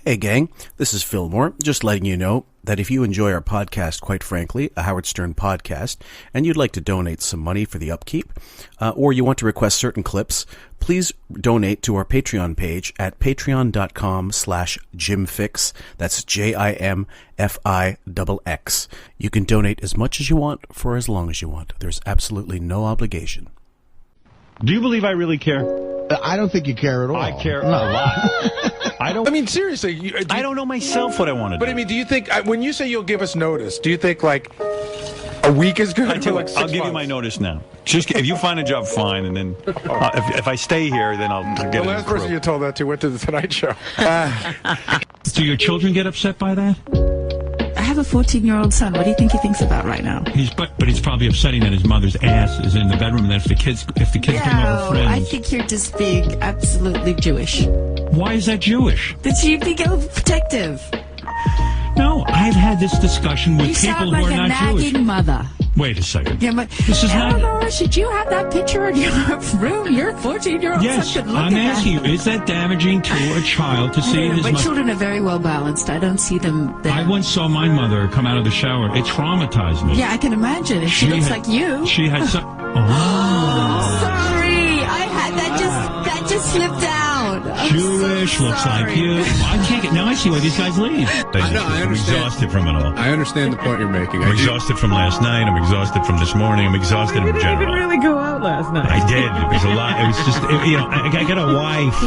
Hey gang, this is Fillmore, just letting you know that if you enjoy our podcast, quite frankly, a Howard Stern podcast, and you'd like to donate some money for the upkeep, or you want to request certain clips, please donate to our Patreon page at patreon.com/JimFix. That's JIMFIXX. You can donate as much as you want for as long as you want. There's absolutely no obligation. Do you believe I really care? I don't think you care at all. I care a lot. I mean, seriously. I don't know myself what I want to do. But I mean, do you think, when you say you'll give us notice, do you think like a week is good? Like I'll give you my notice now. Just if you find a job, fine, and then if I stay here, then I'll get the last person you told that to went to the Tonight Show. Do your children get upset by that? I have a 14-year-old son. What do you think he thinks about right now? But it's probably upsetting that his mother's ass is in the bedroom, and that if the kids bring over friends. I think you're just being absolutely Jewish. Why is that Jewish? That you being protective. No, I've had this discussion with people who are not Jewish. You sound like a nagging mother. Wait a second. Yeah, but Eleanor, should you have that picture in your room? Your 14-year-old yes, son could look I'm at asking you, is that damaging to a child to see his mother? My children are very well balanced. I don't see them there. I once saw my mother come out of the shower. It traumatized me. Yeah, I can imagine. She looks like you. She had some... Oh, sorry. I had that just slipped out. Jewish, looks like you. I can't get... Now I see why these guys leave. I understand. I'm exhausted from it all. I understand the point you're making. I'm exhausted from last night. I'm exhausted from this morning. I'm exhausted in general. You didn't even really go out last night. I did. It was a lot. It was just, I got a wife.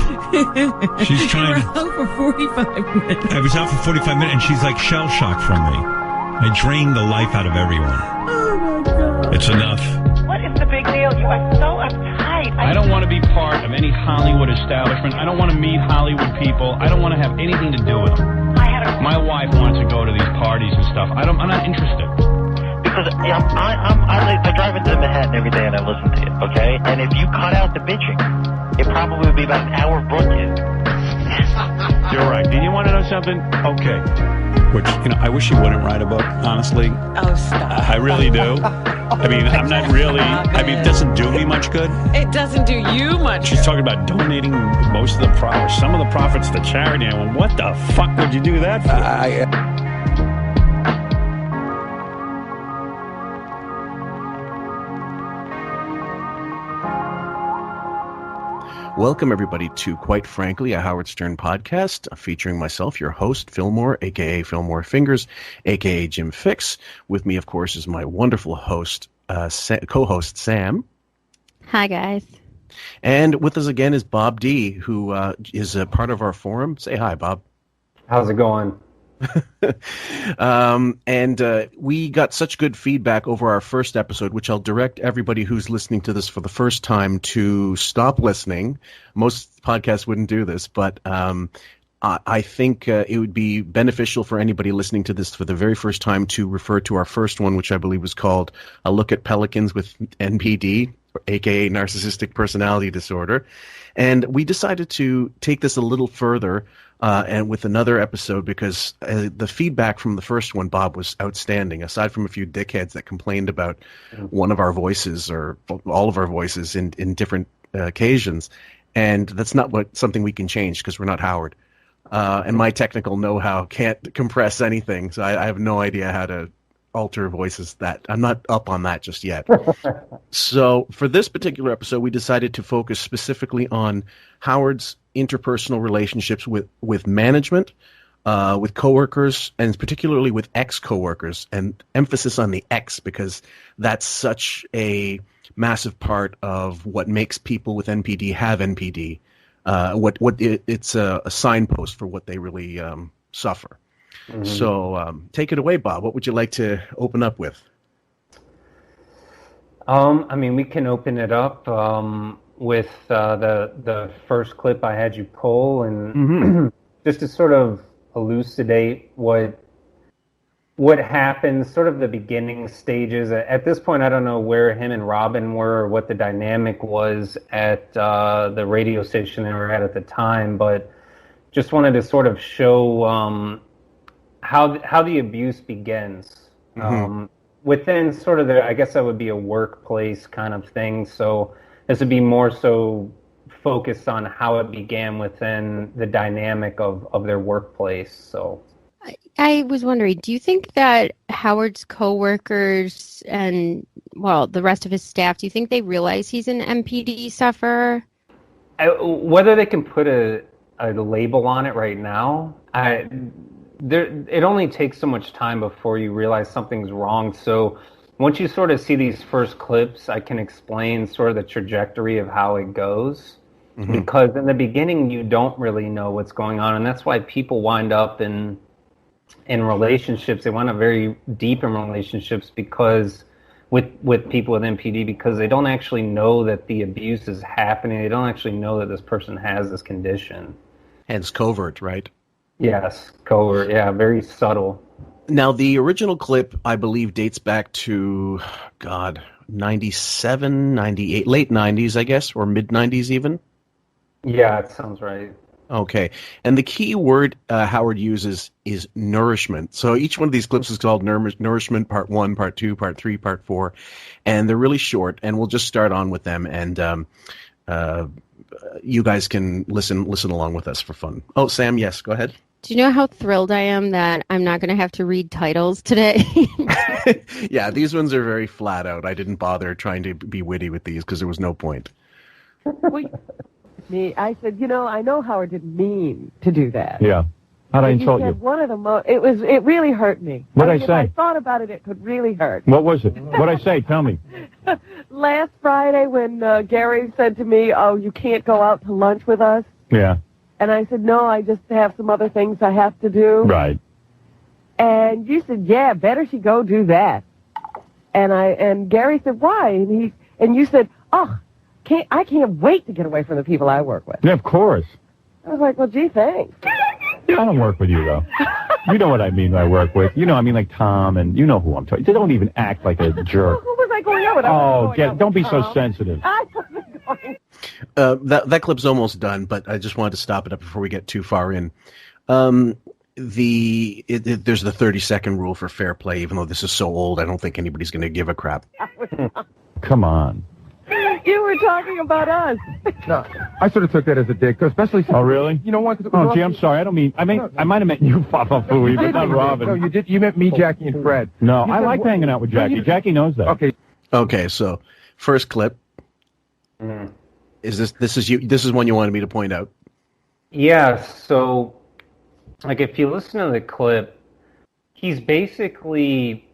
She's trying to... You were out for 45 minutes. I was out for 45 minutes, and she's like shell-shocked from me. I drained the life out of everyone. Oh, my God. It's enough. What is the big deal? You are so uptight. I don't want to be part of any Hollywood establishment. I don't want to meet Hollywood people. I don't want to have anything to do with them. My wife wants to go to these parties and stuff. I'm not interested. Because I drive into Manhattan every day and I listen to you, okay? And if you cut out the bitching, it probably would be about an hour of broadcast. You're right. Do you want to know something? Okay. Which, I wish she wouldn't write a book, honestly. Oh, stop. I really do. I mean, I'm not really... I mean, it doesn't do me much good. It doesn't do you much She's good. talking about donating most of the profits, some of the profits to charity. I went, what the fuck would you do that for? Welcome, everybody, to Quite Frankly, a Howard Stern podcast featuring myself, your host, Fillmore, a.k.a. Fillmore Fingers, a.k.a. Jim Fix. With me, of course, is my wonderful host, co-host, Sam. Hi, guys. And with us again is Bob Dee, who is a part of our forum. Say hi, Bob. How's it going? We got such good feedback over our first episode, which I'll direct everybody who's listening to this for the first time to stop listening. Most podcasts wouldn't do this, but I think it would be beneficial for anybody listening to this for the very first time to refer to our first one, which I believe was called A Look at Pelicans with NPD, aka Narcissistic Personality Disorder. And we decided to take this a little further and with another episode because the feedback from the first one, Bob, was outstanding, aside from a few dickheads that complained about one of our voices or all of our voices in different occasions. And that's not something we can change because we're not Howard. And my technical know-how can't compress anything, so I have no idea how to alter voices. That I'm not up on that just yet. So for this particular episode, we decided to focus specifically on Howard's interpersonal relationships with management, with coworkers, and particularly with ex-coworkers, and emphasis on the ex because that's such a massive part of what makes people with NPD have NPD. It's a signpost for what they really suffer. Mm-hmm. So take it away, Bob. What would you like to open up with? I mean, we can open it up with the first clip I had you pull, and just to sort of elucidate what happened, sort of the beginning stages. At this point, I don't know where him and Robin were or what the dynamic was at the radio station they were at the time, but just wanted to sort of show how the abuse begins. Within sort of I guess that would be a workplace kind of thing. So this would be more so focused on how it began within the dynamic of their workplace. So I was wondering, do you think that Howard's coworkers and, well, the rest of his staff, do you think they realize he's an NPD sufferer? Whether they can put a label on it right now, it only takes so much time before you realize something's wrong. So once you sort of see these first clips, I can explain sort of the trajectory of how it goes. Mm-hmm. Because in the beginning, you don't really know what's going on. And that's why people wind up in relationships. They wind up very deep in relationships because with people with NPD, because they don't actually know that the abuse is happening. They don't actually know that this person has this condition. Hence covert, right? Yes, covert. Yeah, very subtle. Now, the original clip, I believe, dates back to, 97, 98, late 90s, I guess, or mid-90s even? Yeah, it sounds right. Okay. And the key word Howard uses is nourishment. So each one of these clips is called Nourishment Part 1, Part 2, Part 3, Part 4. And they're really short, and we'll just start on with them. And you guys can listen along with us for fun. Oh, Sam, yes, go ahead. Do you know how thrilled I am that I'm not going to have to read titles today? Yeah, these ones are very flat out. I didn't bother trying to be witty with these because there was no point. I said, I know Howard didn't mean to do that. Yeah. How'd I insult you? One of the it really hurt me. What'd I say? If I thought about it, it could really hurt. What was it? What'd I say? Tell me. Last Friday when Gary said to me, "Oh, you can't go out to lunch with us." Yeah. And I said, "No, I just have some other things I have to do." Right. And you said, "Yeah, better she go do that." And Gary said, "Why?" And you said, "Oh, I can't wait to get away from the people I work with." Yeah, of course. I was like, "Well, gee, thanks." I don't work with you, though. You know what I mean I work with. I mean like Tom, and you know who I'm talking. They don't even act like a jerk. Who was I going out with? Don't be so sensitive. I wasn't going. That clip's almost done, but I just wanted to stop it up before we get too far in. There's the 30-second rule for fair play, even though this is so old, I don't think anybody's going to give a crap. Come on. You were talking about us. No, I sort of took that as a dig, especially. Oh, really? Gee, I'm sorry. I don't mean. I might have meant you, Papa Fooey, but not Robin. No, you did. You meant me, Jackie, and Fred. No, I like hanging out with Jackie. Jackie knows that. Okay. So first clip. Is this is you? This is one you wanted me to point out. Yeah. So, if you listen to the clip, he's basically.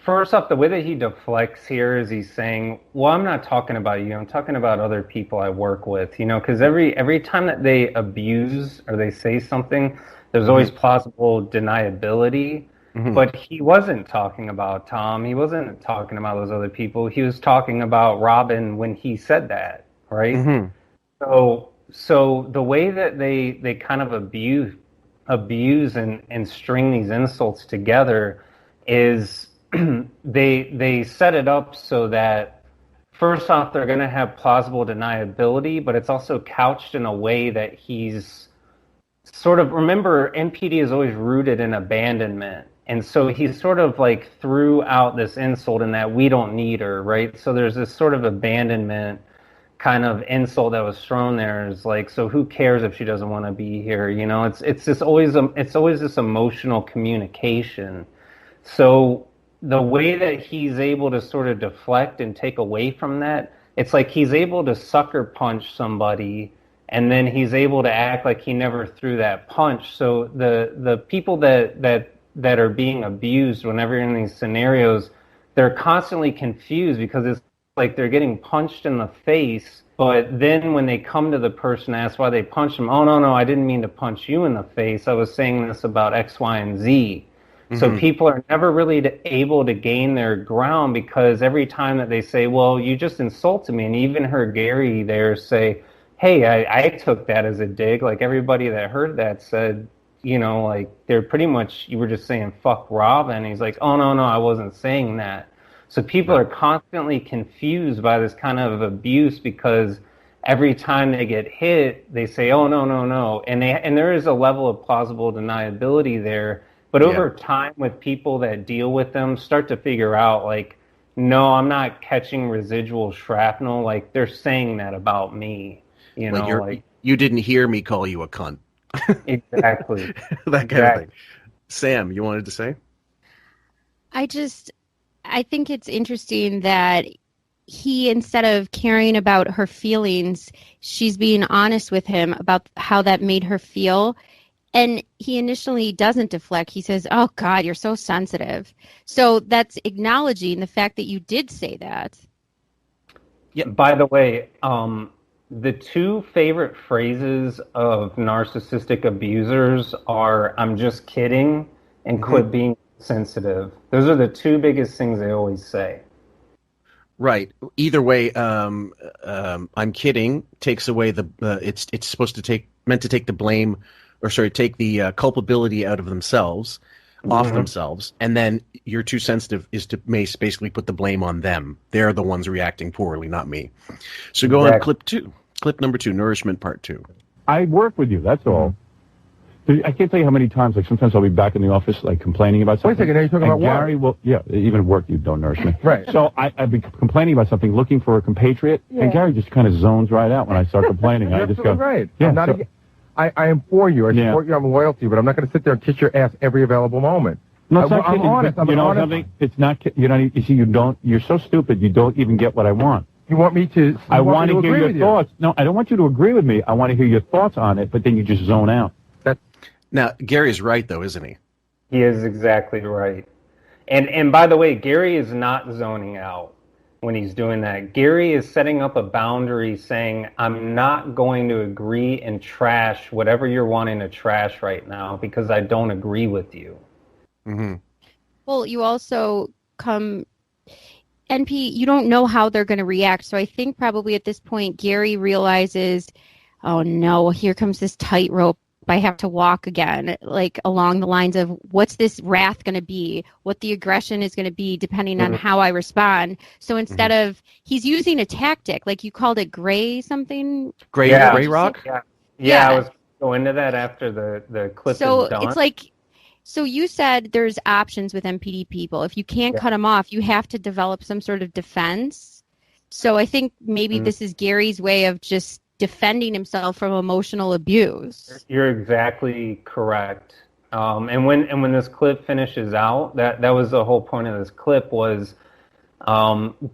First off, the way that he deflects here is he's saying, well, I'm not talking about you. I'm talking about other people I work with, because every time that they abuse or they say something, there's always plausible deniability. Mm-hmm. But he wasn't talking about Tom. He wasn't talking about those other people. He was talking about Robin when he said that, right? Mm-hmm. So the way that they kind of abuse and string these insults together is they set it up so that first off they're going to have plausible deniability, but it's also couched in a way that he's sort of, remember, NPD is always rooted in abandonment, and so he's sort of like threw out this insult in that we don't need her, right? So there's this sort of abandonment kind of insult that was thrown there. Is like, so who cares if she doesn't want to be here? It's always this emotional communication. So the way that he's able to sort of deflect and take away from that, it's like he's able to sucker punch somebody, and then he's able to act like he never threw that punch. So the people that are being abused, whenever you're in these scenarios, they're constantly confused because it's like they're getting punched in the face, but then when they come to the person, ask why they punched them. Oh, no, I didn't mean to punch you in the face. I was saying this about X, Y, and Z. So people are never really able to gain their ground because every time that they say, well, you just insulted me, and even heard Gary there say, hey, I took that as a dig. Like everybody that heard that said, like they're pretty much, you were just saying, fuck Robin. And he's like, oh, no, I wasn't saying that. So people are constantly confused by this kind of abuse because every time they get hit, they say, oh, no. And there is a level of plausible deniability there. But over time, with people that deal with them, start to figure out, like, no, I'm not catching residual shrapnel. Like, they're saying that about me. You didn't hear me call you a cunt. Exactly. That kind of thing. Sam, you wanted to say? I think it's interesting that he, instead of caring about her feelings, she's being honest with him about how that made her feel. And he initially doesn't deflect. He says, "Oh, God, you're so sensitive." So that's acknowledging the fact that you did say that. Yeah. By the way, the two favorite phrases of narcissistic abusers are "I'm just kidding" and "quit being sensitive." Those are the two biggest things they always say. Right. Either way, I'm kidding takes away it's supposed to meant to take the blame, take the culpability out of themselves, off themselves, and then "you're too sensitive" is to basically put the blame on them. They're the ones reacting poorly, not me. So go on clip number 2, nourishment part 2. I work with you, that's all. I can't tell you how many times, like sometimes I'll be back in the office, like complaining about something. Wait a second, are you talking about Gary work? Even at work you don't nourish me. Right. So I've been complaining about something, looking for a compatriot, and Gary just kind of zones right out when I start complaining. You're I just go, right. Yeah, I am for you. I support you. I'm loyal to you, but I'm not going to sit there and kiss your ass every available moment. No, it's I'm honest. You know something? It's not. You're so stupid. You don't even get what I want. You want me to? I want to hear your thoughts. No, I don't want you to agree with me. I want to hear your thoughts on it, but then you just zone out. Now, Gary's right, though, isn't he? He is exactly right. And by the way, Gary is not zoning out when he's doing that. Gary is setting up a boundary saying, "I'm not going to agree and trash whatever you're wanting to trash right now because I don't agree with you." Mm-hmm. Well, you also you don't know how they're going to react. So I think probably at this point, Gary realizes, "Oh no, here comes this tightrope I have to walk again," like along the lines of what's this wrath going to be, what the aggression is going to be, depending on how I respond. So instead of, he's using a tactic, like you called it gray something? Gray rock? Yeah, I was going into that after the clip is done. So it's like, so you said there's options with NPD people. If you can't cut them off, you have to develop some sort of defense. So I think maybe this is Gary's way of just defending himself from emotional abuse. You're exactly correct. And when this clip finishes out, that was the whole point of this clip was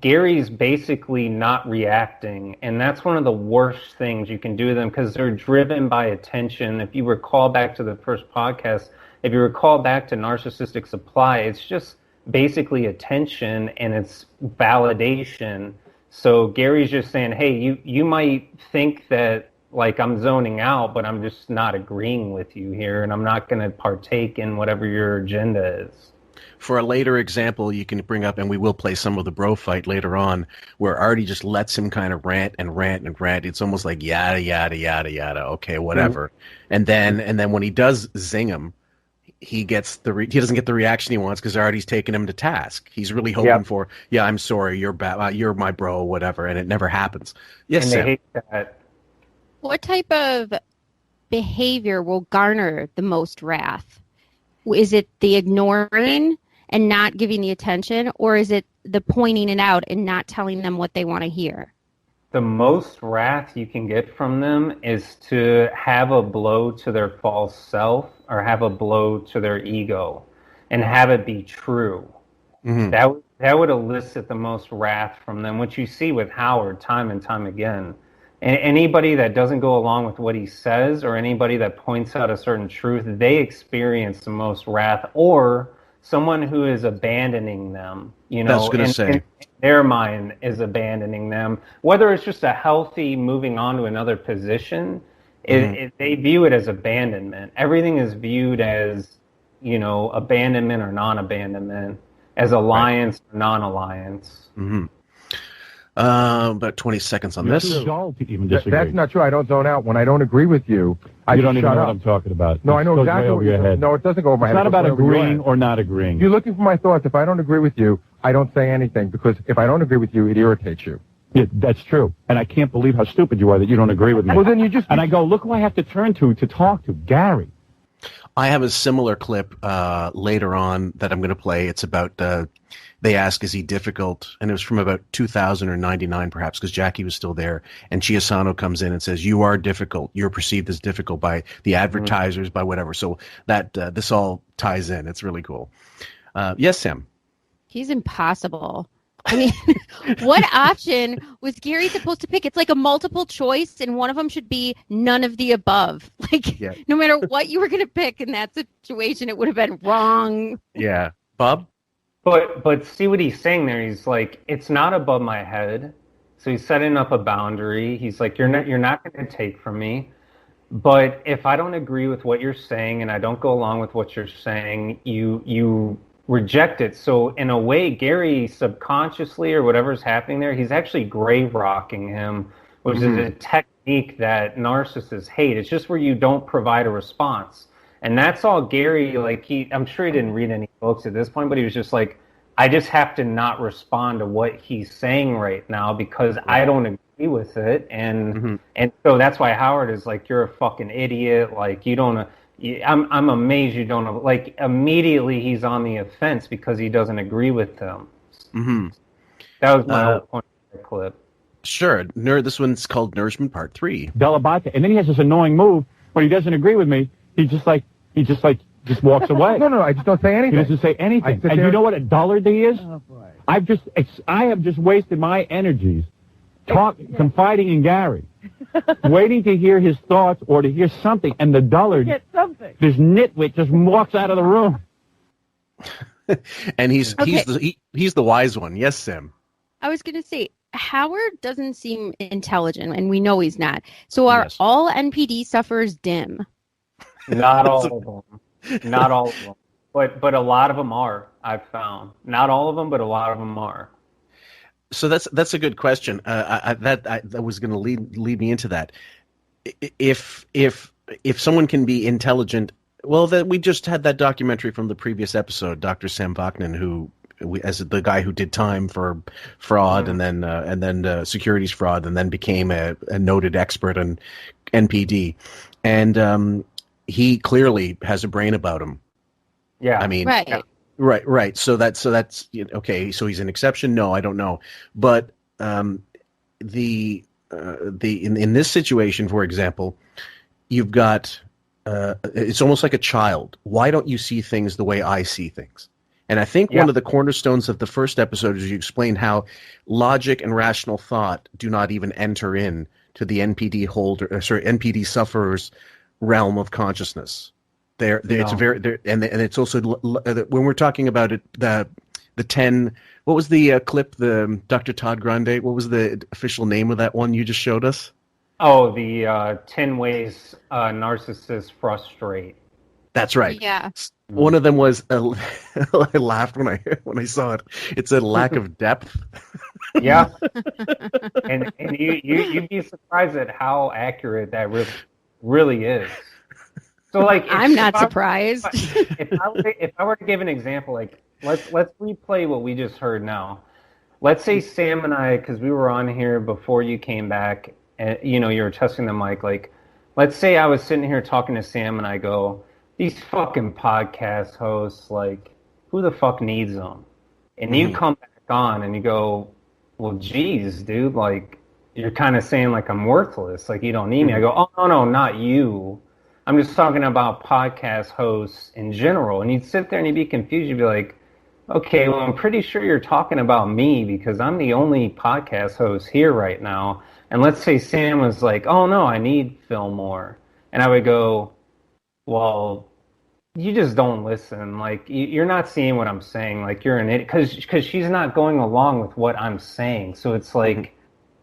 Gary's basically not reacting, and that's one of the worst things you can do to them because they're driven by attention. If you recall back to the first podcast, if you recall back to Narcissistic Supply, it's just basically attention and it's validation. So Gary's just saying, "Hey, you might think that like I'm zoning out, but I'm just not agreeing with you here, and I'm not going to partake in whatever your agenda is." For a later example, you can bring up, and we will play some of the bro fight later on, where Artie just lets him kind of rant and rant and rant. It's almost like yada yada yada yada. Okay, whatever. And then when he does zing him, he gets he doesn't get the reaction he wants because Artie's taking him to task. He's really hoping for, "I'm sorry, you're bad, you're my bro," whatever, and it never happens. Yes, and Sam. they hate that. What type of behavior will garner the most wrath? Is it the ignoring and not giving the attention, or is it the pointing it out and not telling them what they want to hear? The most wrath you can get from them is to have a blow to their false self or have a blow to their ego and have it be true. Mm-hmm. That would elicit the most wrath from them, which you see with Howard time and time again. And anybody that doesn't go along with what he says or anybody that points out a certain truth, they experience the most wrath, or someone who is abandoning them, in their mind is abandoning them. Whether it's just a healthy moving on to another position, they view it as abandonment. Everything is viewed as, abandonment or non-abandonment, as alliance or non-alliance. Mm-hmm. About 20 seconds on this. That's not true. I don't zone out. When I don't agree with you, you don't even know what I'm talking about. No, I know exactly what you're saying. No, it doesn't go over my head. It's not about agreeing or not agreeing. You're looking for my thoughts. If I don't agree with you, I don't say anything, because if I don't agree with you, it irritates you. Yeah, that's true. And I can't believe how stupid you are that you don't agree with me. Well, then you just... And I go, look who I have to turn to talk to, Gary. I have a similar clip later on that I'm going to play. It's about they ask, is he difficult? And it was from about 2000 or 99 perhaps, because Jackie was still there. And Chiasano comes in and says, you are difficult. You're perceived as difficult by the advertisers, by whatever. So that this all ties in. It's really cool. Yes, Sam? He's impossible. I mean, what option was Gary supposed to pick? It's like a multiple choice, and one of them should be none of the above. Like, no matter what you were going to pick in that situation, it would have been wrong. Yeah. Bob? But see what he's saying there. He's like, it's not above my head. So he's setting up a boundary. He's like, you're not going to take from me. But if I don't agree with what you're saying and I don't go along with what you're saying, you reject it. So in a way, Gary subconsciously or whatever's happening there, he's actually grave rocking him, which is a technique that narcissists hate. It's just where you don't provide a response. And that's all Gary, like I'm sure he didn't read any books at this point, but he was just like, I just have to not respond to what he's saying right now because I don't agree with it. And and so that's why Howard is like, you're a fucking idiot. Like you don't I'm amazed you don't know. Like immediately he's on the offense because he doesn't agree with them. That was my whole point of the clip. Sure. This one's called Nourishment Part 3. Delabate. And then he has this annoying move when he doesn't agree with me. He just walks away. No, I just don't say anything. He doesn't say anything. And you know what a dullard he is? Oh, boy. I have just wasted my energies confiding in Gary, waiting to hear his thoughts or to hear something, and the dullard, this nitwit, just walks out of the room. And he's the wise one. Yes, Sam. I was going to say, Howard doesn't seem intelligent, and we know he's not. So are all NPD sufferers dim? Not all of them. Not all of them. But a lot of them are, I've found. Not all of them, but a lot of them are. So that's a good question. That was going to lead me into that. If someone can be intelligent, well, we just had that documentary from the previous episode, Dr. Sam Vaknin, as the guy who did time for fraud and then securities fraud, and then became a noted expert on NPD, and he clearly has a brain about him. Yeah, I mean, right. Yeah. Right. So that's okay. So he's an exception. No, I don't know. But in this situation, for example, you've got it's almost like a child. Why don't you see things the way I see things? And I think one of the cornerstones of the first episode is you explain how logic and rational thought do not even enter in to the NPD sufferers' realm of consciousness. It's very, and it's also when we're talking about it, the 10. What was the clip? The Dr. Todd Grande. What was the official name of that one you just showed us? Oh, the 10 ways narcissists frustrate. That's right. Yeah. One of them was I laughed when I saw it. It said lack of depth. Yeah. and you'd be surprised at how accurate that really is. So like, I'm not surprised. If I were to give an example, like let's replay what we just heard now. Let's say Sam and I, because we were on here before you came back, and you were testing the mic. Like, let's say I was sitting here talking to Sam, and I go, "These fucking podcast hosts, like, who the fuck needs them?" And you come back on, and you go, "Well, geez, dude, like, you're kind of saying like I'm worthless, like you don't need me." I go, "Oh no, not you. I'm just talking about podcast hosts in general." And you'd sit there and you'd be confused. You'd be like, okay, well, I'm pretty sure you're talking about me because I'm the only podcast host here right now. And let's say Sam was like, oh, no, I need Phil more. And I would go, well, you just don't listen. Like, you're not seeing what I'm saying. Like, you're an idiot. Because she's not going along with what I'm saying. So it's like,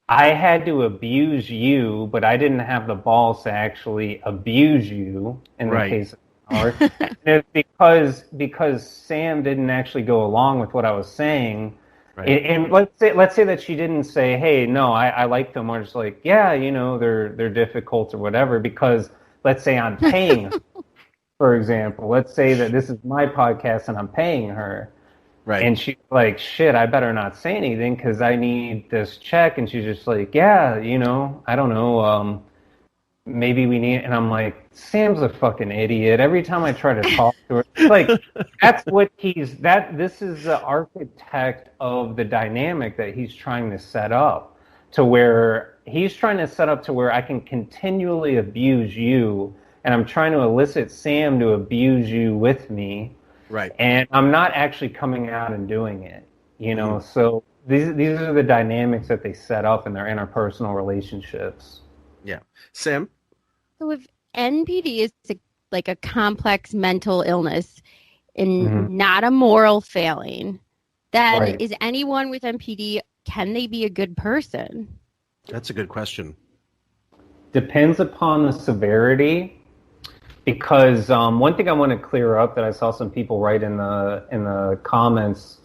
I had to abuse you, but I didn't have the balls to actually abuse you in the case of Howard. And it's because Sam didn't actually go along with what I was saying. Right. And let's say that she didn't say, hey, no, I like them, or just like, yeah, they're difficult or whatever, because let's say I'm paying her, for example. Let's say that this is my podcast and I'm paying her. Right. And she's like, shit, I better not say anything because I need this check. And she's just like, yeah, I don't know. maybe we need, and I'm like, Sam's a fucking idiot. Every time I try to talk to her, it's like, this is the architect of the dynamic that he's trying to set up, to where he's trying to set up to where I can continually abuse you, and I'm trying to elicit Sam to abuse you with me. Right. And I'm not actually coming out and doing it, so these are the dynamics that they set up in their interpersonal relationships. Yeah. Sam? So if NPD is like a complex mental illness and not a moral failing, then is anyone with NPD, can they be a good person? That's a good question. Depends upon the severity, because one thing I want to clear up that I saw some people write in the comments,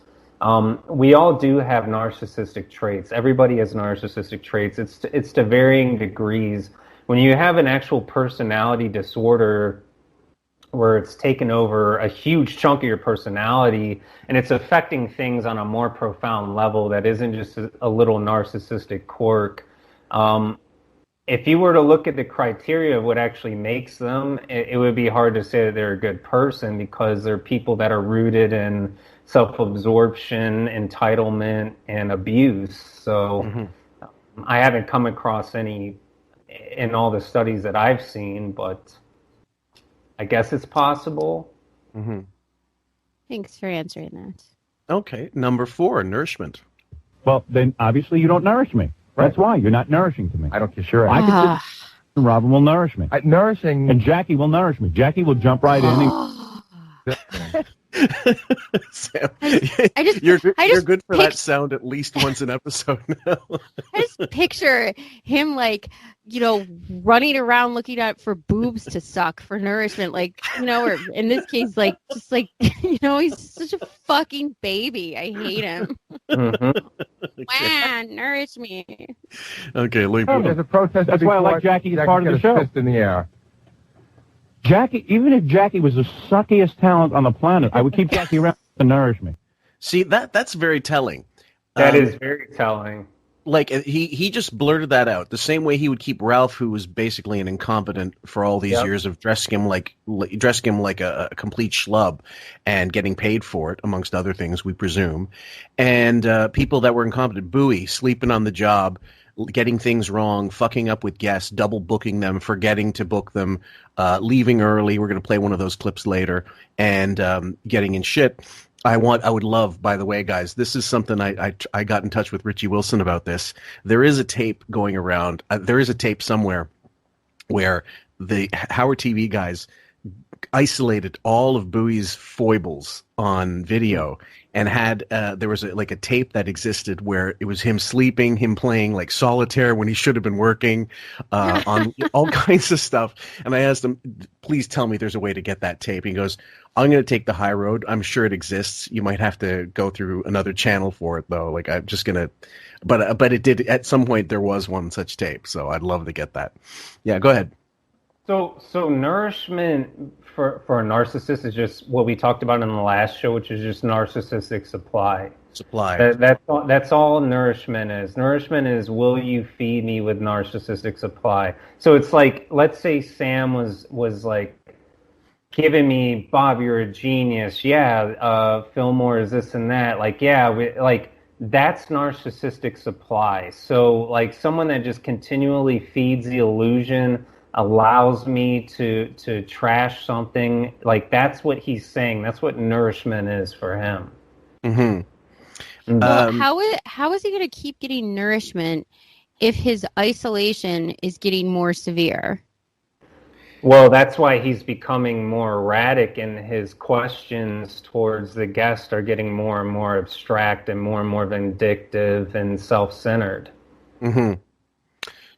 we all do have narcissistic traits. Everybody has narcissistic traits. It's to varying degrees. When you have an actual personality disorder where it's taken over a huge chunk of your personality and it's affecting things on a more profound level that isn't just a little narcissistic quirk, if you were to look at the criteria of what actually makes them, it would be hard to say that they're a good person, because they're people that are rooted in self-absorption, entitlement, and abuse. So I haven't come across any in all the studies that I've seen, but I guess it's possible. Thanks for answering that. Okay. Number 4, nourishment. Well, then obviously you don't nourish me. That's why you're not nourishing to me. I don't care. Sure. I can sit, Robin will nourish me. Nourishing. And Jackie will nourish me. Jackie will jump right in. Sam, you're good for that sound at least once an episode now. I just picture him running around looking out for boobs to suck for nourishment, or in this case, he's such a fucking baby. I hate him. Man, nourish me. Okay, Lee. There's a protest. That's why I like Jackie as part of the show. Fist in the air. Jackie, even if Jackie was the suckiest talent on the planet, I would keep Jackie around to nourish me. See, that's very telling. That is very telling. Like, he just blurted that out the same way he would keep Ralph, who was basically an incompetent for all these years of dressing him like a complete schlub and getting paid for it, amongst other things, we presume. And people that were incompetent, Bowie, sleeping on the job, getting things wrong, fucking up with guests, double booking them, forgetting to book them, leaving early. We're going to play one of those clips later, and getting in shit. I would love, by the way, guys, this is something I got in touch with Richie Wilson about this. There is a tape going around. There is a tape somewhere where the Howard TV guys isolated all of Bowie's foibles on video and had there was a tape that existed where it was him sleeping, him playing like solitaire when he should have been working, on all kinds of stuff. And I asked him, please tell me there's a way to get that tape. He goes, I'm going to take the high road. I'm sure it exists. You might have to go through another channel for it, though. Like, I'm just going to, but it did, at some point there was one such tape. So I'd love to get that. Yeah, go ahead. So nourishment for a narcissist is just what we talked about in the last show, which is just narcissistic supply. That's all nourishment is. Nourishment is, will you feed me with narcissistic supply? So it's like, let's say Sam was like giving me, Bob, you're a genius. Yeah, Fillmore is this and that. Like, yeah, that's narcissistic supply. So like someone that just continually feeds the illusion, allows me to trash something, like that's what he's saying. That's what nourishment is for him. Well, how is he going to keep getting nourishment if his isolation is getting more severe? Well, that's why he's becoming more erratic, and his questions towards the guest are getting more and more abstract and more vindictive and self-centered.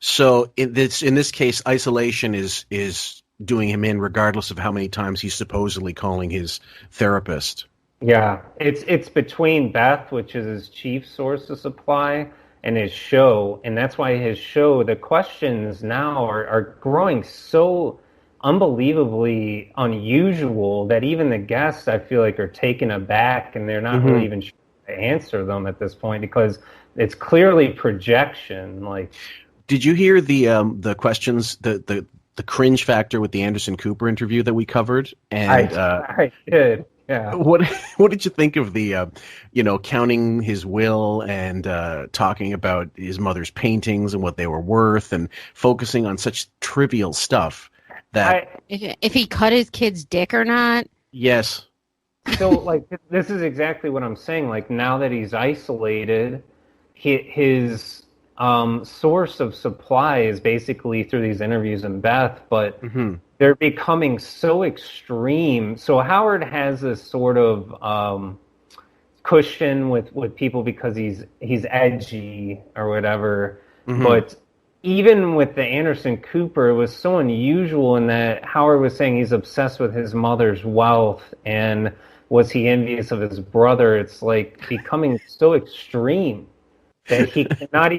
So in this case, isolation is doing him in, regardless of how many times he's supposedly calling his therapist. Yeah, it's between Beth, which is his chief source of supply, and his show, and that's why his show, the questions now are growing so unbelievably unusual that even the guests, I feel like, are taken aback, and they're not really even sure to answer them at this point, because it's clearly projection. Like, did you hear the questions, the the cringe factor with the Anderson Cooper interview that we covered. And I did. Yeah. What did you think of the, counting his will and talking about his mother's paintings and what they were worth and focusing on such trivial stuff that if he cut his kid's dick or not? Yes. So, like, this is exactly what I'm saying. Like, now that he's isolated, his source of supply is basically through these interviews and Beth, but they're becoming so extreme. So Howard has this sort of cushion with people because he's edgy or whatever. But even with the Anderson Cooper, it was so unusual in that Howard was saying he's obsessed with his mother's wealth and was he envious of his brother. It's like becoming so extreme that he cannot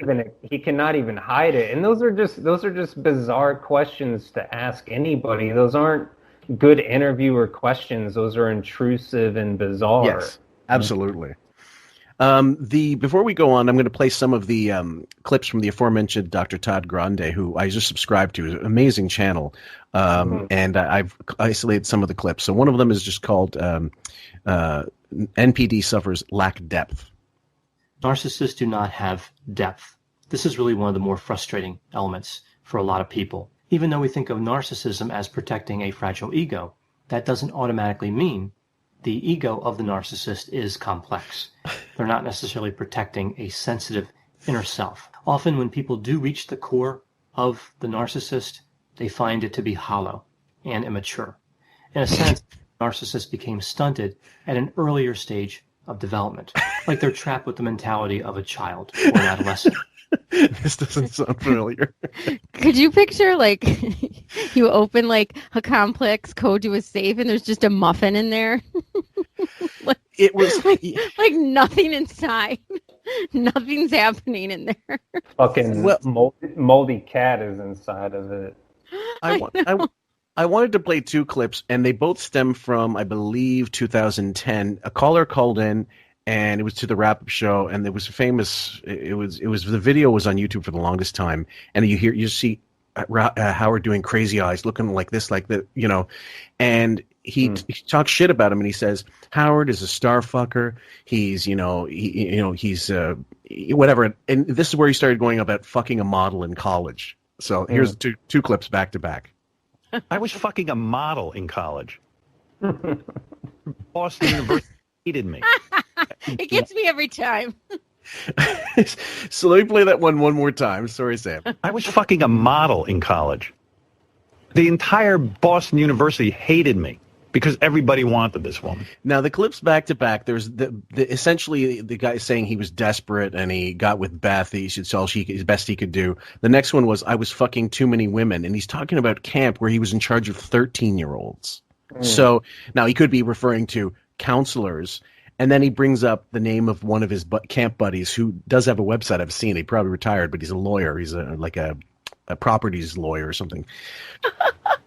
even hide it. And those are just bizarre questions to ask anybody. Those aren't good interviewer questions. Those are intrusive and bizarre. Yes, absolutely. Before we go on, I'm going to play some of the clips from the aforementioned Dr. Todd Grande, who I just subscribed to. An amazing channel. And I've isolated some of the clips. So one of them is just called NPD Suffers Lack Depth. Narcissists do not have depth. This is really one of the more frustrating elements for a lot of people. Even though we think of narcissism as protecting a fragile ego, that doesn't automatically mean the ego of the narcissist is complex. They're not necessarily protecting a sensitive inner self. Often when people do reach the core of the narcissist, they find it to be hollow and immature. In a sense, narcissists became stunted at an earlier stage of development, like they're trapped with the mentality of a child or an adolescent. This doesn't sound familiar. Could you picture, like, you open, like, a complex code to a safe and there's just a muffin in there? It was like nothing inside. Nothing's happening in there. Fucking moldy cat is inside of it. I wanted to play two clips, and they both stem from, I believe, 2010. A caller called in, and it was to the wrap-up show, and it was famous. It was the video was on YouTube for the longest time, and you see Howard doing crazy eyes, looking like this, like that, and he talks shit about him, and he says Howard is a star fucker. He's he's whatever, and this is where he started going about fucking a model in college. So here's two clips back to back. I was fucking a model in college. Boston University hated me. It gets me every time. So let me play that one more time. Sorry, Sam. I was fucking a model in college. The entire Boston University hated me because everybody wanted this woman. Now, the clips back to back, there's essentially the guy saying he was desperate and he got with Beth. He should sell his best he could do. The next one was, I was fucking too many women. And he's talking about camp where he was in charge of 13-year-olds. So now he could be referring to counselors. And then he brings up the name of one of his camp buddies who does have a website. I've seen it. He probably retired, but he's a lawyer. He's like a properties lawyer or something.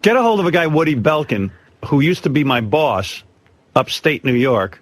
Get a hold of a guy, Woody Belkin, who used to be my boss upstate New York,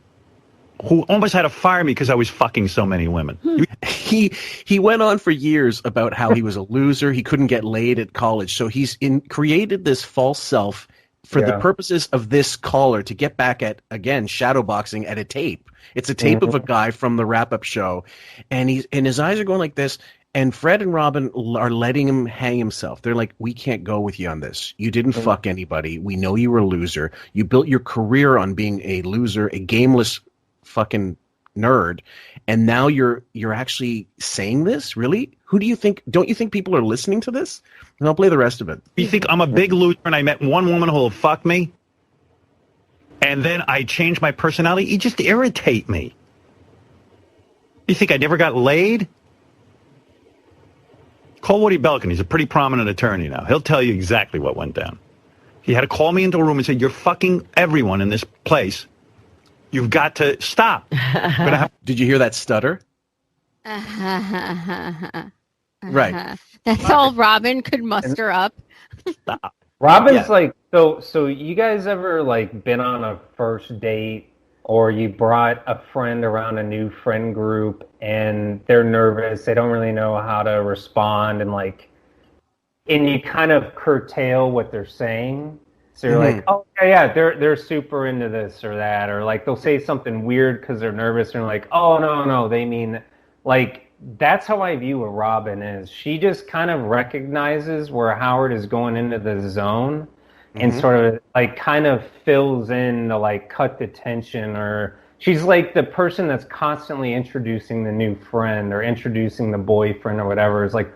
who almost had to fire me because I was fucking so many women. He went on for years about how he was a loser. He couldn't get laid at college. So he's created this false self for the purposes of this caller to get back at, again, shadowboxing at a tape. It's a tape of a guy from the wrap-up show, and his eyes are going like this, and Fred and Robin are letting him hang himself. They're like, we can't go with you on this. You didn't fuck anybody. We know you were a loser. You built your career on being a loser, a gameless fucking nerd, and now you're actually saying this? Really? Who do you think? Don't you think people are listening to this? And I'll play the rest of it. You think I'm a big loser and I met one woman who will fuck me? And then I changed my personality? You just irritate me. You think I never got laid? Call Woody Belkin. He's a pretty prominent attorney now. He'll tell you exactly what went down. He had to call me into a room and say, you're fucking everyone in this place. You've got to stop. Did you hear that stutter? Right. That's all Robin could muster up. Stop. Robin's like, so you guys ever like been on a first date or you brought a friend around a new friend group and they're nervous, they don't really know how to respond, and like and you kind of curtail what they're saying. So you're like, oh yeah, they're super into this or that, or like they'll say something weird because they're nervous, and you're like, oh no, they mean like that's how I view what Robin is. She just kind of recognizes where Howard is going into the zone, and sort of like kind of fills in to like cut the tension, or she's like the person that's constantly introducing the new friend or introducing the boyfriend or whatever. It's like,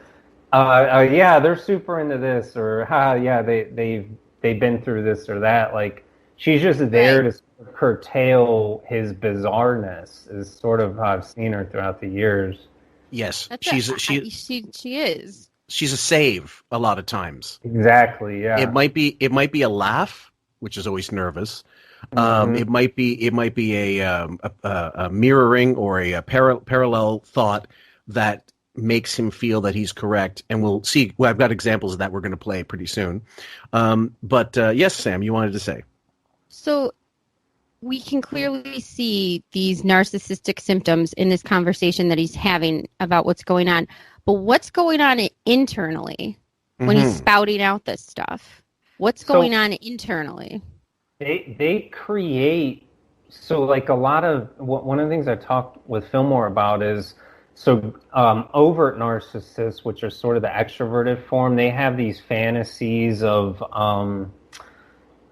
yeah, they're super into this, or yeah, they've been through this or that. Like she's just there to sort of curtail his bizarreness. Is sort of how I've seen her throughout the years. Yes, she is. She's a save a lot of times. Exactly. Yeah. It might be a laugh, which is always nervous. It might be a mirroring or a parallel thought that makes him feel that he's correct, and we'll see. Well, I've got examples of that we're going to play pretty soon. But yes, Sam, you wanted to say. So we can clearly see these narcissistic symptoms in this conversation that he's having about what's going on. But what's going on internally when he's spouting out this stuff? What's going on internally? They create, so like a lot of, one of the things I talked with Fillmore about is, so overt narcissists, which are sort of the extroverted form, they have these fantasies of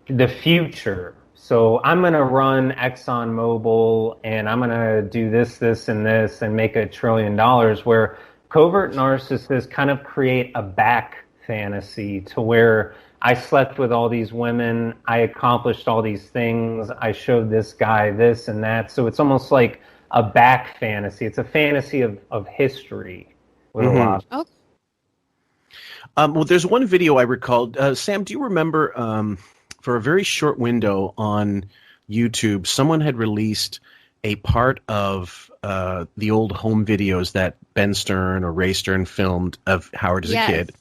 the future. So I'm going to run ExxonMobil and I'm going to do this, and this, and make $1 trillion, where covert narcissists kind of create a back fantasy to where I slept with all these women, I accomplished all these things, I showed this guy this and that. So it's almost like a back fantasy. It's a fantasy of history with a lot. Okay. Well, there's one video I recalled. Sam, do you remember for a very short window on YouTube, someone had released a part of the old home videos that Ben Stern or Ray Stern filmed of Howard as a kid.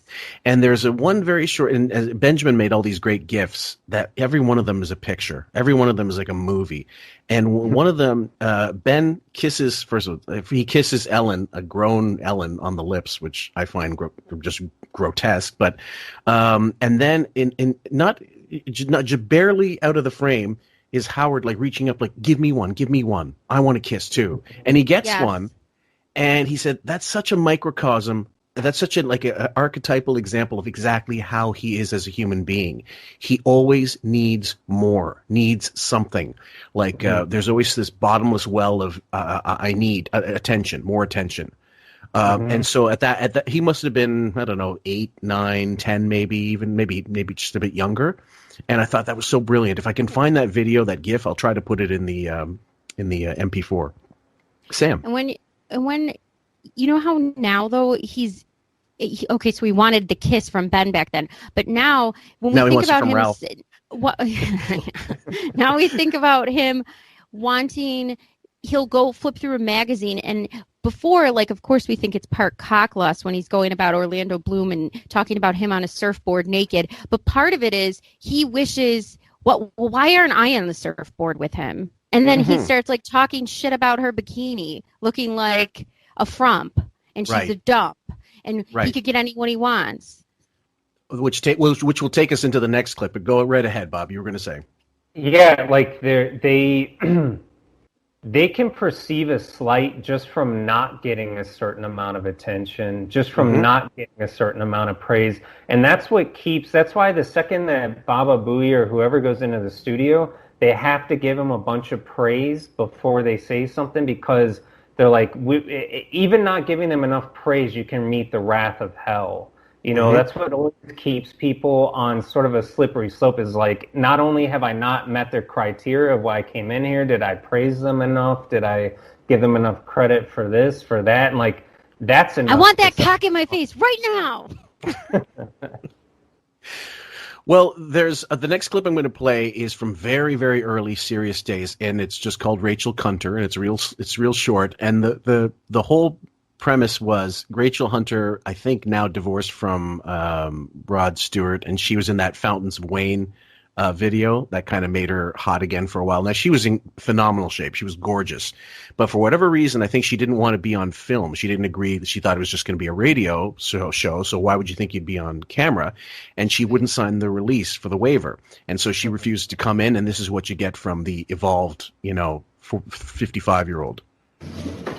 And there's one very short, and Benjamin made all these great GIFs that every one of them is a picture. Every one of them is like a movie. And one of them, Ben kisses, first of all, he kisses Ellen, a grown Ellen, on the lips, which I find just grotesque. But, and then not just barely out of the frame, is Howard like reaching up, like, give me one, I want to kiss too. And he gets one, and he said, that's such a microcosm, that's such a like an archetypal example of exactly how he is as a human being. He always needs more, needs something. Like there's always this bottomless well of I need attention, more attention. And so at that he must have been, I don't know, 8, 9, 10, maybe just a bit younger. And I thought that was so brilliant. If I can find that video, that GIF, I'll try to put it in the MP4. Sam. And when you know how now though okay, so we wanted the kiss from Ben back then, but now when we think about him, Ralph. Now we think about him wanting. He'll go flip through a magazine, and before, like, of course, we think it's part cocklust when he's going about Orlando Bloom and talking about him on a surfboard naked. But part of it is he wishes, why aren't I on the surfboard with him? And then he starts like talking shit about her bikini, looking like a frump, and she's a dump, and he could get anyone he wants. Which will take us into the next clip. But go right ahead, Bob. You were going to say. Yeah, like they can perceive a slight just from not getting a certain amount of attention, just from not getting a certain amount of praise. And that's why the second that Baba Booey or whoever goes into the studio, they have to give him a bunch of praise before they say something, because they're like, even not giving them enough praise, you can meet the wrath of hell. You know, that's what always keeps people on sort of a slippery slope, is like, not only have I not met their criteria of why I came in here, did I praise them enough? Did I give them enough credit for this, for that? And like, that's enough. I want that cock in my face right now. Well, there's the next clip I'm going to play is from very, very early Serious Days, and it's just called Rachel Hunter, and it's real short. And the whole premise was Rachel Hunter, I think now divorced from Rod Stewart, and she was in that Fountains of Wayne video that kind of made her hot again for a while. Now, she was in phenomenal shape. She was gorgeous. But for whatever reason, I think she didn't want to be on film. She didn't agree. She thought it was just going to be a radio show. So why would you think you'd be on camera? And she wouldn't sign the release for the waiver. And so she refused to come in. And this is what you get from the evolved, 55-year-old.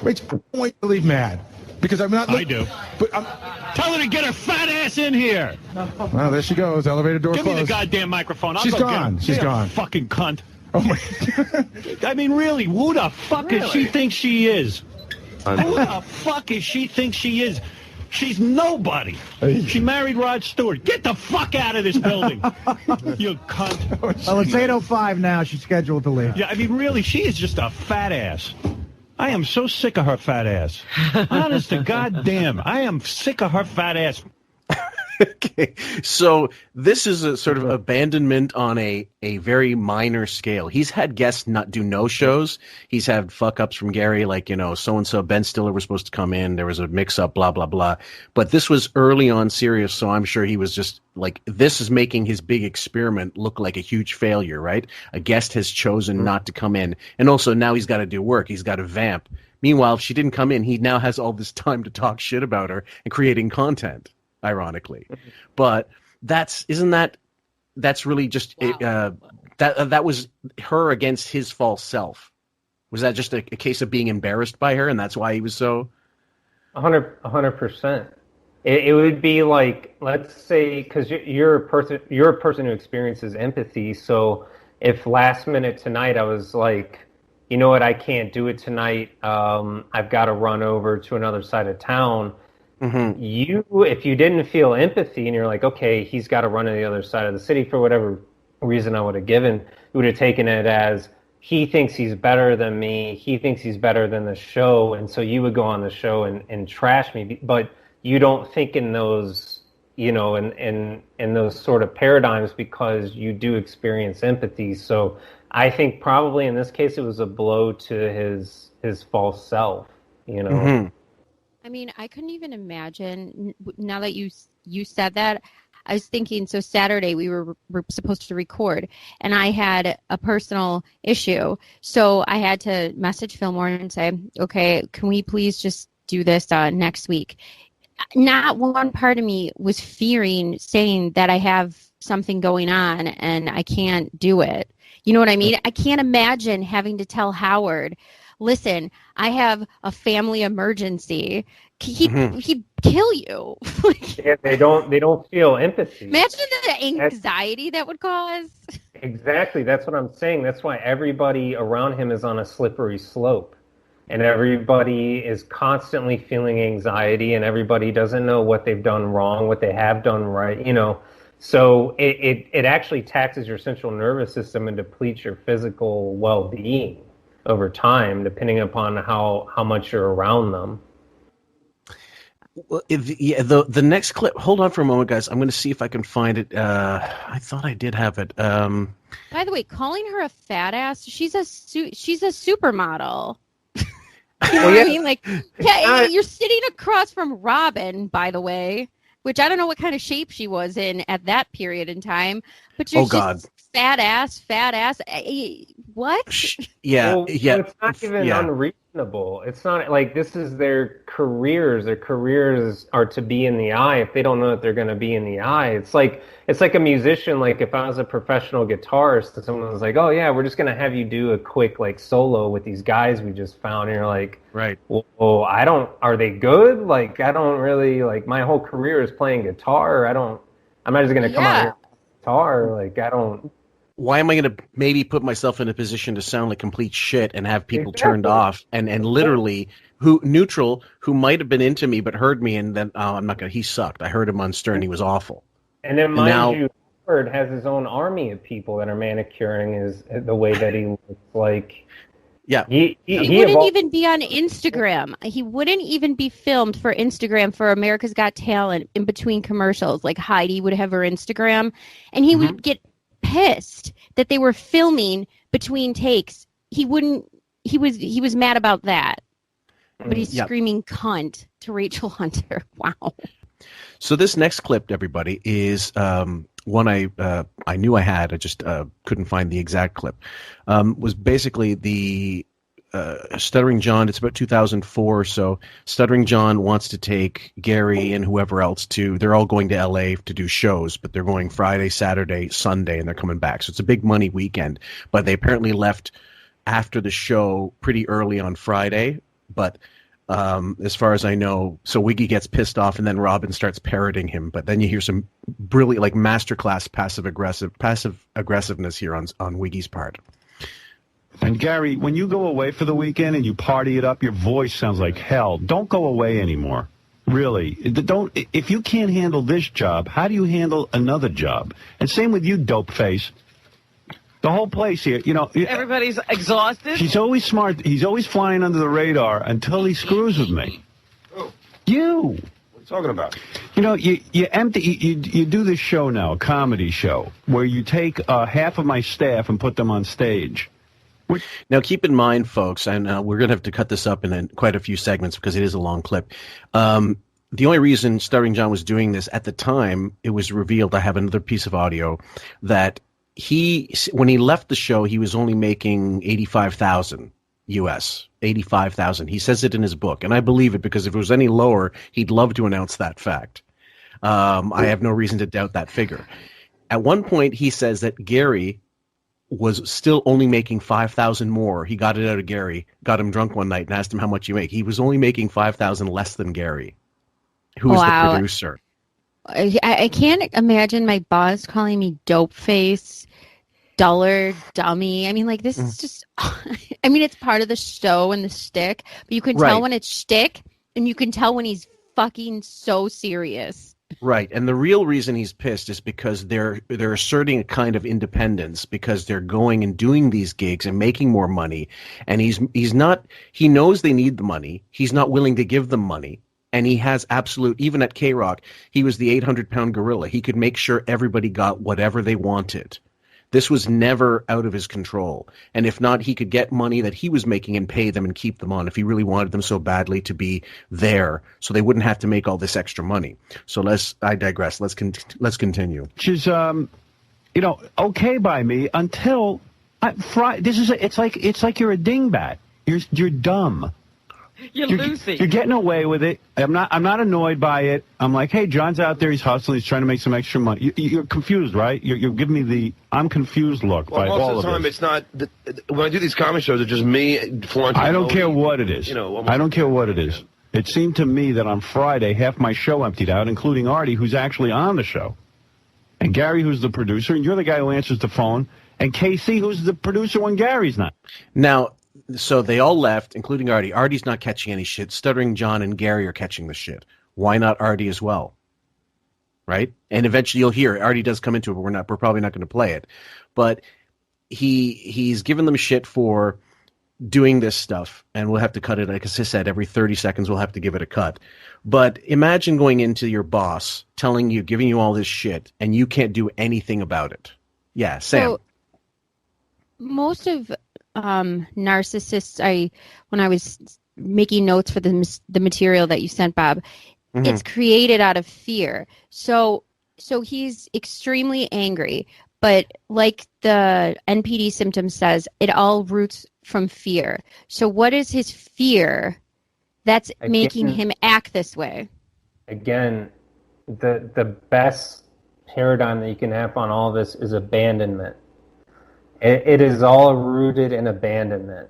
Wait, I want you to leave mad. Because I'm not. I do. But Tell her to get her fat ass in here. Well, there she goes. Elevator door Give closed. me the goddamn microphone. I'll She's go gone. Get her. She's gone. Fucking cunt. Oh my. I mean, really, who the fuck is she think she is? Who the fuck is she think she is? She's nobody. She married Rod Stewart. Get the fuck out of this building, you cunt. Well, it's 8:05 now. She's scheduled to leave. Yeah, I mean, really, she is just a fat ass. I am so sick of her fat ass. Honest to goddamn, I am sick of her fat ass. Okay, so this is a sort of abandonment on a very minor scale. He's had guests not do no shows. He's had fuck ups from Gary, like, so-and-so, Ben Stiller was supposed to come in. There was a mix up, blah, blah, blah. But this was early on serious, so I'm sure he was just like, this is making his big experiment look like a huge failure, right? A guest has chosen not to come in. And also now he's got to do work. He's got to vamp. Meanwhile, if she didn't come in, he now has all this time to talk shit about her and creating content. Ironically, but that's really just that was her against his false self. Was that just a case of being embarrassed by her, and that's why he was so 100%? It would be like, let's say, because you're a person who experiences empathy. So if last minute tonight I was like, you know what, I can't do it tonight. I've got to run over to another side of town. Mm-hmm. If you didn't feel empathy and you're like, okay, he's got to run to the other side of the city for whatever reason I would have given, you would have taken it as he thinks he's better than me, he thinks he's better than the show, and so you would go on the show and trash me. But you don't think in those, in those sort of paradigms because you do experience empathy. So I think probably in this case it was a blow to his false self, Mm-hmm. I mean, I couldn't even imagine, now that you said that, I was thinking, so Saturday we were supposed to record, and I had a personal issue, so I had to message Fillmore and say, okay, can we please just do this next week? Not one part of me was fearing saying that I have something going on and I can't do it. You know what I mean? I can't imagine having to tell Howard, listen, I have a family emergency. He'd kill you. Yeah, they don't feel empathy. Imagine the anxiety that would cause. Exactly. That's what I'm saying. That's why everybody around him is on a slippery slope. And everybody is constantly feeling anxiety, and everybody doesn't know what they've done wrong, what they have done right, So it actually taxes your central nervous system and depletes your physical well-being over time, depending upon how much you're around them. Well, the next clip. Hold on for a moment, guys. I'm going to see if I can find it. I thought I did have it. By the way, calling her a fat ass, she's a supermodel. You know what I mean? Like, yeah, you're sitting across from Robin, by the way, which I don't know what kind of shape she was in at that period in time, but you're just fat ass. What? Yeah, well, it's not even unreasonable. It's not like this is their careers. Their careers are to be in the eye. If they don't know that they're going to be in the eye, it's like a musician. Like if I was a professional guitarist and someone was like, "Oh yeah, we're just going to have you do a quick like solo with these guys we just found," and you're like, "Right? Well, are they good? Like I don't really like my whole career is playing guitar. I'm not just going to come out here and play guitar. Like I don't." Why am I going to maybe put myself in a position to sound like complete shit and have people turned off and literally who might have been into me but heard me and then I'm not going to. He sucked. I heard him on Stern. He was awful. And then mind you, Howard has his own army of people that are manicuring the way that he looks like. Yeah, he wouldn't even be on Instagram. He wouldn't even be filmed for Instagram for America's Got Talent in between commercials. Like Heidi would have her Instagram, and he would get pissed that they were filming between takes. He was mad about that, but he's screaming cunt to Rachel Hunter. Wow. So this next clip, everybody, is one I knew I had, I just couldn't find the exact clip, was basically the Stuttering John. It's about 2004 or so. Stuttering John wants to take Gary and whoever else they're all going to LA to do shows, but they're going Friday, Saturday, Sunday, and they're coming back. So it's a big money weekend, but they apparently left after the show pretty early on Friday, but as far as I know, so Wiggy gets pissed off, and then Robin starts parroting him. But then you hear some brilliant, like masterclass passive aggressiveness here on Wiggy's part. And Gary, when you go away for the weekend and you party it up, your voice sounds like hell. Don't go away anymore. Really, don't. If you can't handle this job, how do you handle another job? And same with you, dope face. The whole place here, Everybody's exhausted. He's always smart. He's always flying under the radar until he screws with me. Who? You. What are you talking about? You do this show now, a comedy show, where you take half of my staff and put them on stage. Now, keep in mind, folks, and we're going to have to cut this up in quite a few segments because it is a long clip. The only reason Stuttering John was doing this at the time, it was revealed, I have another piece of audio, that when he left the show, he was only making $85,000 US, $85,000. He says it in his book, and I believe it because if it was any lower, he'd love to announce that fact. I have no reason to doubt that figure. At one point, he says that Gary was still only making $5,000 more. He got it out of Gary, got him drunk one night, and asked him how much you make. He was only making $5,000 less than Gary, who is the producer. I can't imagine my boss calling me dope face, duller, dummy. I mean, like, this is just, I mean, it's part of the show and the shtick, but you can tell when it's shtick, and you can tell when he's fucking so serious. Right, and the real reason he's pissed is because they're asserting a kind of independence because they're going and doing these gigs and making more money, and he knows they need the money. He's not willing to give them money. And he has even at K-Rock, he was the 800-pound gorilla. He could make sure everybody got whatever they wanted. This was never out of his control. And if not, he could get money that he was making and pay them and keep them on if he really wanted them so badly to be there so they wouldn't have to make all this extra money. So I digress. Let's continue. Which is, okay by me until it's like you're a dingbat. You're dumb. You're Lucy. You're getting away with it. I'm not annoyed by it. I'm like, hey, John's out there. He's hustling. He's trying to make some extra money. You're confused, right? You're giving me the I'm confused look by all of this. Most of the time, it's not. When I do these comedy shows, it's just me flaunting. I don't care what it is. I don't care what it is. It seemed to me that on Friday, half my show emptied out, including Artie, who's actually on the show, and Gary, who's the producer, and you're the guy who answers the phone, and KC, who's the producer when Gary's not. Now, so they all left, including Artie. Artie's not catching any shit. Stuttering John and Gary are catching the shit. Why not Artie as well? Right? And eventually you'll hear it. Artie does come into it, but we're probably not going to play it. But he's given them shit for doing this stuff, and we'll have to cut it. Like I said, every 30 seconds we'll have to give it a cut. But imagine going into your boss, giving you all this shit, and you can't do anything about it. Yeah, Sam. So, most of narcissists, when I was making notes for the material that you sent, Bob, it's created out of fear. So he's extremely angry, but like the NPD symptom says, it all roots from fear. So what is his fear that's making him act this way? Again, the best paradigm that you can have on all this is abandonment. It is all rooted in abandonment.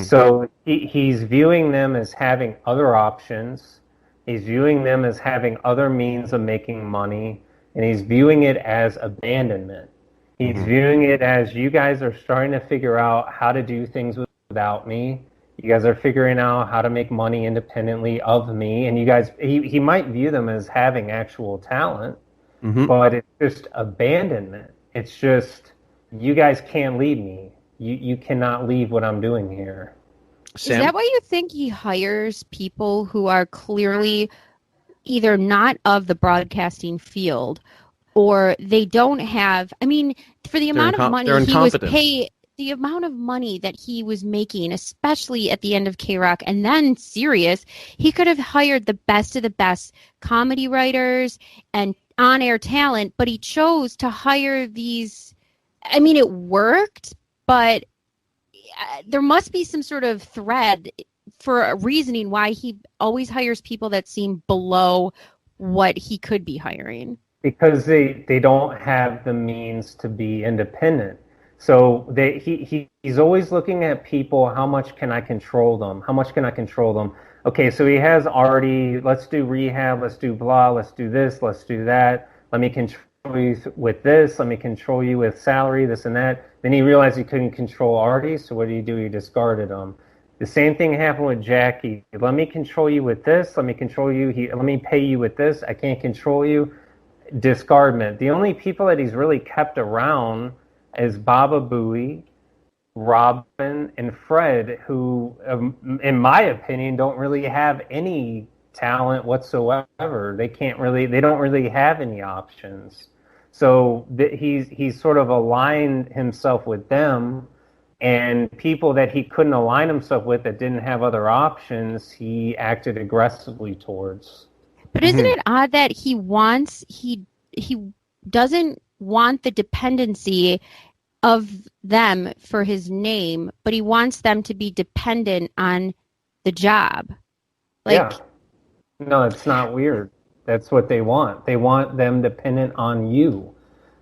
So he's viewing them as having other options. He's viewing them as having other means of making money. And he's viewing it as abandonment. He's viewing it as, you guys are starting to figure out how to do things without me. You guys are figuring out how to make money independently of me. And you guys, he might view them as having actual talent, but it's just abandonment. It's just, you guys can't leave me. You cannot leave what I'm doing here. Sam? Is that why you think he hires people who are clearly either not of the broadcasting field, or they don't have, I mean, for the amount of money he was paid, the amount of money that he was making, especially at the end of K-Rock and then Sirius, he could have hired the best of the best comedy writers and on-air talent, but he chose to hire these. I mean, it worked, but there must be some sort of thread for a reasoning why he always hires people that seem below what he could be hiring. Because they don't have the means to be independent. So he's always looking at people, how much can I control them? How much can I control them? Okay, so he has already, let's do rehab, let's do blah, let's do this, let's do that. Let me control you with this, let me control you with salary, this and that. Then he realized he couldn't control Artie, so what did? He discarded him. The same thing happened with Jackie. Let me control you with this, let me control you, let me pay you with this, I can't control you. Discardment. The only people that he's really kept around is Baba Booey, Robin, and Fred, who, in my opinion, don't really have any talent whatsoever. They don't really have any options. So he's sort of aligned himself with them, and people that he couldn't align himself with that didn't have other options, he acted aggressively towards. But isn't it odd that he doesn't want the dependency of them for his name, but he wants them to be dependent on the job? Yeah. No, it's not weird. That's what they want. They want them dependent on you.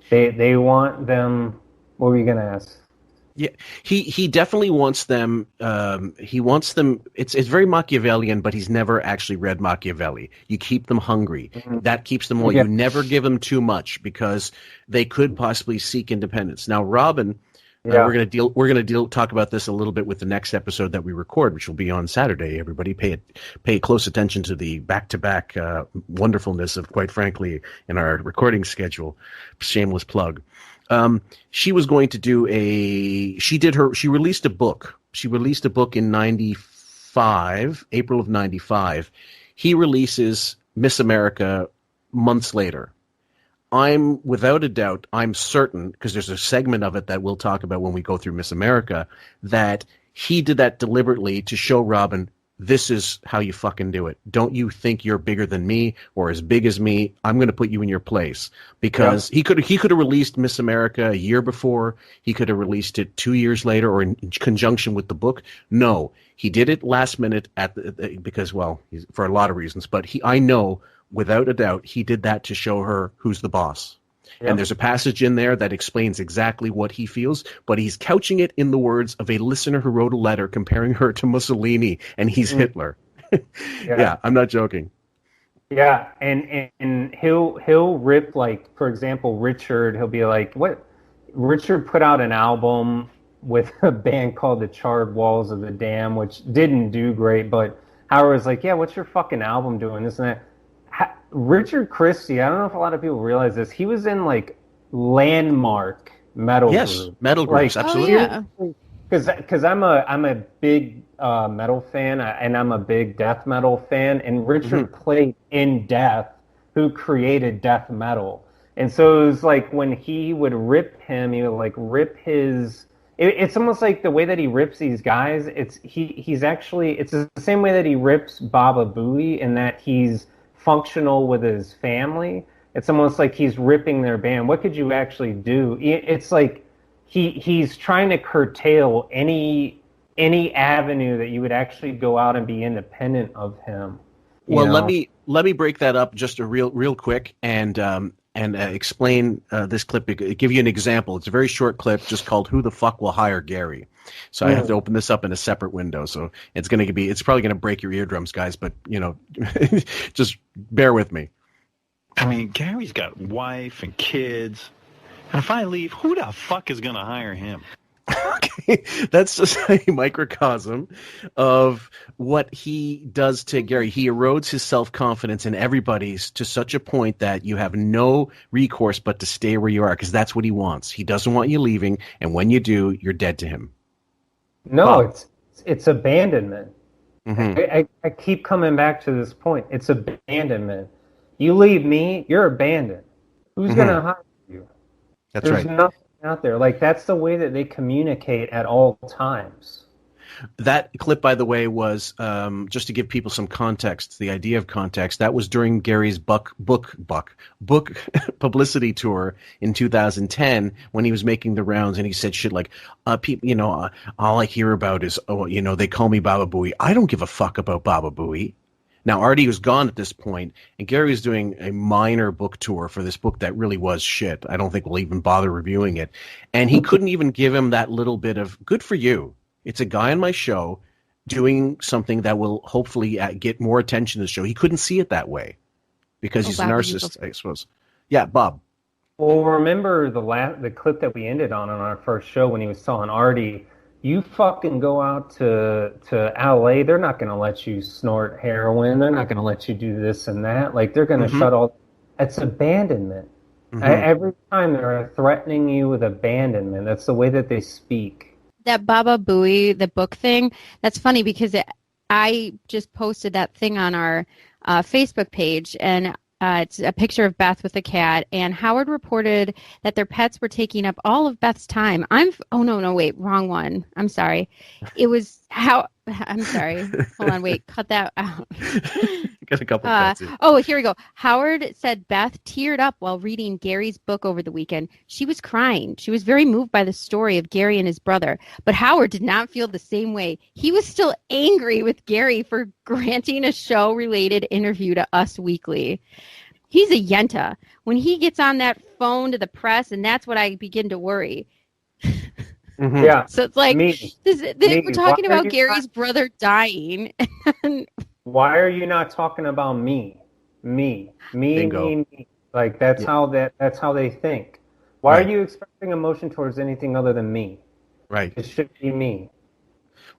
They want them. What were you going to ask? Yeah, he definitely wants them. He wants them. It's very Machiavellian, but he's never actually read Machiavelli. You keep them hungry. Mm-hmm. That keeps them loyal. Yeah. You never give them too much because they could possibly seek independence. Now, Robin, we're gonna talk about this a little bit with the next episode that we record, which will be on Saturday. Everybody, pay close attention to the back-to-back wonderfulness of, quite frankly, in our recording schedule. Shameless plug. She was going to do she released a book. She released a book in 95, April of 95. He releases Miss America months later. I'm, without a doubt, I'm certain, because there's a segment of it that we'll talk about when we go through Miss America, that he did that deliberately to show Robin, this is how you fucking do it. Don't you think you're bigger than me or as big as me? I'm going to put you in your place. Because he could have released Miss America a year before. He could have released it 2 years later or in conjunction with the book. No, he did it last minute because, well, for a lot of reasons. But I know, without a doubt, he did that to show her who's the boss. Yep. And there's a passage in there that explains exactly what he feels, but he's couching it in the words of a listener who wrote a letter comparing her to Mussolini, and he's Hitler. Yeah, I'm not joking. Yeah, and he'll rip, like, for example, Richard, he'll be like, what? Richard put out an album with a band called The Charred Walls of the Dam, which didn't do great, but Howard was like, yeah, what's your fucking album doing, this and that? Richard Christie, I don't know if a lot of people realize this, he was in, like, landmark metal group. Metal groups, like, absolutely. Because I'm a big metal fan, and I'm a big death metal fan, and Richard played in Death, who created death metal. And so it was like when he would rip him, he would, like, rip his... It's almost like the way that he rips these guys, he's actually... It's the same way that he rips Baba Booey, in that he's functional with his family. It's almost like he's ripping their band. What could you actually do? It's like he's trying to curtail any avenue that you would actually go out and be independent of him. Well, let me break that up just real quick and explain this clip. Give you an example. It's a very short clip, just called "Who the Fuck Will Hire Gary?" So I have to open this up in a separate window. So it's probably going to break your eardrums, guys. But just bear with me. I mean, Gary's got wife and kids, and if I leave, who the fuck is going to hire him? Okay, that's just a microcosm of what he does to Gary. He erodes his self-confidence in everybody's to such a point that you have no recourse but to stay where you are, because that's what he wants. He doesn't want you leaving, and when you do, you're dead to him. No, it's abandonment. I keep coming back to this point. It's abandonment. You leave me, you're abandoned. Who's going to hire you? There's nothing out there. Like, that's the way that they communicate at all times. That clip, by the way, was just to give people some context, the idea of context. That was during Gary's book publicity tour in 2010 when he was making the rounds, and he said shit like, people, all I hear about is, they call me Baba Booey. I don't give a fuck about Baba Booey. Now, Artie was gone at this point, and Gary was doing a minor book tour for this book that really was shit. I don't think we'll even bother reviewing it. And he couldn't even give him that little bit of, good for you. It's a guy on my show doing something that will hopefully get more attention to the show. He couldn't see it that way because he's a narcissist, I suppose. Yeah, Bob. Well, remember the clip that we ended on our first show when he was telling Artie, you fucking go out to LA, they're not going to let you snort heroin. They're not going to let you do this and that. Like, they're going to shut all. It's abandonment. Every time they're threatening you with abandonment, that's the way that they speak. That Baba Booey, the book thing, that's funny because I just posted that thing on our Facebook page, and it's a picture of Beth with a cat, and Howard reported that their pets were taking up all of Beth's time. Oh, no, wait, wrong one. I'm sorry. It was I'm sorry. Hold on, wait, cut that out. Got a couple pets. Here we go. Howard said Beth teared up while reading Gary's book over the weekend. She was crying. She was very moved by the story of Gary and his brother, but Howard did not feel the same way. He was still angry with Gary for granting a show-related interview to Us Weekly. He's a yenta. When he gets on that phone to the press, and that's what I begin to worry. Yeah. So it's like, we're talking about Gary's brother dying. Why are you not talking about me? Me. Like, that's how they think. Why are you expressing emotion towards anything other than me? Right. It should be me.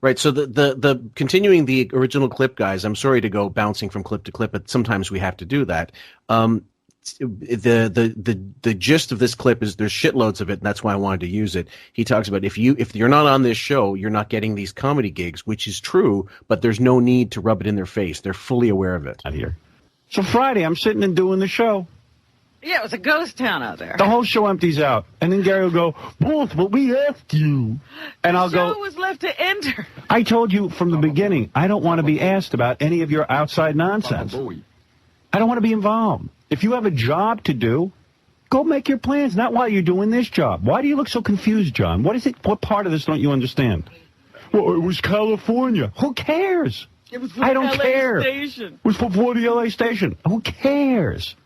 Right. So the continuing the original clip, guys, I'm sorry to go bouncing from clip to clip, but sometimes we have to do that. The gist of this clip is there's shitloads of it, and that's why I wanted to use it. He talks about if you're not on this show, you're not getting these comedy gigs, which is true, but there's no need to rub it in their face. They're fully aware of it. Out here. So Friday, I'm sitting and doing the show. Yeah, it was a ghost town out there. The whole show empties out, and then Gary will go, "Boss, but we asked you," and I'll go, "The show was left to enter." I told you from the beginning, I don't want to be asked about any of your outside nonsense. I don't want to be involved. If you have a job to do, go make your plans, not while you're doing this job. Why do you look so confused, John? What is it? What part of this don't you understand? Well, it was California. Who cares? It was I don't care. Station. It was before the LA station. Who cares?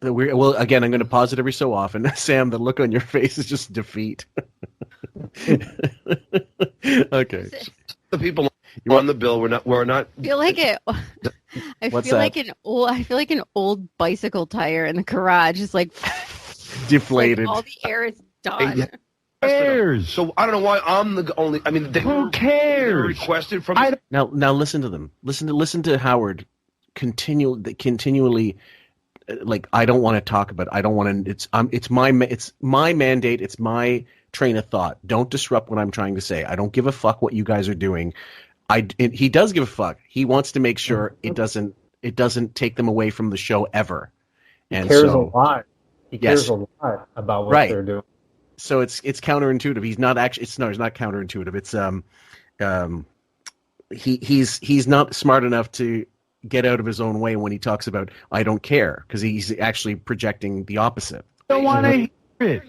Well, again, I'm going to pause it every so often. Sam, the look on your face is just defeat. Okay. The people you on the bill. We're not. I feel like it. I feel like an old bicycle tire in the garage is like deflated. Like all the air is done. Who cares? So I don't know why I'm the only. I mean, who cares? Requested from now listen to them. Listen to Howard continually. Like, I don't want to talk about it. I don't want to. It's my mandate. It's my train of thought. Don't disrupt what I'm trying to say. I don't give a fuck what you guys are doing. He does give a fuck. He wants to make sure it doesn't take them away from the show ever. And he cares a lot. He cares a lot about what they're doing. So it's counterintuitive. He's not actually. It's not counterintuitive. It's he's not smart enough to get out of his own way when he talks about I don't care, because he's actually projecting the opposite. I don't want to hear it.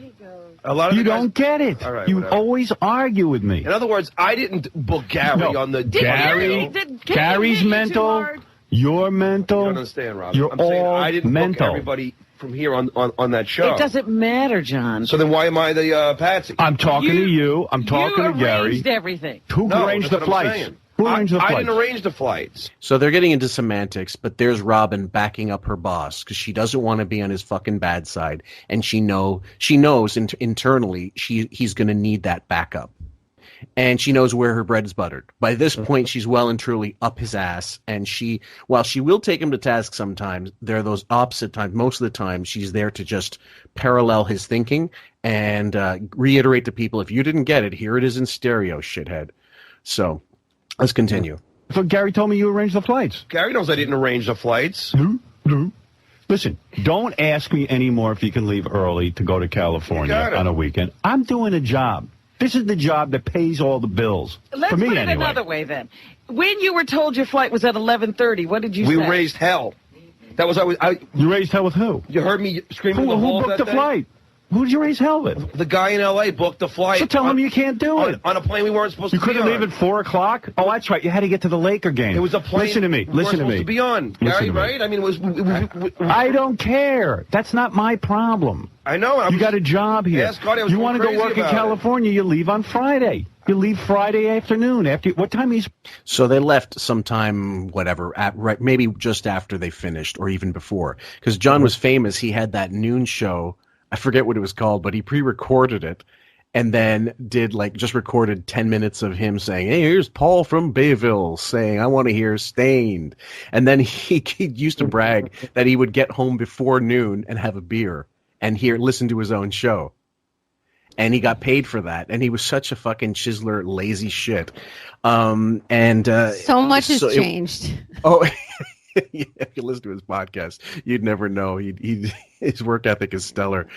A lot of you don't get it. All right, you whatever. Always argue with me. In other words, I didn't book Gary on the Gary's mental. You're mental. You don't understand, Rob. You're I'm saying all I didn't mental. book everybody from here on that show. It doesn't matter, John. So then why am I the patsy? I'm talking to you. I'm talking to Gary. You arranged everything. Who arranged the flights? I didn't arrange the flights. So they're getting into semantics, but there's Robin backing up her boss because she doesn't want to be on his fucking bad side, and she knows internally he's going to need that backup, and she knows where her bread is buttered. By this point, she's well and truly up his ass, and while she will take him to task sometimes, there are those opposite times. Most of the time, she's there to just parallel his thinking and reiterate to people, if you didn't get it, here it is in stereo, shithead. So. Let's continue. So Gary told me you arranged the flights. Gary knows I didn't arrange the flights. No. Listen, don't ask me anymore if you can leave early to go to California on a weekend. I'm doing a job. This is the job that pays all the bills. Let's for me, put it anyway. another way then. When you were told your flight was at 11:30, what did you say? We raised hell. That was You raised hell with who? You heard me screaming. Who booked the flight? Who did you raise hell with? The guy in L.A. booked the flight. So tell him you can't do it. On a plane we weren't supposed You to be on. couldn't leave at 4 o'clock? Oh, that's right. You had to get to the Laker game. It was a plane. Listen to me. We weren't supposed to be on, Gary, right? I mean, it was. I don't care. That's not my problem. I know. You got a job here. Yes, Scotty, I was you want to go crazy work in about it. California, you leave on Friday. You leave Friday afternoon. What time is? So they left sometime, whatever, maybe just after they finished or even before. Because John was famous. He had that noon show. I forget what it was called, but he pre-recorded it and then just recorded 10 minutes of him saying, hey, here's Paul from Bayville saying, I want to hear Stained. And then he used to brag that he would get home before noon and have a beer and listen to his own show. And he got paid for that. And he was such a fucking chiseler, lazy shit. So much has changed. Yeah, if you listen to his podcast, you'd never know. His work ethic is stellar.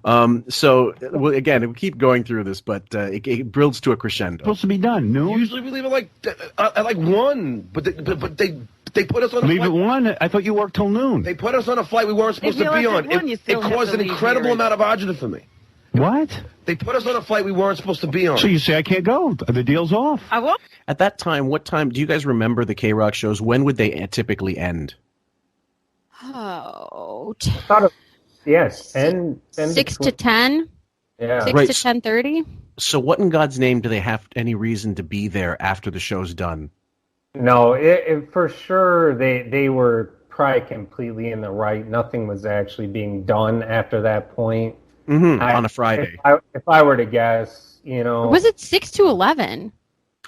Again, we keep going through this, but it builds to a crescendo. Supposed to be done noon. Usually we leave at 1, but they put us on a leave flight. At 1. I thought you worked till noon. They put us on a flight we weren't supposed to be on. It caused an incredible amount of agita for me. What? They put us on a flight we weren't supposed to be on. So you say I can't go? The deal's off. I won't. At that time, what time do you guys remember the K-Rock shows? When would they typically end? Oh, yes, and 6 to 10. Yeah, 6 Right. to 10:30. So, what in God's name do they have any reason to be there after the show's done? No, for sure they were probably completely in the right. Nothing was actually being done after that point. On a Friday. If I were to guess, Was it 6 to 11?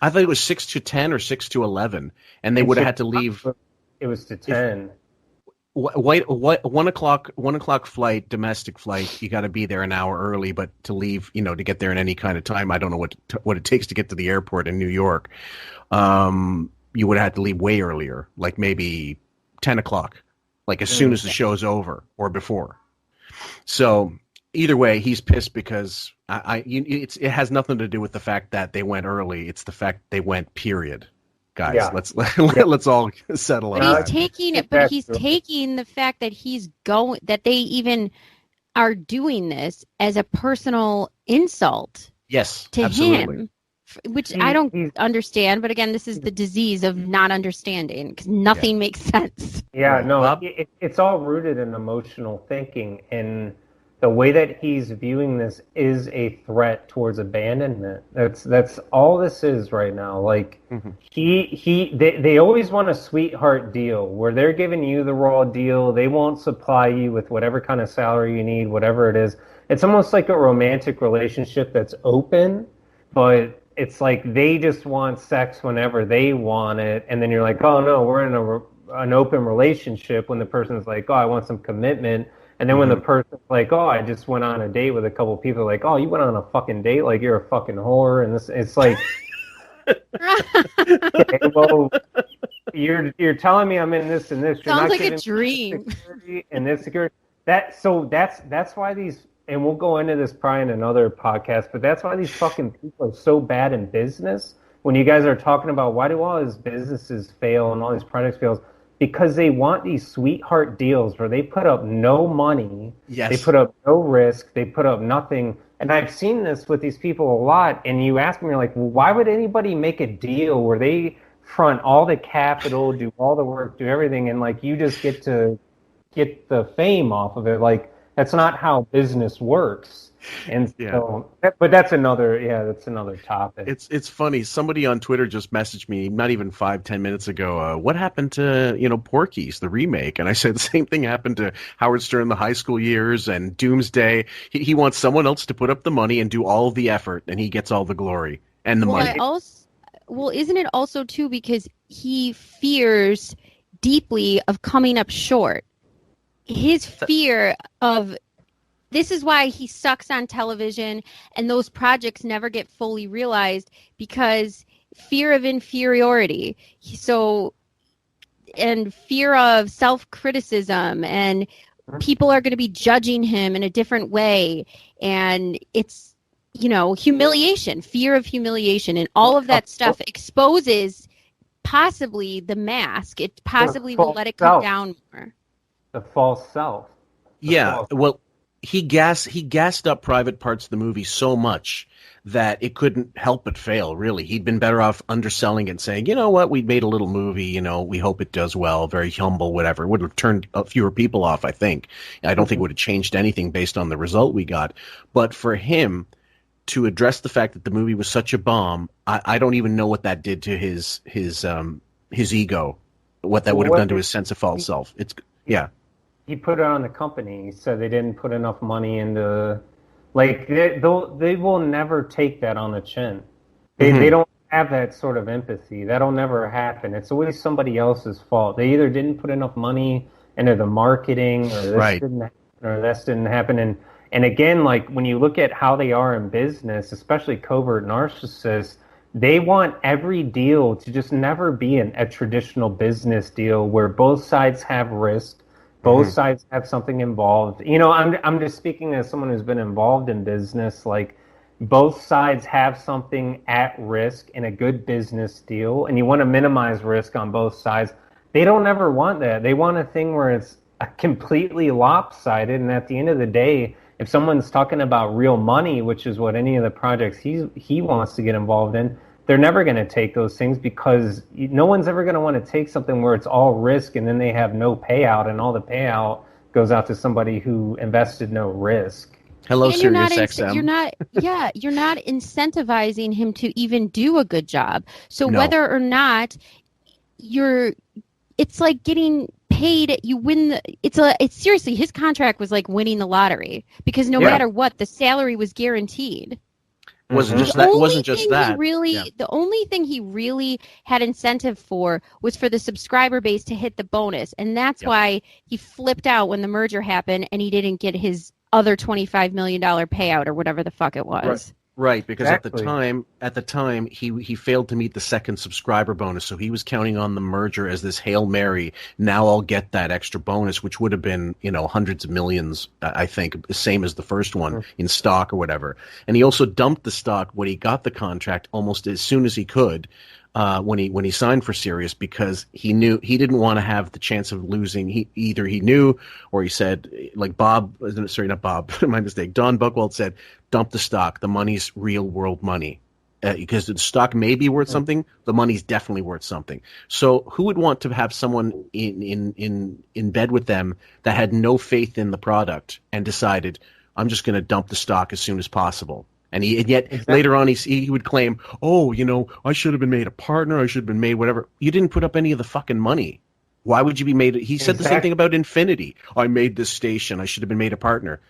I thought it was 6 to 10 or 6 to 11, and they would have had to leave. It was to 10. What 1 o'clock flight, domestic flight, you got to be there an hour early, but to leave, to get there in any kind of time, I don't know what it takes to get to the airport in New York. You would have had to leave way earlier, like maybe 10 o'clock, like as soon as the show's over or before. So either way, he's pissed because it has nothing to do with the fact that they went early. It's the fact they went, period. Guys, Yeah. let's all settle on But that. he's taking it. But he's taking the fact that that they even are doing this as a personal insult. Yes, to absolutely. him, which I don't understand. But again, this is the disease of not understanding because nothing makes sense. Yeah, no, it's all rooted in emotional thinking, and the way that he's viewing this is a threat towards abandonment. That's all this is right now. Like they always want a sweetheart deal where they're giving you the raw deal. They won't supply you with whatever kind of salary you need, whatever it is. It's almost like a romantic relationship that's open, but it's like they just want sex whenever they want it, and then you're like, oh no, we're in an open relationship when the person's like, oh, I want some commitment. And then when the person's like, oh, I just went on a date with a couple of people, like, oh, you went on a fucking date? Like, you're a fucking whore. And it's like, okay, well, you're telling me I'm in this and this. You're Sounds not like a giving me dream. security and this security. That's why these, and we'll go into this probably in another podcast, but that's why these fucking people are so bad in business. When you guys are talking about why do all these businesses fail and all these products fail, because they want these sweetheart deals where they put up no money, Yes. they put up no risk, they put up nothing. And I've seen this with these people a lot, and you ask me, you're like, well, why would anybody make a deal where they front all the capital, do all the work, do everything, and like you just get to get the fame off of it? Like, that's not how business works. And so, but that's another topic. It's funny. Somebody on Twitter just messaged me not even 5-10 minutes ago. What happened to Porky's, the remake? And I said the same thing happened to Howard Stern, the high school years, and Doomsday. He wants someone else to put up the money and do all of the effort, and he gets all the glory and the money. Isn't it also too because he fears deeply of coming up short? His fear of this is why he sucks on television and those projects never get fully realized because fear of inferiority. And fear of self-criticism and people are going to be judging him in a different way. And humiliation, fear of humiliation, and all of that stuff exposes possibly the mask. It possibly will let it come down more. The false self. Well, he gassed up private parts of the movie so much that it couldn't help but fail, really. He'd been better off underselling it and saying, you know what, we made a little movie, we hope it does well, very humble, whatever. It would have turned fewer people off, I think. I don't think it would have changed anything based on the result we got. But for him to address the fact that the movie was such a bomb, I don't even know what that did to his ego, what that would have done to his sense of false self. He put it on the company. He said they didn't put enough money into... Like, they will never take that on the chin. They don't have that sort of empathy. That'll never happen. It's always somebody else's fault. They either didn't put enough money into the marketing, or this didn't happen, or this didn't happen. And again, like, when you look at how they are in business, especially covert narcissists, they want every deal to just never be a traditional business deal where both sides have risk. Both sides have something involved. I'm just speaking as someone who's been involved in business. Like, both sides have something at risk in a good business deal, and you want to minimize risk on both sides. They don't ever want that. They want a thing where it's completely lopsided, and at the end of the day, if someone's talking about real money, which is what any of the projects he wants to get involved in, they're never going to take those things, because no one's ever going to want to take something where it's all risk and then they have no payout, and all the payout goes out to somebody who invested no risk. Hello, Sirius XM. You're not incentivizing him to even do a good job. So whether or not it's like getting paid, you win it's seriously, his contract was like winning the lottery, because no matter what, the salary was guaranteed. Wasn't just that. The only thing he really had incentive for was for the subscriber base to hit the bonus, and that's why he flipped out when the merger happened and he didn't get his other $25 million payout or whatever the fuck it was. Right, because at the time he failed to meet the second subscriber bonus, so he was counting on the merger as this Hail Mary. Now I'll get that extra bonus, which would have been, hundreds of millions, I think, same as the first one in stock or whatever. And he also dumped the stock when he got the contract almost as soon as he could. When he signed for Sirius, because he knew he didn't want to have the chance of losing. He knew, or he said, like not Bob, my mistake. Don Buchwald said, dump the stock. The money's real world money. Because the stock may be worth something, the money's definitely worth something. So who would want to have someone in bed with them that had no faith in the product and decided, I'm just going to dump the stock as soon as possible? And yet later on he would claim, I should have been made a partner. I should have been made whatever. You didn't put up any of the fucking money. Why would you be made? He said the same thing about Infinity. I made this station. I should have been made a partner.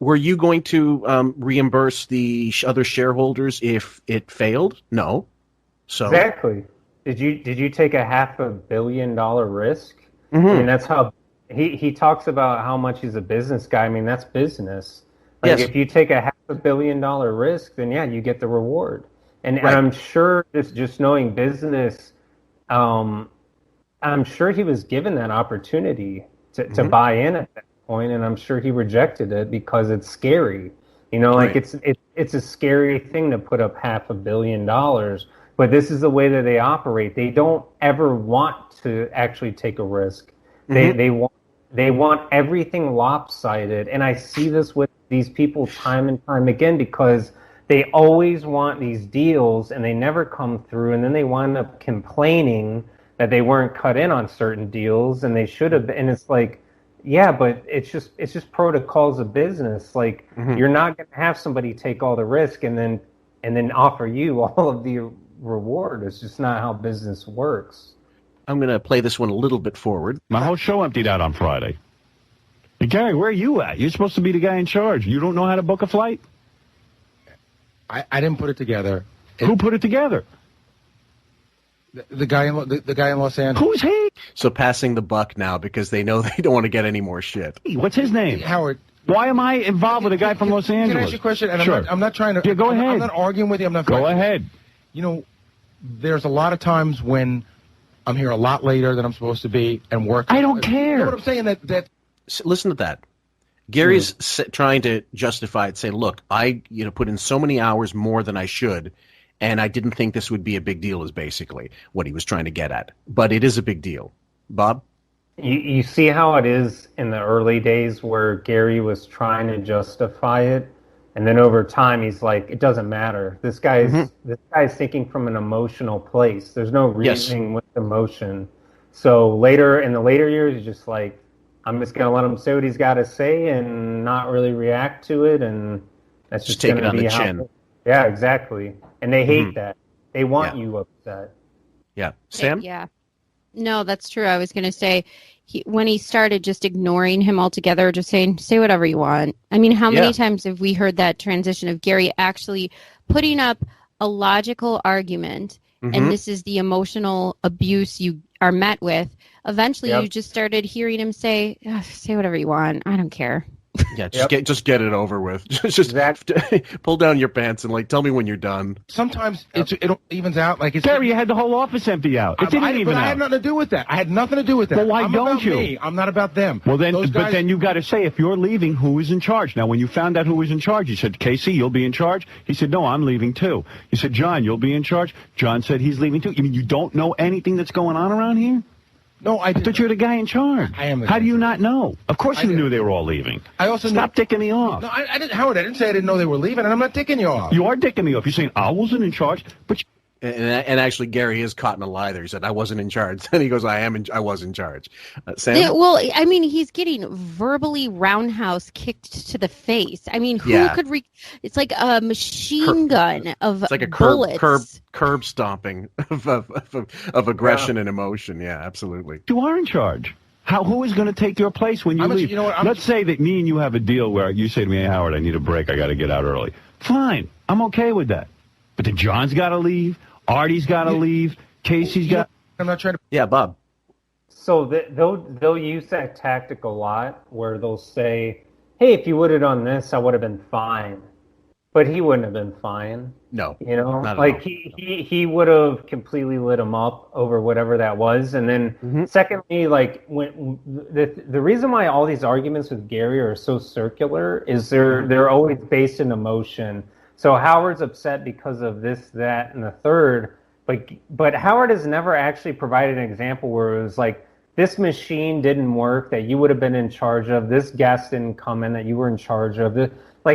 Were you going to reimburse the other shareholders if it failed? No. So exactly. Did you take a $500 million risk? I mean, that's how he talks about how much he's a business guy. I mean, that's business. Like, if you take a $500 million risk, then you get the reward. And I'm sure just knowing business, I'm sure he was given that opportunity to buy in at that point, and I'm sure he rejected it because it's scary. It's a scary thing to put up $500 million. But this is the way that they operate. They don't ever want to actually take a risk. They want everything lopsided, and I see this with these people time and time again, because they always want these deals and they never come through, and then they wind up complaining that they weren't cut in on certain deals and they should have been. And it's like, but it's just protocols of business. Like, you're not going to have somebody take all the risk and then offer you all of the reward. It's just not how business works. I'm going to play this one a little bit forward. My whole show emptied out on Friday. Hey, Gary, where are you at? You're supposed to be the guy in charge. You don't know how to book a flight? I didn't put it together. Who put it together? The guy in Los Angeles. Who's he? So passing the buck now, because they know they don't want to get any more shit. Hey, what's his name? Howard. Why am I involved with a guy from Los Angeles? Can I ask you a question? And sure. I'm not trying to... Yeah, go ahead. I'm not arguing with you. I'm not... Go ahead. There's a lot of times when I'm here a lot later than I'm supposed to be and work. I don't care. You know what I'm saying? That Listen to that. Gary's trying to justify it, say, look, I put in so many hours more than I should, and I didn't think this would be a big deal is basically what he was trying to get at. But it is a big deal. Bob? You see how it is in the early days where Gary was trying to justify it, and then over time he's like, it doesn't matter. This guy's thinking from an emotional place. There's no reasoning with emotion. So in the later years, he's just like, I'm just going to let him say what he's got to say and not really react to it, and that's just going to be how. Yeah, exactly. And they hate that. They want you upset. Yeah. Sam? Yeah. No, that's true. I was going to say, when he started just ignoring him altogether, just saying, say whatever you want. I mean, how many times have we heard that transition of Gary actually putting up a logical argument, and this is the emotional abuse you are met with? Eventually, you just started hearing him say, say whatever you want. I don't care. Yeah, just get it over with. Just pull down your pants and tell me when you're done. Sometimes it evens out. Gary, you had the whole office empty out. It didn't even out. I had nothing to do with that. I had nothing to do with that. Well, why don't you? Me. I'm not about them. Well, then, but then you got to say, if you're leaving, who is in charge? Now, when you found out who was in charge, you said, Casey, you'll be in charge. He said, no, I'm leaving too. You said, John, you'll be in charge. John said he's leaving too. You mean you don't know anything that's going on around here? No, I thought you were the guy in charge. I am. How do you not know? Of course you knew they were all leaving. I also Stop ticking me off. No, I didn't, Howard. I didn't say I didn't know they were leaving, and I'm not ticking you off. You are ticking me off. You're saying I wasn't in charge, but. And actually, Gary is caught in a lie there. He said, I wasn't in charge. Then he goes, I was in charge. Sam? Yeah, well, I mean, he's getting verbally roundhouse kicked to the face. I mean, who could it's like a machine gun of it's like a bullets. curb stomping of aggression and emotion. Yeah, absolutely. You are in charge. Who is going to take your place when you leave? Let's say that me and you have a deal where you say to me, hey, Howard, I need a break. I got to get out early. Fine. I'm okay with that. But then John's got to leave. Artie's got to leave. Casey's got. I'm not trying to. Yeah, Bob. So they'll use that tactic a lot, where they'll say, "Hey, if you would have done this, I would have been fine," but he wouldn't have been fine. No, not like he would have completely lit him up over whatever that was. And then secondly, when the reason why all these arguments with Gary are so circular is they're always based in emotion. So Howard's upset because of this, that, and the third, but Howard has never actually provided an example where it was like, this machine didn't work that you would have been in charge of, this guest didn't come in that you were in charge of.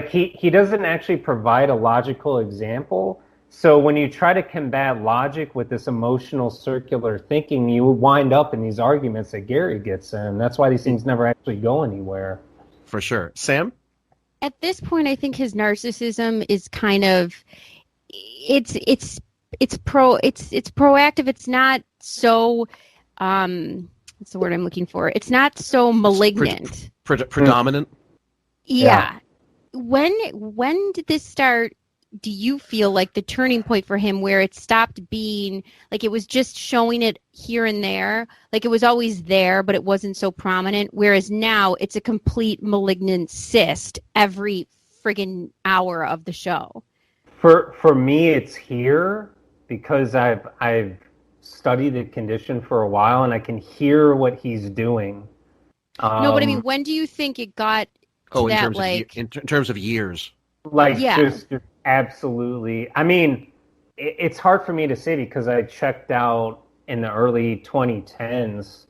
He doesn't actually provide a logical example. So when you try to combat logic with this emotional circular thinking, you wind up in these arguments that Gary gets in. That's why these things never actually go anywhere. For sure. Sam? At this point, I think his narcissism is kind of it's proactive. It's not so what's the word I'm looking for? It's not so malignant. Predominant? Yeah. When did this start? Do you feel like the turning point for him where it stopped being like it was just showing it here and there, like it was always there, but it wasn't so prominent, whereas now it's a complete malignant cyst every friggin' hour of the show? For me, it's here because I've studied the condition for a while and I can hear what he's doing. No, but I mean, when do you think it got to that, in terms of years? Just absolutely. I mean, it's hard for me to say because I checked out in the early 2010s,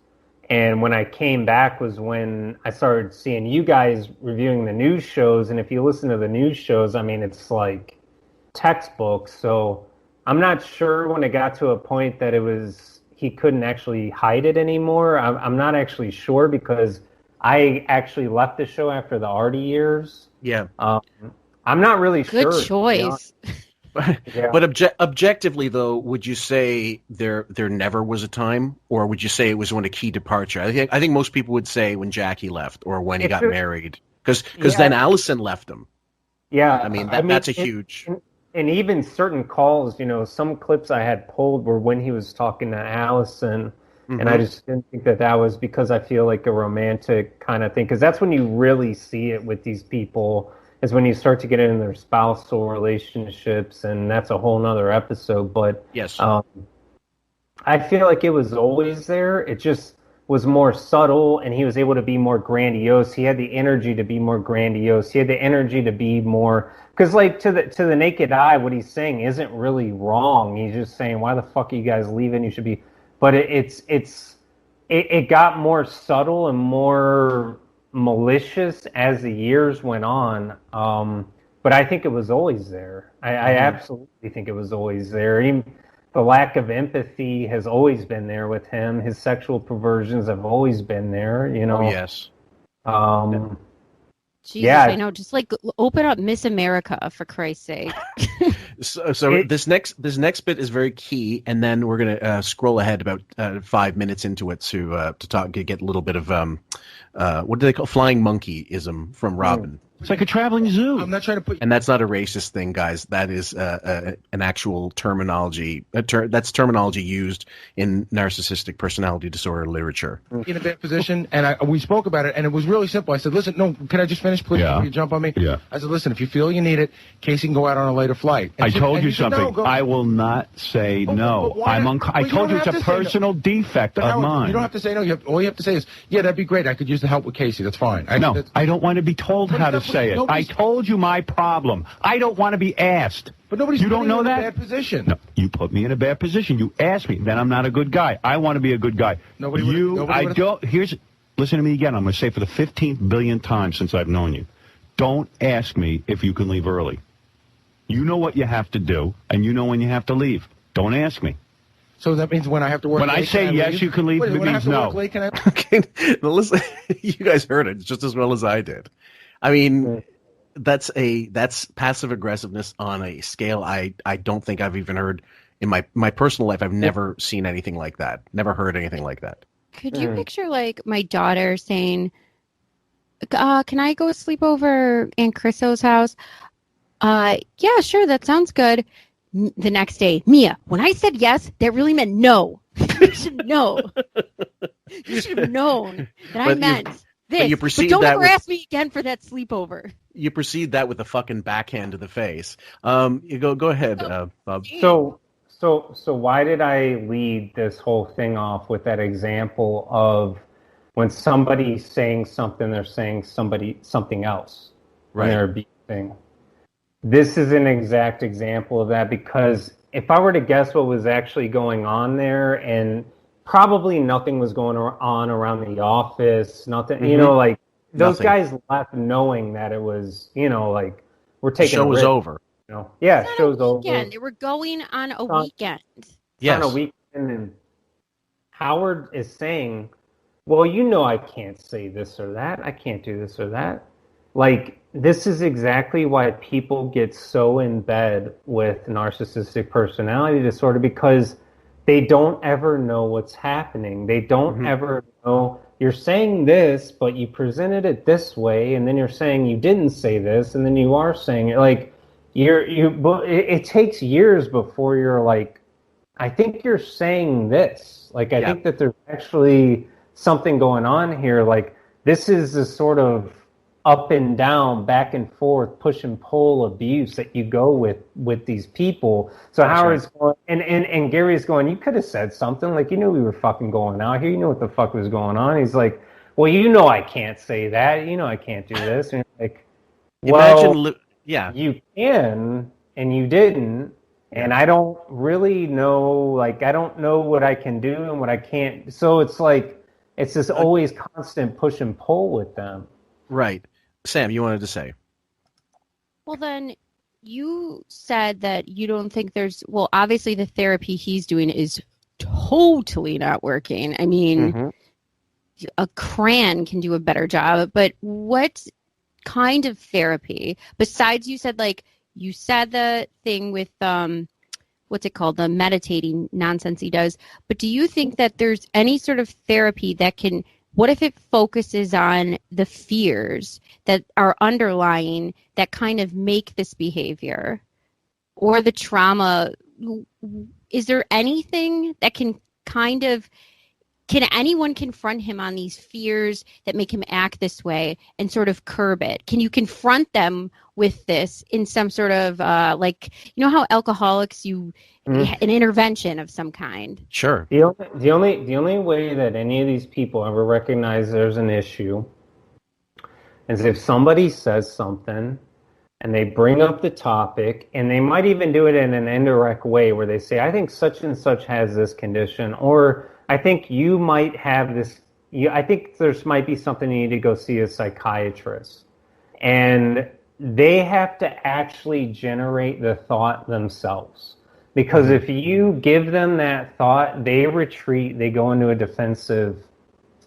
and when I came back was when I started seeing you guys reviewing the news shows, and if you listen to the news shows, I mean, it's like textbooks. So I'm not sure when it got to a point that he couldn't actually hide it anymore. I'm not actually sure because I actually left the show after the Artie years. Yeah. I'm not really sure. Good choice. But objectively, though, would you say there never was a time, or would you say it was when a key departure? I think most people would say when Jackie left or when he got married, because then Allison left him. Yeah, I mean that's a huge. And even certain calls, some clips I had pulled were when he was talking to Allison, and I just didn't think that was because I feel like a romantic kind of thing, because that's when you really see it with these people. Is when you start to get into their spousal relationships, and that's a whole nother episode. But yes, I feel like it was always there. It just was more subtle, and he was able to be more grandiose. He had the energy to be more grandiose. He had the energy to be more, because like to the naked eye, what he's saying isn't really wrong. He's just saying, why the fuck are you guys leaving? You should be, but it got more subtle and more malicious as the years went on. But I think it was always there. I absolutely think it was always there. The lack of empathy has always been there with him. His sexual perversions have always been there, you know. Oh, yes. Jesus, yeah. I know. Just like open up Miss America, for Christ's sake. So this next bit is very key, and then we're gonna scroll ahead about 5 minutes into it to get a little bit of what do they call flying monkeyism from Robin. It's like a traveling zoo. I'm not trying to put. And that's not a racist thing, guys. That is an actual terminology. That's terminology used in narcissistic personality disorder literature. In a bad position, and we spoke about it, and it was really simple. I said, "Listen, no, can I just finish, please? Before you jump on me?" Yeah. I said, "Listen, if you feel you need it, Casey can go out on a later flight." And I told you said, something. "No, I will not say no. I told you it's a personal defect of mine. You don't have to say no. All you have to say is, "Yeah, that'd be great. I could use the help with Casey. That's fine." I don't want to be told how to say it. I told you my problem. I don't want to be asked. But nobody's you don't know that? In a bad position. No, you put me in a bad position. You asked me. Then I'm not a good guy. I want to be a good guy. Listen to me again. I'm going to say for the 15th billionth time since I've known you. Don't ask me if you can leave early. You know what you have to do, and you know when you have to leave. Don't ask me. So that means when I have to work when late, I say yes, you can leave, it means no. Late, can I... Okay, now listen, you guys heard it just as well as I did. I mean, that's passive aggressiveness on a scale I don't think I've even heard in my personal life. I've never seen anything like that. Never heard anything like that. Could you picture like my daughter saying, "Can I go sleep over Aunt Chriso's house?" Yeah, sure, that sounds good. The next day, Mia, when I said yes, that really meant no. You should know. You should have known that I meant this. But don't ever ask me again for that sleepover. You proceed that with a fucking backhand to the face. You go ahead, Bob. So why did I lead this whole thing off with that example of when somebody's saying something, they're saying something else, right? When they're abusing. This is an exact example of that, because if I were to guess what was actually going on there, and probably nothing was going on around the office, nothing, you know, like those guys left knowing that it was, you know, like we're taking show was over. You know? Yeah, show's over. They were going on a weekend. Yes. On a weekend, and Howard is saying, well, you know, I can't say this or that. I can't do this or that. Like, this is exactly why people get so in bed with narcissistic personality disorder, because they don't ever know what's happening. They don't ever know, you're saying this, but you presented it this way, and then you're saying you didn't say this, and then you are saying it. Like, it takes years before you're like, I think you're saying this. Like, I think that there's actually something going on here. Like, this is a sort of up and down, back and forth, push and pull abuse that you go with these people. So Howard's going, and Gary's going, you could have said something, like, you knew we were fucking going out here, you know what the fuck was going on. He's like, well, you know I can't say that, you know I can't do this. And you're like, well, you can, and you didn't, and I don't really know, like, I don't know what I can do and what I can't. So it's like, it's this always constant push and pull with them. Right. Sam, you wanted to say? Well, then you said that you don't think there's, well, obviously the therapy he's doing is totally not working. I mean, a crayon can do a better job, but what kind of therapy, besides you said the thing with, what's it called? The meditating nonsense he does. But do you think that there's any sort of therapy that can, what if it focuses on the fears that are underlying that kind of make this behavior, or the trauma? Is there anything that can kind of Can anyone confront him on these fears that make him act this way and sort of curb it? Can you confront them with this in some sort of how alcoholics an intervention of some kind? Sure. The only way that any of these people ever recognize there's an issue is if somebody says something and they bring up the topic, and they might even do it in an indirect way where they say, I think such and such has this condition, or I think you might have this, I think there's might be something you need to go see a psychiatrist. And they have to actually generate the thought themselves. Because if you give them that thought, they retreat, they go into a defensive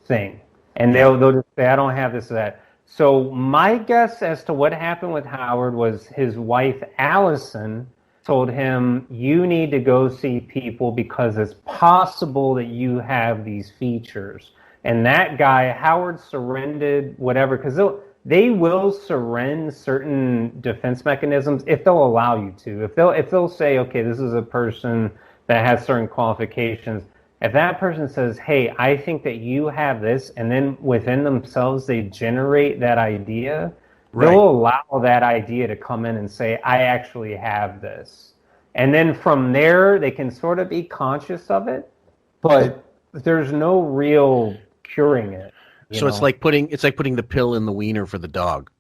thing. And they'll just say, I don't have this or that. So my guess as to what happened with Howard was his wife, Allison, told him, you need to go see people because it's possible that you have these features. And that guy, Howard, surrendered whatever, because they will surrender certain defense mechanisms if they'll allow you to. If they'll say, okay, this is a person that has certain qualifications. If that person says, hey, I think that you have this, and then within themselves they generate that idea, they'll allow that idea to come in and say, I actually have this. And then from there, they can sort of be conscious of it, but there's no real curing it. So it's like putting the pill in the wiener for the dog.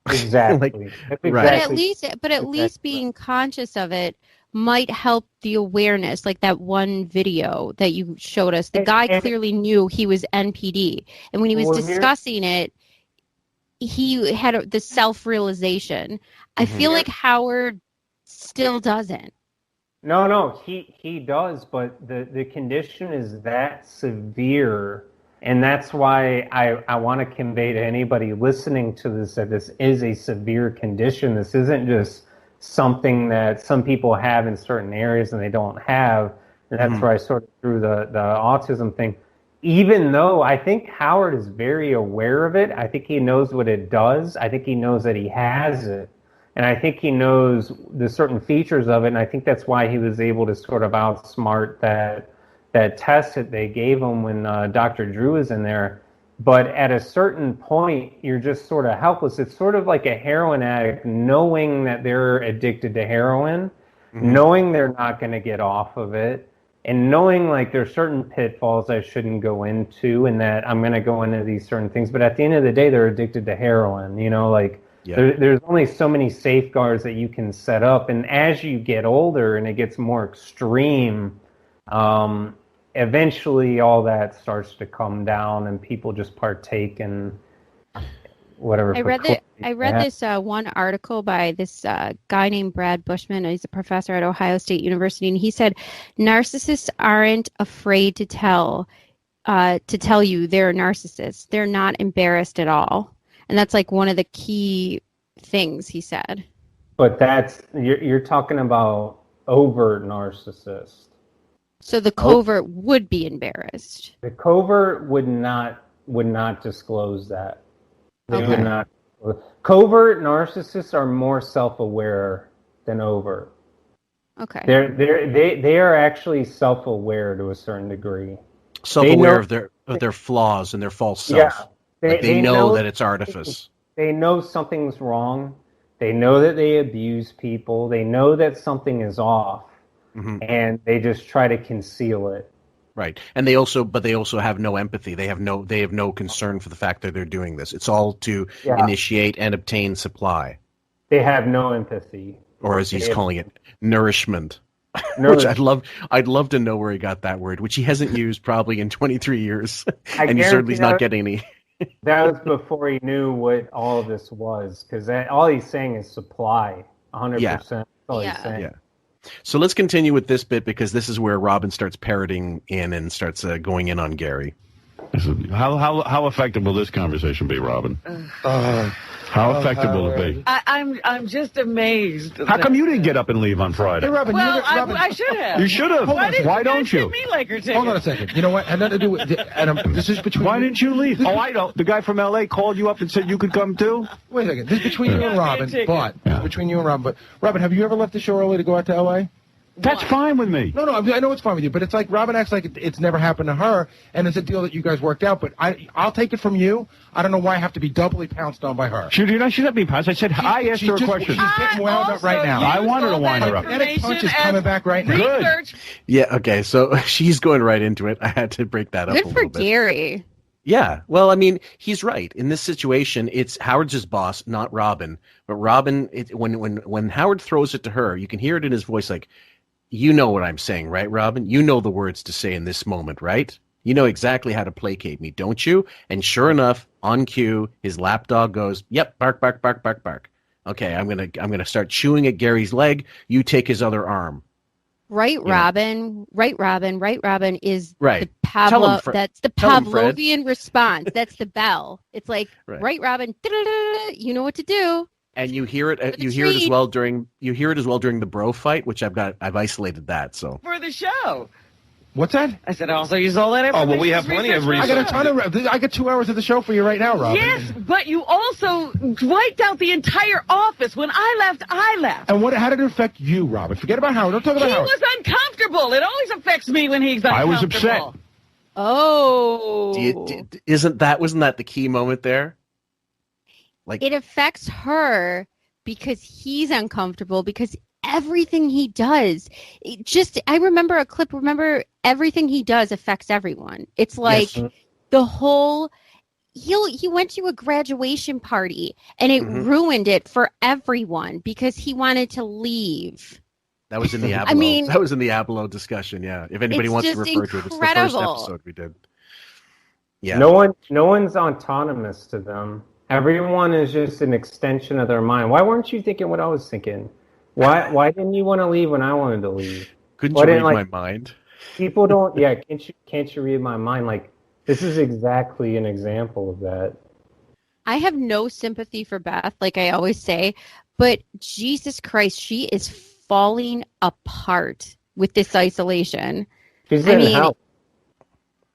Exactly. But at least being conscious of it might help the awareness, like that one video that you showed us. The guy clearly knew he was NPD. And when he was discussing it, he had the self-realization. I feel like Howard still doesn't. No, he does, but the condition is that severe. And that's why I want to convey to anybody listening to this that this is a severe condition. This isn't just something that some people have in certain areas and they don't have. And that's where I sort of threw the autism thing. Even though I think Howard is very aware of it, I think he knows what it does. I think he knows that he has it. And I think he knows the certain features of it. And I think that's why he was able to sort of outsmart that test that they gave him when Dr. Drew was in there. But at a certain point, you're just sort of helpless. It's sort of like a heroin addict knowing that they're addicted to heroin, knowing they're not going to get off of it, and knowing like there's certain pitfalls I shouldn't go into and that I'm going to go into these certain things. But at the end of the day, they're addicted to heroin. There's only so many safeguards that you can set up. And as you get older and it gets more extreme, eventually all that starts to come down and people just partake in whatever. I read this one article by this guy named Brad Bushman. He's a professor at Ohio State University, and he said narcissists aren't afraid to tell you they're narcissists. They're not embarrassed at all, and that's like one of the key things he said. But you're talking about overt narcissists. So the covert would be embarrassed. The covert would not disclose that. They would not. Covert narcissists are more self-aware than overt. Okay. They are actually self-aware to a certain degree. Self-aware of their flaws and their false self. Yeah. They know that it's artifice. They know something's wrong. They know that they abuse people. They know that something is off. And they just try to conceal it. Right. And they also have no empathy. They have no concern for the fact that they're doing this. It's all to initiate and obtain supply. They have no empathy. Or as he's calling it, nourishment. Which I'd love to know where he got that word, which he hasn't used probably in 23 years. And he certainly is not getting any. That was before he knew what all of this was, because all he's saying is supply, 100%. That's all he's saying. Yeah. So let's continue with this bit, because this is where Robin starts parroting in and starts going in on Gary. How effective will this conversation be, Robin? How effective will it be? I'm just amazed. How come you didn't get up and leave on Friday? Hey, Robin, I should have. You should have. Why don't you? Me like her ticket? Hold on a second. You know what? Had nothing to do with this is between. Why didn't you leave? Oh, I don't. The guy from L.A. called you up and said you could come too. Wait a second. This is between you and Robin. But between you and Robin. But Robin, have you ever left the show early to go out to L.A.? That's fine with me. No, I know it's fine with you, but it's like Robin acts like it's never happened to her, and it's a deal that you guys worked out. But I'll take it from you. I don't know why I have to be doubly pounced on by her. She let me pass. I said I asked her a question. She's getting wound up right now. I want her to wind her up. Kinetic punch is coming back right now. Good. Yeah. Okay. So she's going right into it. I had to break that up. Good a for little bit. Gary. Yeah. Well, I mean, he's right. In this situation, it's Howard's his boss, not Robin. But Robin, when Howard throws it to her, you can hear it in his voice like, you know what I'm saying, right, Robin? You know the words to say in this moment, right? You know exactly how to placate me, don't you? And sure enough, on cue, his lapdog goes, yep, bark, bark, bark, bark, bark. Okay, I'm gonna start chewing at Gary's leg. You take his other arm. Right, Robin. Right, Robin. Right, Robin is right. That's the Pavlovian response. That's the bell. It's like, right Robin. You know what to do. And you hear it. You hear it as well during the bro fight, which I've isolated that. So for the show. What's that? I said also use all that information. Oh, well, we have plenty of research. I got a ton of. I got 2 hours of the show for you right now, Robin. Yes, but you also wiped out the entire office. When I left, I left. And how did it affect you, Robin? Forget about Howard. Don't talk about Howard. He was uncomfortable. It always affects me when he's uncomfortable. I was upset. Oh. Wasn't that the key moment there? Like, it affects her because he's uncomfortable, because everything he does, I remember a clip, everything he does affects everyone. It's like the whole, he went to a graduation party and it ruined it for everyone because he wanted to leave. That was in the Ablo. That was in the Ablo discussion. Yeah, if anybody wants to refer to it, it's the first episode we did. Yeah, no one's autonomous to them. Everyone is just an extension of their mind. Why weren't you thinking what I was thinking? Why didn't you want to leave when I wanted to leave? Couldn't you read my mind? People don't. Yeah, can't you read my mind? Like, this is exactly an example of that. I have no sympathy for Beth, like I always say, but Jesus Christ, she is falling apart with this isolation. She's in hell.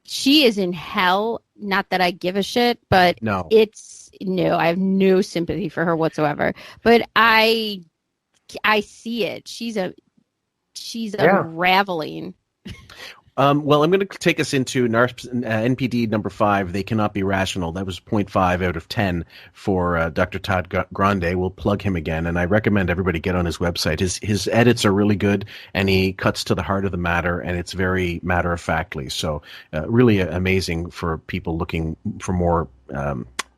She is in hell. Not that I give a shit, but I have no sympathy for her whatsoever. But I see it. She's unraveling. Well, I'm going to take us into NPD number 5. They cannot be rational. That was 0.5 out of 10 for Dr. Todd Grande. We'll plug him again, and I recommend everybody get on his website. His edits are really good, and he cuts to the heart of the matter, and it's very matter-of-factly. So really amazing for people looking for more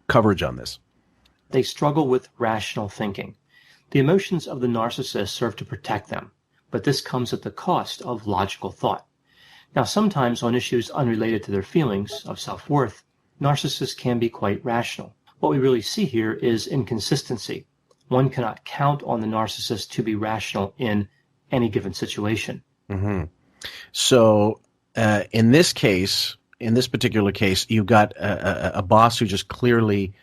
coverage on this. They struggle with rational thinking. The emotions of the narcissist serve to protect them, but this comes at the cost of logical thought. Now, sometimes on issues unrelated to their feelings of self-worth, narcissists can be quite rational. What we really see here is inconsistency. One cannot count on the narcissist to be rational in any given situation. Mm-hmm. So, in this particular case, you've got a boss who just clearly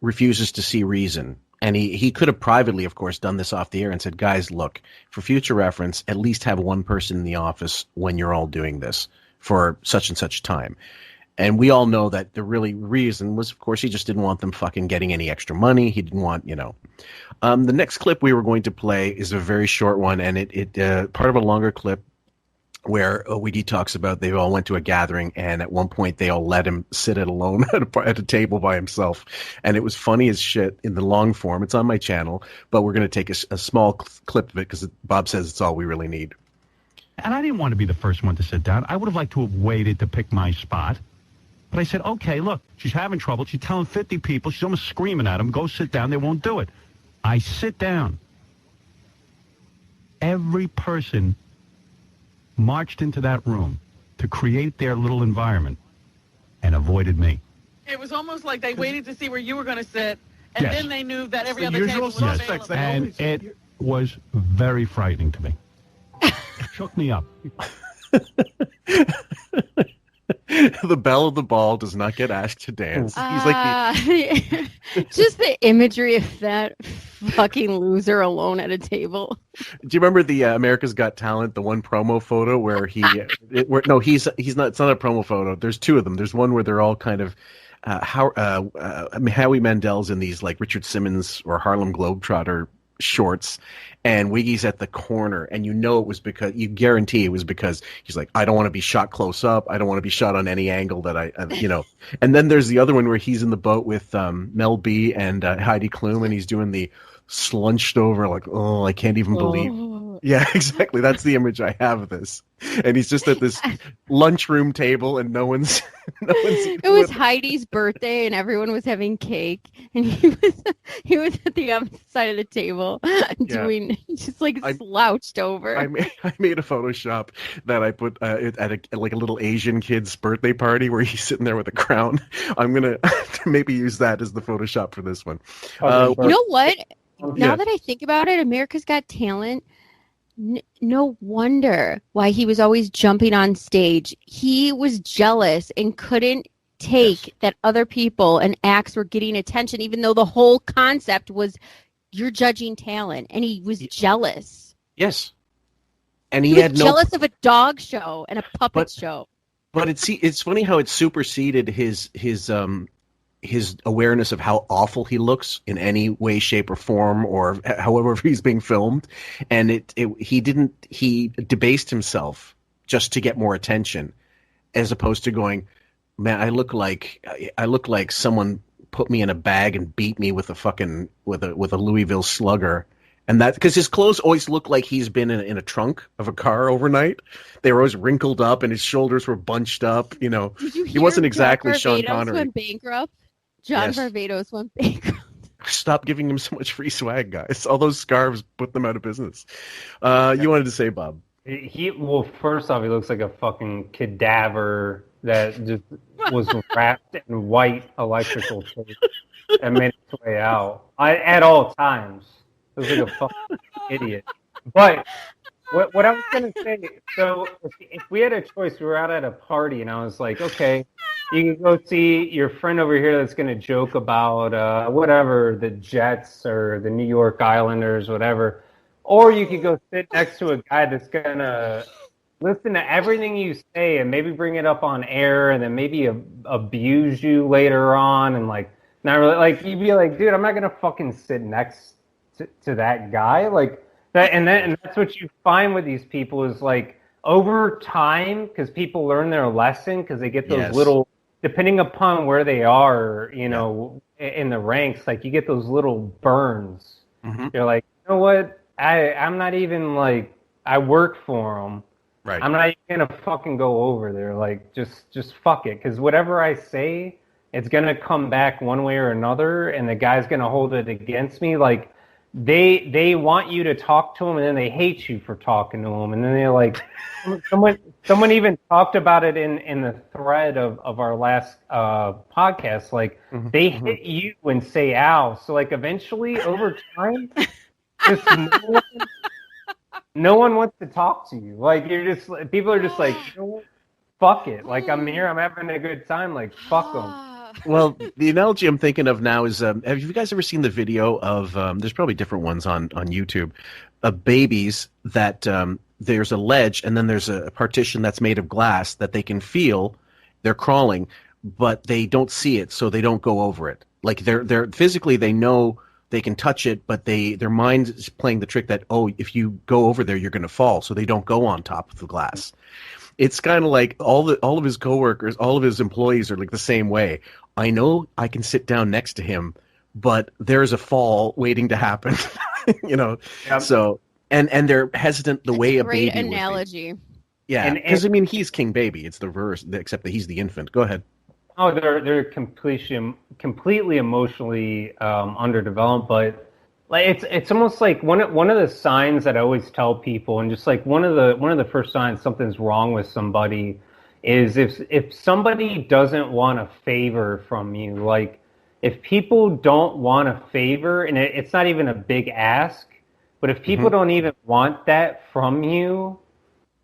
refuses to see reason. And he could have privately, of course, done this off the air and said, guys, look, for future reference, at least have one person in the office when you're all doing this for such and such time. And we all know that the really reason was, of course, he just didn't want them fucking getting any extra money. He didn't want, The next clip we were going to play is a very short one, and it part of a longer clip where Wiggy talks about they all went to a gathering, and at one point they all let him sit alone at a table by himself. And it was funny as shit in the long form. It's on my channel, but we're going to take a small clip of it because Bob says it's all we really need. And I didn't want to be the first one to sit down. I would have liked to have waited to pick my spot. But I said, okay, look, she's having trouble. She's telling 50 people. She's almost screaming at them, go sit down. They won't do it. I sit down. Every person marched into that room to create their little environment and avoided me. It was almost like they waited to see where you were going to sit, and then they knew that every other table was available. And it was very frightening to me. It shook me up. The belle of the ball does not get asked to dance. He's like just the imagery of that fucking loser alone at a table. Do you remember the America's Got Talent, the one promo photo where he's not. It's not a promo photo. There's 2 of them. There's one where they're all kind of Howie Mandel's in these like Richard Simmons or Harlem Globetrotter shorts, and Wiggy's at the corner, and you guarantee it was because he's like, I don't want to be shot close up. I don't want to be shot on any angle that And then there's the other one where he's in the boat with Mel B and Heidi Klum, and he's doing the slunched over, like, oh, I can't even believe. Yeah, exactly. That's the image I have of this. And he's just at this lunchroom table, and no one's. It was Heidi's birthday, and everyone was having cake, and he was at the opposite side of the table, doing just like slouched over. I made a Photoshop that I put at a little Asian kid's birthday party where he's sitting there with a crown. I'm gonna maybe use that as the Photoshop for this one. You know what? Now that I think about it, America's Got Talent. No wonder why he was always jumping on stage. He was jealous and couldn't take that other people and acts were getting attention, even though the whole concept was you're judging talent, and he was jealous. Yes, and he was jealous of a dog show and a puppet show. But it's funny how it superseded his awareness of how awful he looks in any way, shape, or form, or however he's being filmed, and he debased himself just to get more attention, as opposed to going, man, I look like someone put me in a bag and beat me with a Louisville Slugger. And that, because his clothes always look like he's been in a trunk of a car overnight. They were always wrinkled up, and his shoulders were bunched up. He wasn't exactly Sean Connery. Went bankrupt. John Barbados went bankrupt. Stop giving him so much free swag, guys. All those scarves put them out of business. You wanted to say, Bob? First off, he looks like a fucking cadaver that just was wrapped in white electrical tape and made its way out at all times. It was like a fucking idiot. But what I was going to say, so if we had a choice, we were out at a party, and I was like, okay, you can go see your friend over here that's going to joke about whatever, the Jets or the New York Islanders, whatever. Or you could go sit next to a guy that's going to listen to everything you say and maybe bring it up on air and then maybe abuse you later on, and like not really, like you'd be like, dude, I'm not going to fucking sit next to that guy. Like that, and that's what you find with these people is like over time, because people learn their lesson because they get those little, depending upon where they are, in the ranks, like you get those little burns. Mm-hmm. You're like, you know what? I'm not even like, I work for them. Right. I'm not even gonna fucking go over there. Like, just fuck it, because whatever I say, it's gonna come back one way or another, and the guy's gonna hold it against me. Like, they want you to talk to them, and then they hate you for talking to them, and then they're like, someone even talked about it in the thread of our last podcast. Like, they hit you and say ow. So like eventually over time, just no one wants to talk to you. Like, people are just like, you know what? Fuck it. Like, I'm here, I'm having a good time. Like, fuck them. Well, the analogy I'm thinking of now is, have you guys ever seen the video of, there's probably different ones on YouTube, of babies that there's a ledge and then there's a partition that's made of glass that they can feel, they're crawling, but they don't see it, so they don't go over it. Like, they're physically, they know they can touch it, but their mind is playing the trick that, oh, if you go over there, you're going to fall, so they don't go on top of the glass. It's kind of like all of his coworkers, all of his employees are like the same way. I know I can sit down next to him, but there's a fall waiting to happen. Yep. So and they're hesitant the way a baby. Great analogy. Yeah, because I mean he's King Baby. It's the reverse, except that he's the infant. Go ahead. Oh, they're completely emotionally underdeveloped, but like it's almost like one of the signs that I always tell people, and just like one of the first signs something's wrong with somebody is if somebody doesn't want a favor from you. Like, if people don't want a favor, and it's not even a big ask, but if people don't even want that from you,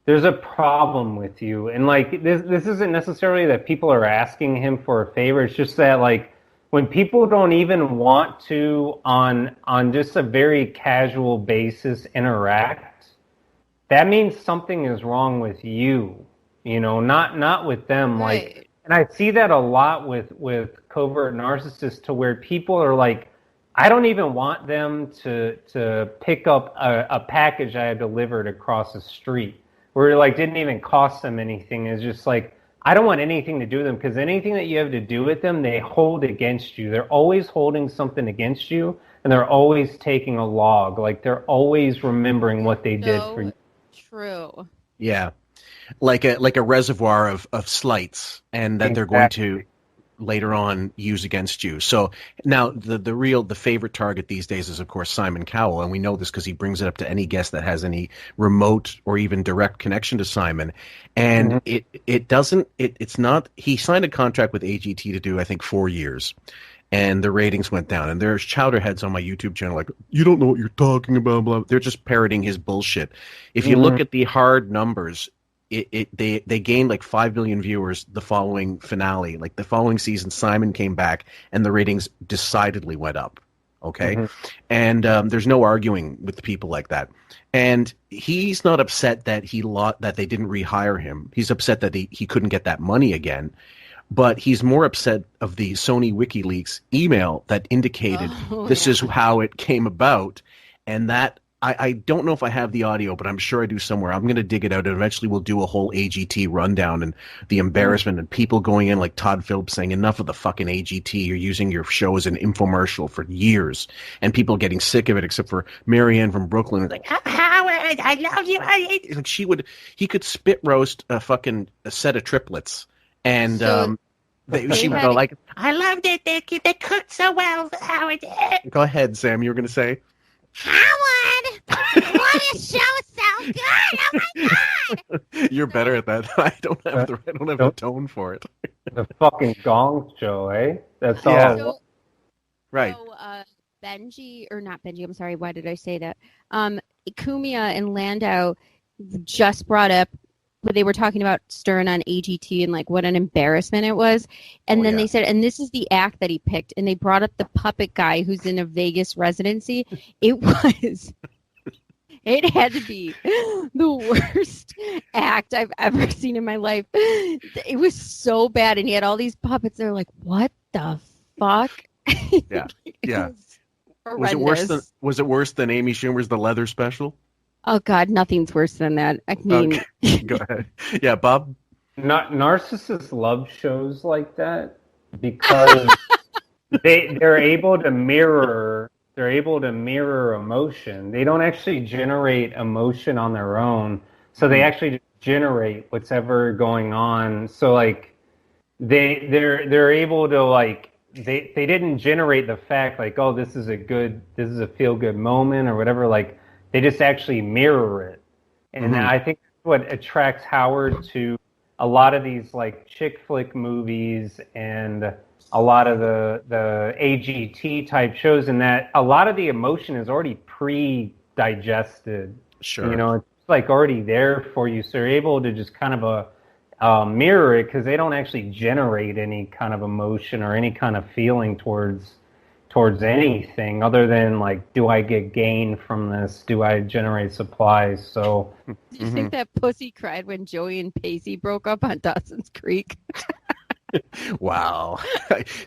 there's a problem with you. And like this isn't necessarily that people are asking him for a favor. It's just that like when people don't even want to on just a very casual basis interact, that means something is wrong with you. Not with them. Right. Like, and I see that a lot with covert narcissists, to where people are like I don't even want them to pick up a package I had delivered across the street where it like didn't even cost them anything. It's just like, I don't want anything to do with them, because anything that you have to do with them, they hold against you. They're always holding something against you, and they're always taking a log. Like, they're always remembering what they did for you. True. Yeah. Like a reservoir of slights, and that they're going to later on use against you. So now the favorite target these days is, of course, Simon Cowell, and we know this because he brings it up to any guest that has any remote or even direct connection to Simon. And it's not, he signed a contract with AGT to do, I think, 4 years, and the ratings went down. And there's chowderheads on my YouTube channel like, you don't know what you're talking about, blah. They're just parroting his bullshit. If you look at the hard numbers, they gained like 5 billion viewers the following finale. Like the following season, Simon came back and the ratings decidedly went up. Okay, and there's no arguing with people like that. And he's not upset that that they didn't rehire him. He's upset that he couldn't get that money again. But he's more upset of the Sony WikiLeaks email that indicated this is how it came about, and that. I don't know if I have the audio, but I'm sure I do somewhere. I'm going to dig it out, and eventually we'll do a whole AGT rundown and the embarrassment and people going in like Todd Phillips saying, enough of the fucking AGT. You're using your show as an infomercial for years, and people getting sick of it, except for Marianne from Brooklyn. Who's like, Howard, I love you. Like he could spit roast a set of triplets, and she would go like, I loved it. They cooked so well, Howard. Go ahead, Sam. You were going to say. Howard! Why is show so good? Oh my god! You're better at that. I don't have the tone for it. The fucking Gong Show, eh? That's all. So, right. So, Benji, or not Benji, I'm sorry, why did I say that? Kumia and Landau just brought up, but they were talking about Stern on AGT and like what an embarrassment it was. And then they said, and this is the act that he picked. And they brought up the puppet guy who's in a Vegas residency. It had to be the worst act I've ever seen in my life. It was so bad. And he had all these puppets. They're like, what the fuck? Yeah. Yeah. Was it worse than Amy Schumer's The Leather Special? Oh God, nothing's worse than that. I mean, go ahead. Yeah, Bob. Narcissists love shows like that because they're able to mirror emotion. They don't actually generate emotion on their own, so they actually just generate what's ever going on. So like they're able to like they didn't generate the fact like, oh, this is a feel good moment or whatever. Like they just actually mirror it. And I think that's what attracts Howard to a lot of these like chick flick movies and a lot of the AGT type shows, in that a lot of the emotion is already pre-digested. Sure. You know, it's like already there for you. So you're able to just kind of mirror it, because they don't actually generate any kind of emotion or any kind of feeling towards anything other than like, do I get gain from this? Do I generate supplies? So do you think that pussy cried when Joey and Pacey broke up on Dawson's Creek? Wow.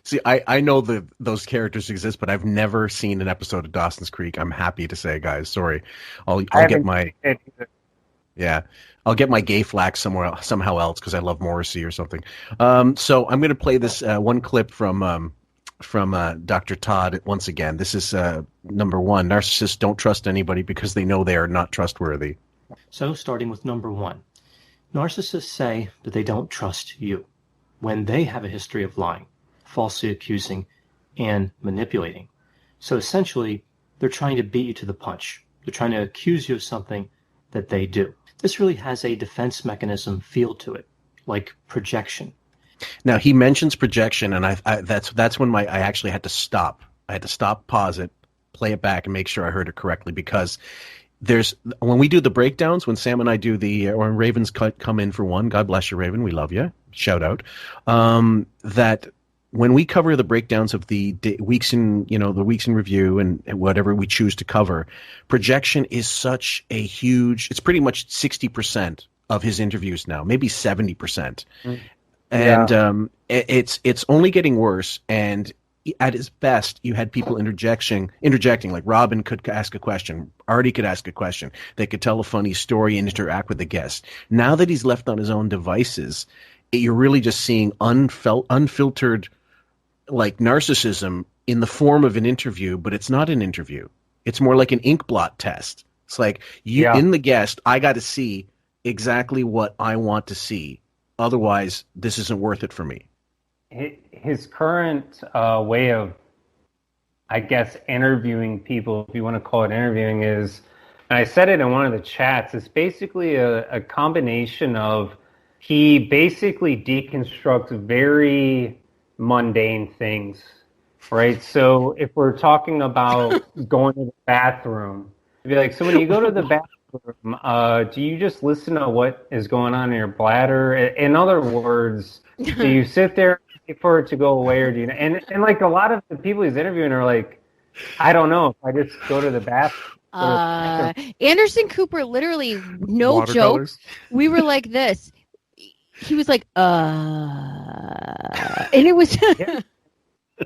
See, I know those characters exist, but I've never seen an episode of Dawson's Creek. I'm happy to say, guys. Sorry. I'll get my I'll get my gay flack somehow else, because I love Morrissey or something. So I'm going to play this one clip from Dr. Todd once again. This is number 1. Narcissists don't trust anybody because they know they are not trustworthy. So starting with number 1, narcissists say that they don't trust you when they have a history of lying, falsely accusing, and manipulating. So essentially, they're trying to beat you to the punch. They're trying to accuse you of something that they do. This really has a defense mechanism feel to it, like projection. Now, he mentions projection, and that's when I actually had to stop. I had to stop, pause it, play it back, and make sure I heard it correctly, because when we do the breakdowns, when Sam and I do or when Raven's come in for one, God bless you, Raven, we love you, shout out, that when we cover the breakdowns of the weeks in review and whatever we choose to cover, projection is such a huge, it's pretty much 60% of his interviews now, maybe 70%. And it's only getting worse, and at his best, you had people interjecting. Like Robin could ask a question, Artie could ask a question, they could tell a funny story and interact with the guest. Now that he's left on his own devices, you're really just seeing unfiltered, like, narcissism in the form of an interview, but it's not an interview. It's more like an ink blot test. It's like in the guest, I got to see exactly what I want to see. Otherwise, this isn't worth it for me. His current way of, I guess, interviewing people, if you want to call it interviewing, is, and I said it in one of the chats, it's basically a combination of, he basically deconstructs very mundane things, right? So if we're talking about going to the bathroom, it'd be like, so when you go to the bathroom, do you just listen to what is going on in your bladder? In other words, do you sit there for it to go away, or do you? And like a lot of the people he's interviewing are like, I don't know, if I just go to the bathroom. Anderson Cooper, literally, no joke. We were like this. He was like, and it was.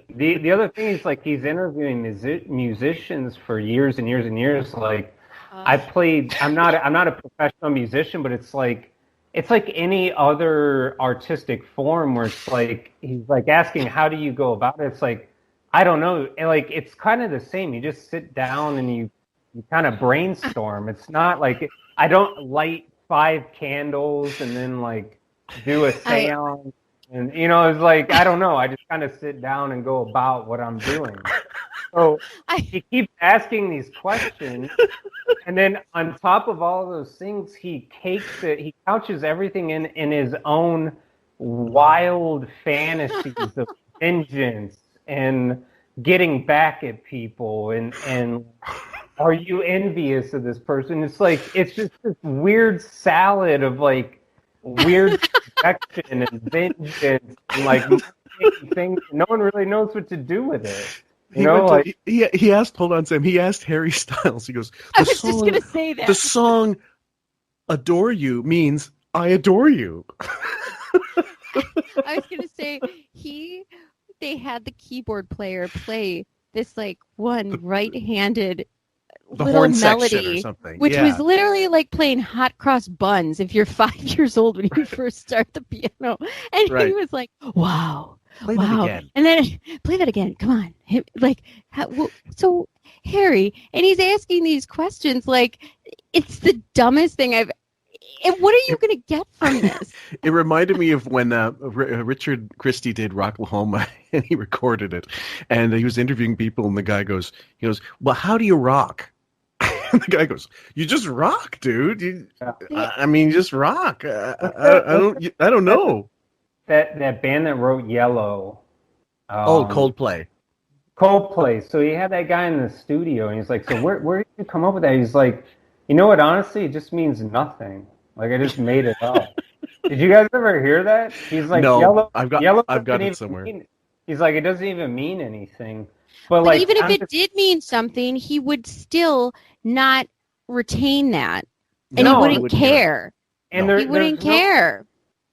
The other thing is, like, he's interviewing musicians for years and years and years. Like, I'm not a professional musician, but it's like any other artistic form where it's like, he's like asking, how do you go about it? It's like, I don't know. And like, it's kind of the same. You just sit down and you kind of brainstorm. It's not like, I don't light 5 candles and then like do a seance. And, you know, it's like, I don't know. I just kind of sit down and go about what I'm doing. So he keeps asking these questions. And then on top of all of those things, he couches everything in his own wild fantasies of vengeance and getting back at people. And are you envious of this person? It's like, it's just this weird salad of like, weird projection and vengeance and like things. No one really knows what to do with it. He asked, hold on, Sam. He asked Harry Styles. He goes, I was just going to say that. The song "Adore You" means I adore you. I was going to say they had the keyboard player play this like one right-handed the little horn melody, section or something, which was literally like playing Hot Cross Buns if you're 5 years old when you first start the piano. And he was like, wow. Play that again. And then play that again. Come on. Like, so Harry, and he's asking these questions like, it's the dumbest thing I've. And what are you going to get from this? It reminded me of when Richard Christie did Rocklahoma, and he recorded it, and he was interviewing people, and the guy goes, well, how do you rock? And the guy goes, you just rock, dude. I mean, just rock. I don't know. That band that wrote Yellow. Coldplay. So he had that guy in the studio, and he's like, so where did you come up with that? He's like, you know what, honestly, it just means nothing. Like, I just made it up. Did you guys ever hear that? He's like, no, Yellow. I've got it somewhere. He's like, it doesn't even mean anything. But like, even if it did mean something, he would still not retain that, and he wouldn't care. And he wouldn't care.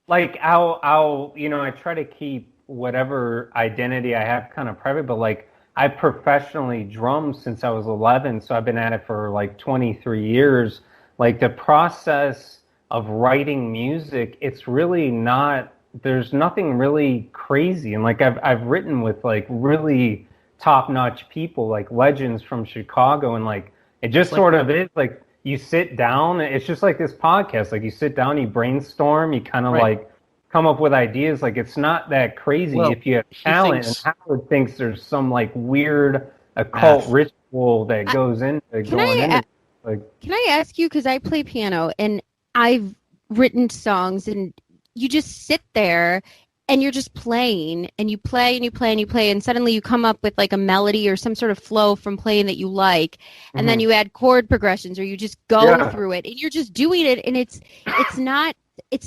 Like, I'll I try to keep whatever identity I have kind of private, but like, I professionally drummed since I was 11, so I've been at it for like 23 years. Like, the process of writing music, it's really not, there's nothing really crazy. And like, I've written with like really top-notch people, like legends from Chicago, and like, it just sort of is like, you sit down, it's just like this podcast, like you sit down, you brainstorm, you kind of like come up with ideas. Like, it's not that crazy if you have talent. And Howard thinks there's some like weird occult ritual that goes into going into. Like, can I ask you, because I play piano and I've written songs, and you just sit there and you're just playing, and you play and you play and you play, and suddenly you come up with like a melody or some sort of flow from playing that you like, and then you add chord progressions, or you just go through it, and you're just doing it, and it's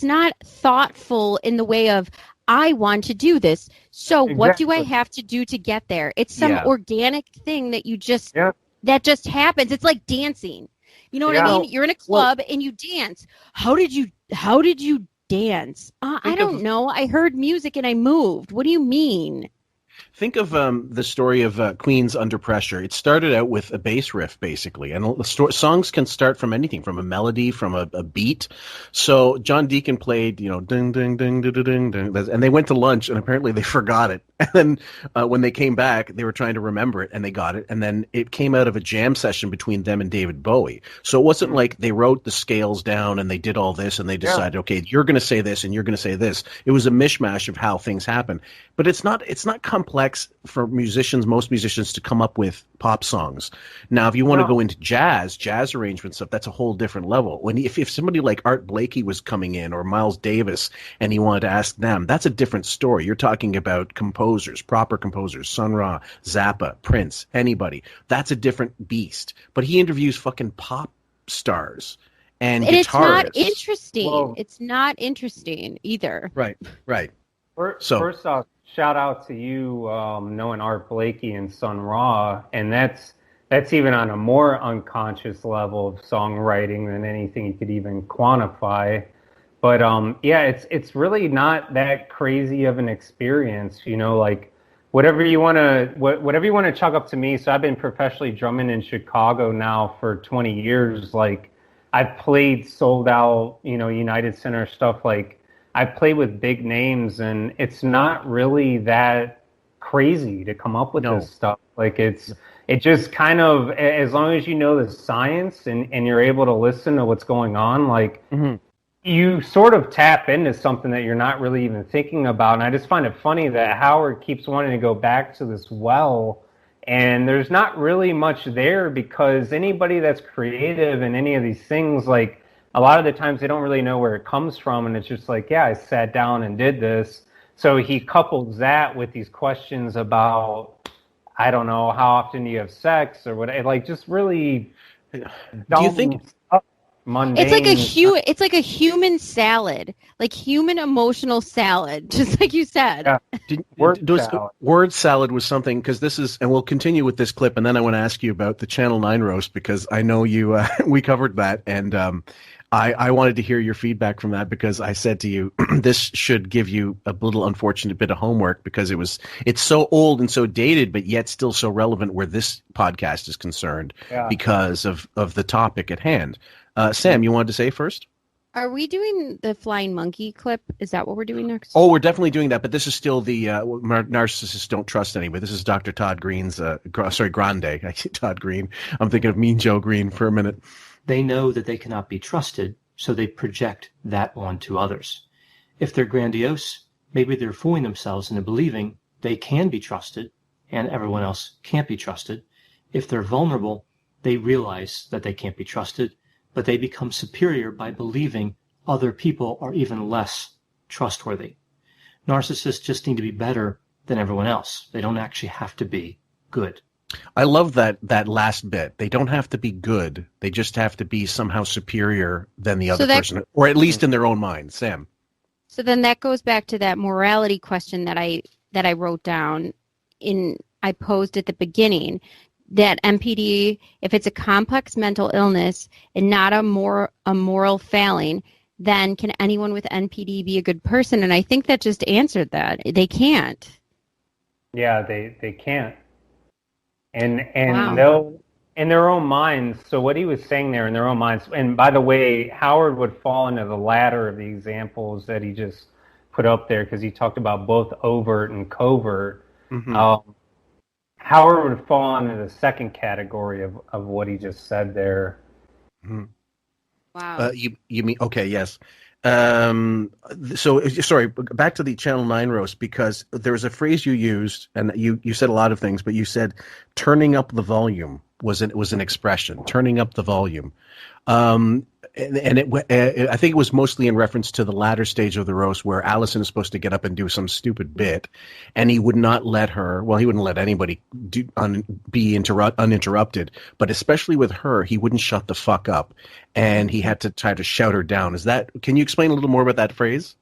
not thoughtful in the way of, I want to do this, so what do I have to do to get there? It's some organic thing that you just that just happens. It's like dancing. You know what I mean? You're in a club and you dance. How did you dance? I don't know. I heard music and I moved. What do you mean? Think of the story of Queen's Under Pressure. It started out with a bass riff, basically. And songs can start from anything, from a melody, from a beat. So John Deacon played, ding, ding, ding, ding, ding, ding, and they went to lunch, and apparently they forgot it. And then when they came back, they were trying to remember it, and they got it. And then it came out of a jam session between them and David Bowie. So it wasn't like they wrote the scales down and they did all this, and they decided, okay, you're going to say this, and you're going to say this. It was a mishmash of how things happen. But it's not complex for most musicians to come up with pop songs. Now, if you want to go into jazz arrangement stuff, that's a whole different level. If somebody like Art Blakey was coming in, or Miles Davis, and he wanted to ask them, that's a different story. You're talking about composers, proper composers, Sun Ra, Zappa, Prince, anybody. That's a different beast. But he interviews fucking pop stars and guitarists. It's not interesting. Well, it's not interesting either. Right. First off, shout out to you knowing Art Blakey and Sun Ra, and that's even on a more unconscious level of songwriting than anything you could even quantify. But it's really not that crazy of an experience, like whatever you want to chalk up to me. So I've been professionally drumming in Chicago now for 20 years. Like, I've played sold out, United Center stuff. Like, I play with big names, and it's not really that crazy to come up with this stuff. Like, it just kind of, as long as you know the science and you're able to listen to what's going on, like, you sort of tap into something that you're not really even thinking about. And I just find it funny that Howard keeps wanting to go back to this well, and there's not really much there, because anybody that's creative in any of these things, like, a lot of the times they don't really know where it comes from, and it's just like, I sat down and did this. So he couples that with these questions about, I don't know, how often do you have sex or what, like, just really do you think mundane. It's like a human salad, like human emotional salad, just like you said. Yeah. Word salad was something, because this is, and we'll continue with this clip, and then I want to ask you about the Channel 9 roast, because I know you we covered that, and I wanted to hear your feedback from that, because I said to you, this should give you a little unfortunate bit of homework, because it's so old and so dated, but yet still so relevant where this podcast is concerned, because of the topic at hand. Sam, you wanted to say first? Are we doing the flying monkey clip? Is that what we're doing next? Oh, we're definitely doing that, but this is still the narcissists don't trust anybody. This is Dr. Todd Green's, Grande. Todd Green. I'm thinking of Mean Joe Green for a minute. They know that they cannot be trusted, so they project that onto others. If they're grandiose, maybe they're fooling themselves into believing they can be trusted and everyone else can't be trusted. If they're vulnerable, they realize that they can't be trusted, but they become superior by believing other people are even less trustworthy. Narcissists just need to be better than everyone else. They don't actually have to be good. I love that last bit. They don't have to be good. They just have to be somehow superior than the other person, or at least in their own mind. Sam. So then that goes back to that morality question that I wrote down I posed at the beginning, that NPD, if it's a complex mental illness and not a moral failing, then can anyone with NPD be a good person? And I think that just answered that. They can't. Yeah, they can't. And Wow. they'll, in their own minds, so what he was saying there, in their own minds, and by the way, Howard would fall into the latter of the examples that he just put up there, because he talked about both overt and covert. Mm-hmm. Howard would fall into the second category of what he just said there. Mm-hmm. Wow. You mean, okay, yes. So, sorry, back to the Channel 9 roast, because there was a phrase you used, and you said a lot of things, but you said turning up the volume was an expression, turning up the volume. I think it was mostly in reference to the latter stage of the roast, where Allison is supposed to get up and do some stupid bit, and he would not let her. Well, he wouldn't let anybody be uninterrupted, but especially with her, he wouldn't shut the fuck up, and he had to try to shout her down. Can you explain a little more about that phrase?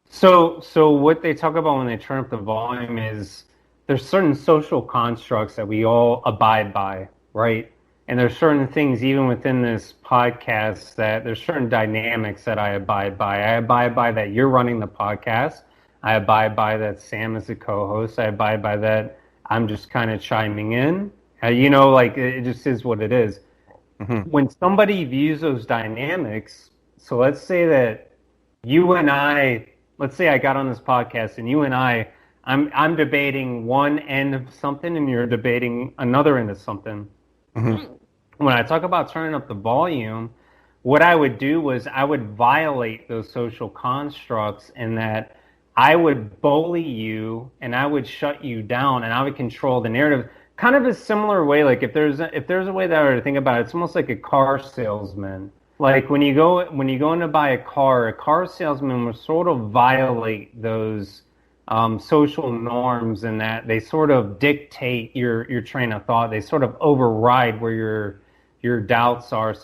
So what they talk about when they turn up the volume is there's certain social constructs that we all abide by, right? And there's certain things, even within this podcast, that there's certain dynamics that I abide by. I abide by that you're running the podcast. I abide by that Sam is the co-host. I abide by that I'm just kind of chiming in. You know, like it just is what it is. Mm-hmm. When somebody views those dynamics, so let's say that you and I, let's say I got on this podcast and you and I'm debating one end of something and you're debating another end of something. Mm-hmm. When I talk about turning up the volume, what I would do was I would violate those social constructs in that I would bully you and I would shut you down and I would control the narrative. Kind of a similar way, like if there's a way that I were to think about it, it's almost like a car salesman. Like when you go in to buy a car salesman will sort of violate those social norms in that they sort of dictate your train of thought. They sort of override where your doubts are.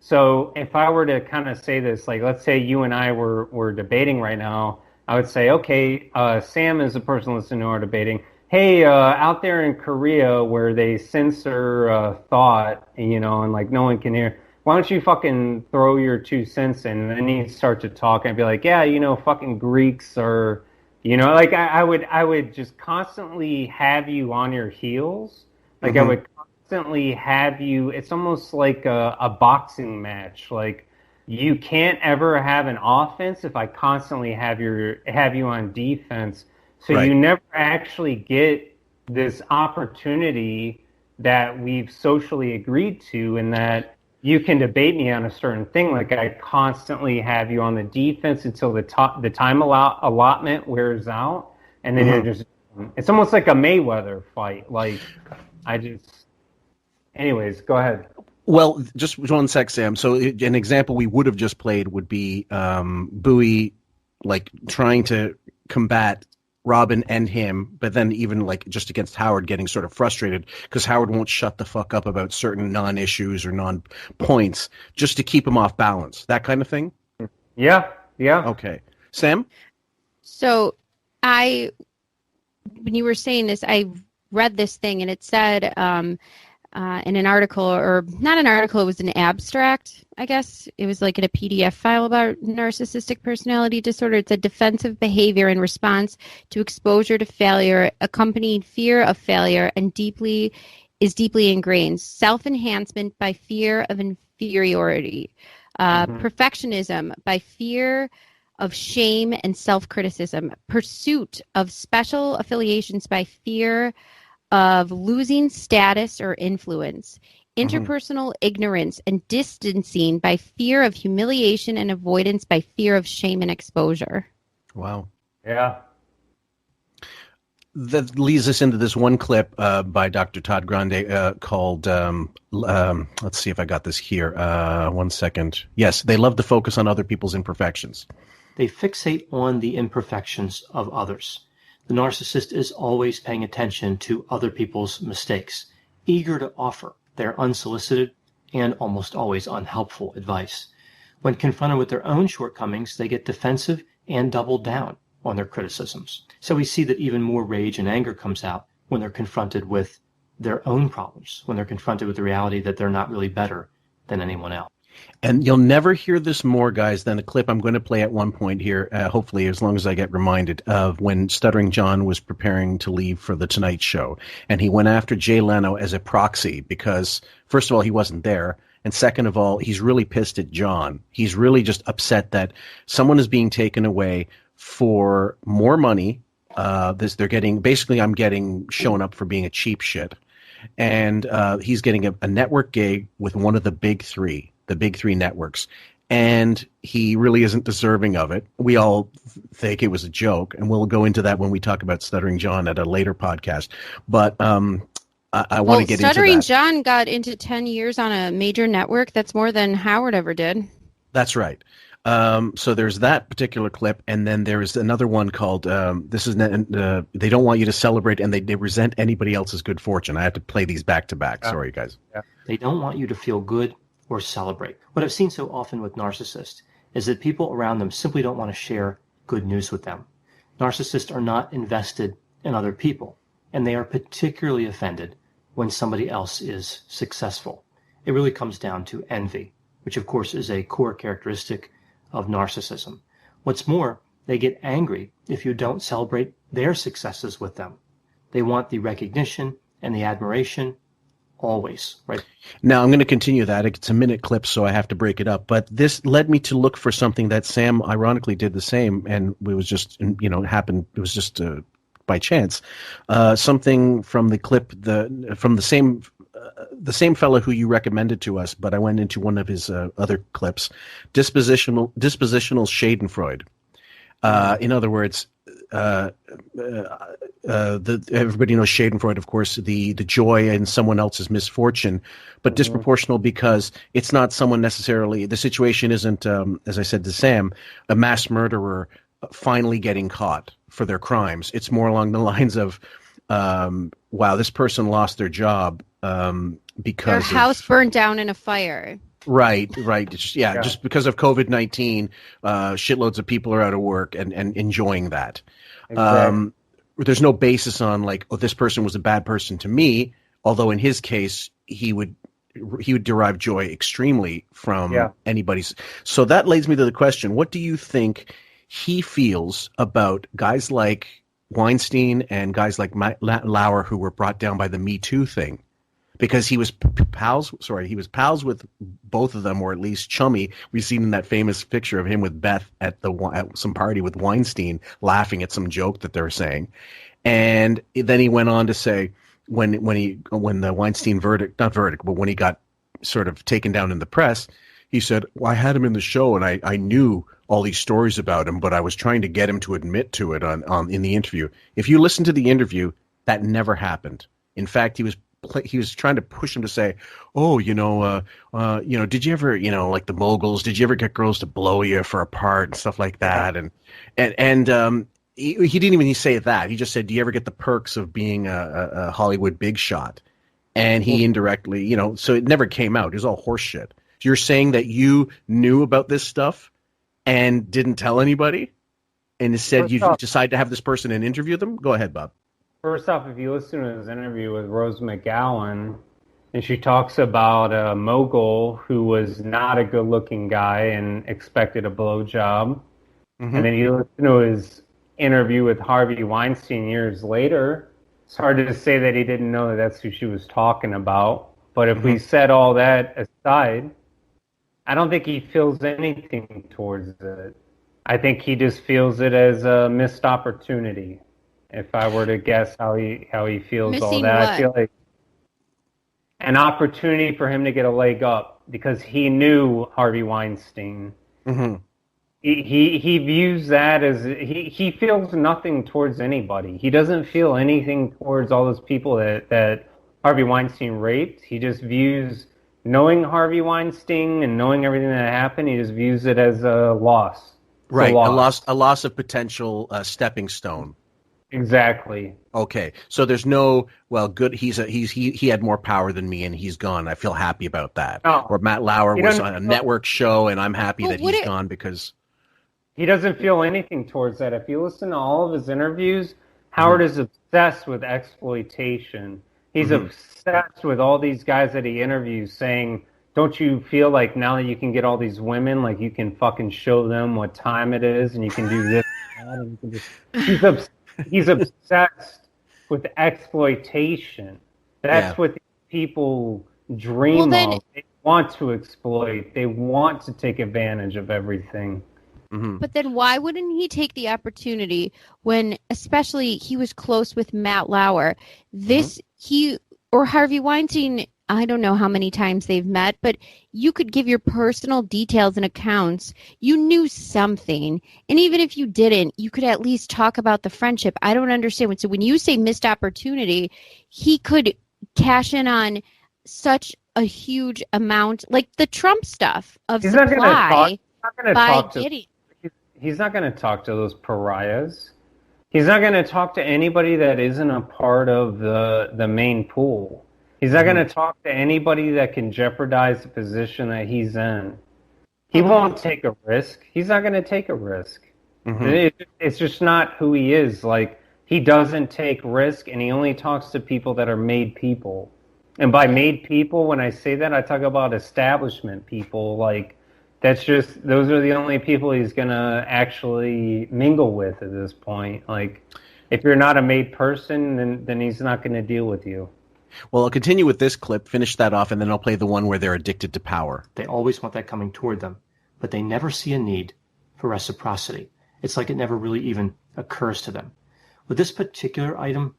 So if I were to kind of say this, like let's say you and I were debating right now, I would say, okay, Sam is the person listening to our debating. Hey, out there in Korea where they censor thought, you know, and like no one can hear, why don't you fucking throw your 2 cents in? And then you start to talk and be like, yeah, you know, fucking Greeks are, you know, like I would just constantly have you on your heels. Like I would constantly have you, it's almost like a boxing match. Like you can't ever have an offense if I constantly have you on defense. So you never actually get this opportunity that we've socially agreed to, and that you can debate me on a certain thing. Like I constantly have you on the defense until the time allotment wears out, and then you're just. It's almost like a Mayweather fight. Like anyways, go ahead. Well, just one sec, Sam. So an example we would have just played would be Bowie, like trying to combat Robin and him, but then even like just against Howard, getting sort of frustrated because Howard won't shut the fuck up about certain non-issues or non-points just to keep him off balance. That kind of thing? Yeah. Okay. Sam? So when you were saying this, I read this thing and it said in an article, or not an article, it was an abstract, I guess. It was like in a PDF file about narcissistic personality disorder. It's a defensive behavior in response to exposure to failure, accompanying fear of failure, and deeply ingrained. Self-enhancement by fear of inferiority. Perfectionism by fear of shame and self-criticism. Pursuit of special affiliations by fear of losing status or influence. Interpersonal ignorance and distancing by fear of humiliation, and avoidance by fear of shame and exposure. Wow. Yeah. That leads us into this one clip by Dr. Todd Grande called, let's see if I got this here. 1 second. Yes, they love to focus on other people's imperfections. They fixate on the imperfections of others. The narcissist is always paying attention to other people's mistakes, eager to offer their unsolicited and almost always unhelpful advice. When confronted with their own shortcomings, they get defensive and double down on their criticisms. So we see that even more rage and anger comes out when they're confronted with their own problems, when they're confronted with the reality that they're not really better than anyone else. And you'll never hear this more, guys, than a clip I'm going to play at one point here, hopefully as long as I get reminded, of when Stuttering John was preparing to leave for The Tonight Show. And he went after Jay Leno as a proxy because, first of all, he wasn't there. And second of all, he's really pissed at John. He's really just upset that someone is being taken away for more money. They're getting, basically I'm getting shown up for being a cheap shit. And he's getting a network gig with one of the big three networks. And he really isn't deserving of it. We all think it was a joke, and we'll go into that when we talk about Stuttering John at a later podcast. But I want to get into that. Stuttering John got into 10 years on a major network. That's more than Howard ever did. That's right. So there's that particular clip, and then there is another one called they don't want you to celebrate, and they resent anybody else's good fortune. I have to play these back to back. Sorry, guys. Yeah. They don't want you to feel good or celebrate. What I've seen so often with narcissists is that people around them simply don't want to share good news with them. Narcissists are not invested in other people, and they are particularly offended when somebody else is successful. It really comes down to envy, which of course is a core characteristic of narcissism. What's more, they get angry if you don't celebrate their successes with them. They want the recognition and the admiration always, right? Now, I'm going to continue that. It's a minute clip, so I have to break it up. But this led me to look for something that Sam ironically did the same, and it was just, it happened. It was just by chance. Something from the clip, from the same fellow who you recommended to us, but I went into one of his other clips. Dispositional Schadenfreude. In other words, everybody knows Schadenfreude, of course, the joy in someone else's misfortune, but disproportional because it's not someone necessarily. The situation isn't, as I said to Sam, a mass murderer finally getting caught for their crimes. It's more along the lines of, wow, this person lost their job because their house burned down in a fire. Right. Just because of COVID-19, shitloads of people are out of work and enjoying that. Exactly. There's no basis on like, oh, this person was a bad person to me, although in his case, he would derive joy extremely from anybody's. So that leads me to the question, what do you think he feels about guys like Weinstein and guys like Lauer who were brought down by the Me Too thing? Because he was pals with both of them, or at least chummy. We've seen in that famous picture of him with Beth at some party with Weinstein, laughing at some joke that they were saying. And then he went on to say, when the Weinstein when he got sort of taken down in the press, he said, well, I had him in the show and I knew all these stories about him, but I was trying to get him to admit to it in the interview. If you listen to the interview, that never happened. In fact, he was trying to push him to say, oh, did you ever, like the moguls, did you ever get girls to blow you for a part and stuff like that? And he didn't even say that. He just said, do you ever get the perks of being a Hollywood big shot? And he indirectly, so it never came out. It was all horse shit. You're saying that you knew about this stuff and didn't tell anybody? And instead you decide to have this person and interview them? Go ahead, Bob. First off, if you listen to his interview with Rose McGowan, and she talks about a mogul who was not a good-looking guy and expected a blowjob, and then you listen to his interview with Harvey Weinstein years later, it's hard to say that he didn't know that that's who she was talking about. But if we set all that aside, I don't think he feels anything towards it. I think he just feels it as a missed opportunity. If I were to guess how he feels missing all that, I feel like an opportunity for him to get a leg up because he knew Harvey Weinstein. He views that as he feels nothing towards anybody. He doesn't feel anything towards all those people that Harvey Weinstein raped. He just views knowing Harvey Weinstein and knowing everything that happened. He just views it as a loss. Right, a loss of potential stepping stone. Exactly. Okay, so there's no good. He had more power than me, and he's gone. I feel happy about that. No, or Matt Lauer was on a network show, and I'm happy that he's gone because he doesn't feel anything towards that. If you listen to all of his interviews, Howard is obsessed with exploitation. He's obsessed with all these guys that he interviews, saying, "Don't you feel like now that you can get all these women, like you can fucking show them what time it is, and you can do this and that, and you can just." He's obsessed with exploitation. That's what people dream of. They want to exploit. They want to take advantage of everything. But then why wouldn't he take the opportunity when, especially, he was close with Matt Lauer? He or Harvey Weinstein, I don't know how many times they've met, but you could give your personal details and accounts. You knew something. And even if you didn't, you could at least talk about the friendship. I don't understand. So when you say missed opportunity, he could cash in on such a huge amount, like the Trump stuff of supply by getting. He's not going to talk to those pariahs. He's not going to talk to anybody that isn't a part of the main pool. He's not going to talk to anybody that can jeopardize the position that he's in. He won't take a risk. He's not going to take a risk. It's just not who he is. Like, he doesn't take risk, and he only talks to people that are made people. And by made people, when I say that, I talk about establishment people. Like, those are the only people he's going to actually mingle with at this point. Like, if you're not a made person, then he's not going to deal with you. Well, I'll continue with this clip, finish that off, and then I'll play the one where they're addicted to power. They always want that coming toward them, but they never see a need for reciprocity. It's like it never really even occurs to them. With this particular item,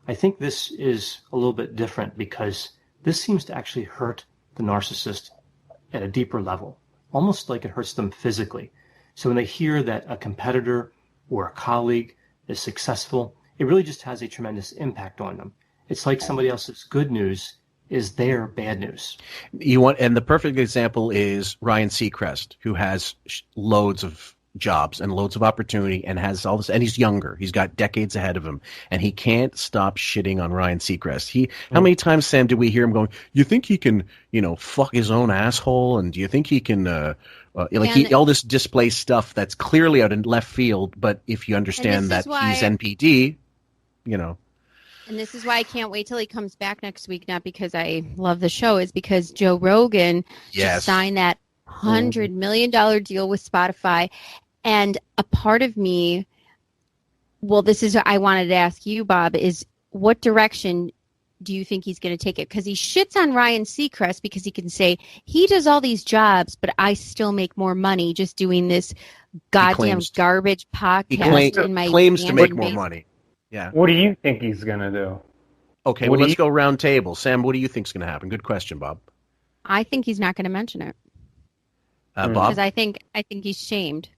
I think this is a little bit different because this seems to actually hurt the narcissist at a deeper level, almost like it hurts them physically. So when they hear that a competitor or a colleague is successful, it really just has a tremendous impact on them. It's like somebody else's good news is their bad news. And the perfect example is Ryan Seacrest, who has loads of jobs and loads of opportunity and has all this, and he's younger. He's got decades ahead of him, and he can't stop shitting on Ryan Seacrest. How many times, Sam, did we hear him going, you think he can, fuck his own asshole? And do you think he can, all this displaced stuff that's clearly out in left field, but if you understand that he's NPD, And this is why I can't wait till he comes back next week, not because I love the show, is because Joe Rogan just signed that $100 million deal with Spotify. And a part of me, well, this is what I wanted to ask you, Bob, is what direction do you think he's going to take it? Because he shits on Ryan Seacrest because he can say, he does all these jobs, but I still make more money just doing this goddamn garbage podcast. He claims to make more money. Yeah. What do you think he's going to do? Okay, well, let's go round table. Sam, what do you think is going to happen? Good question, Bob. I think he's not going to mention it. Bob? Because I think he's shamed.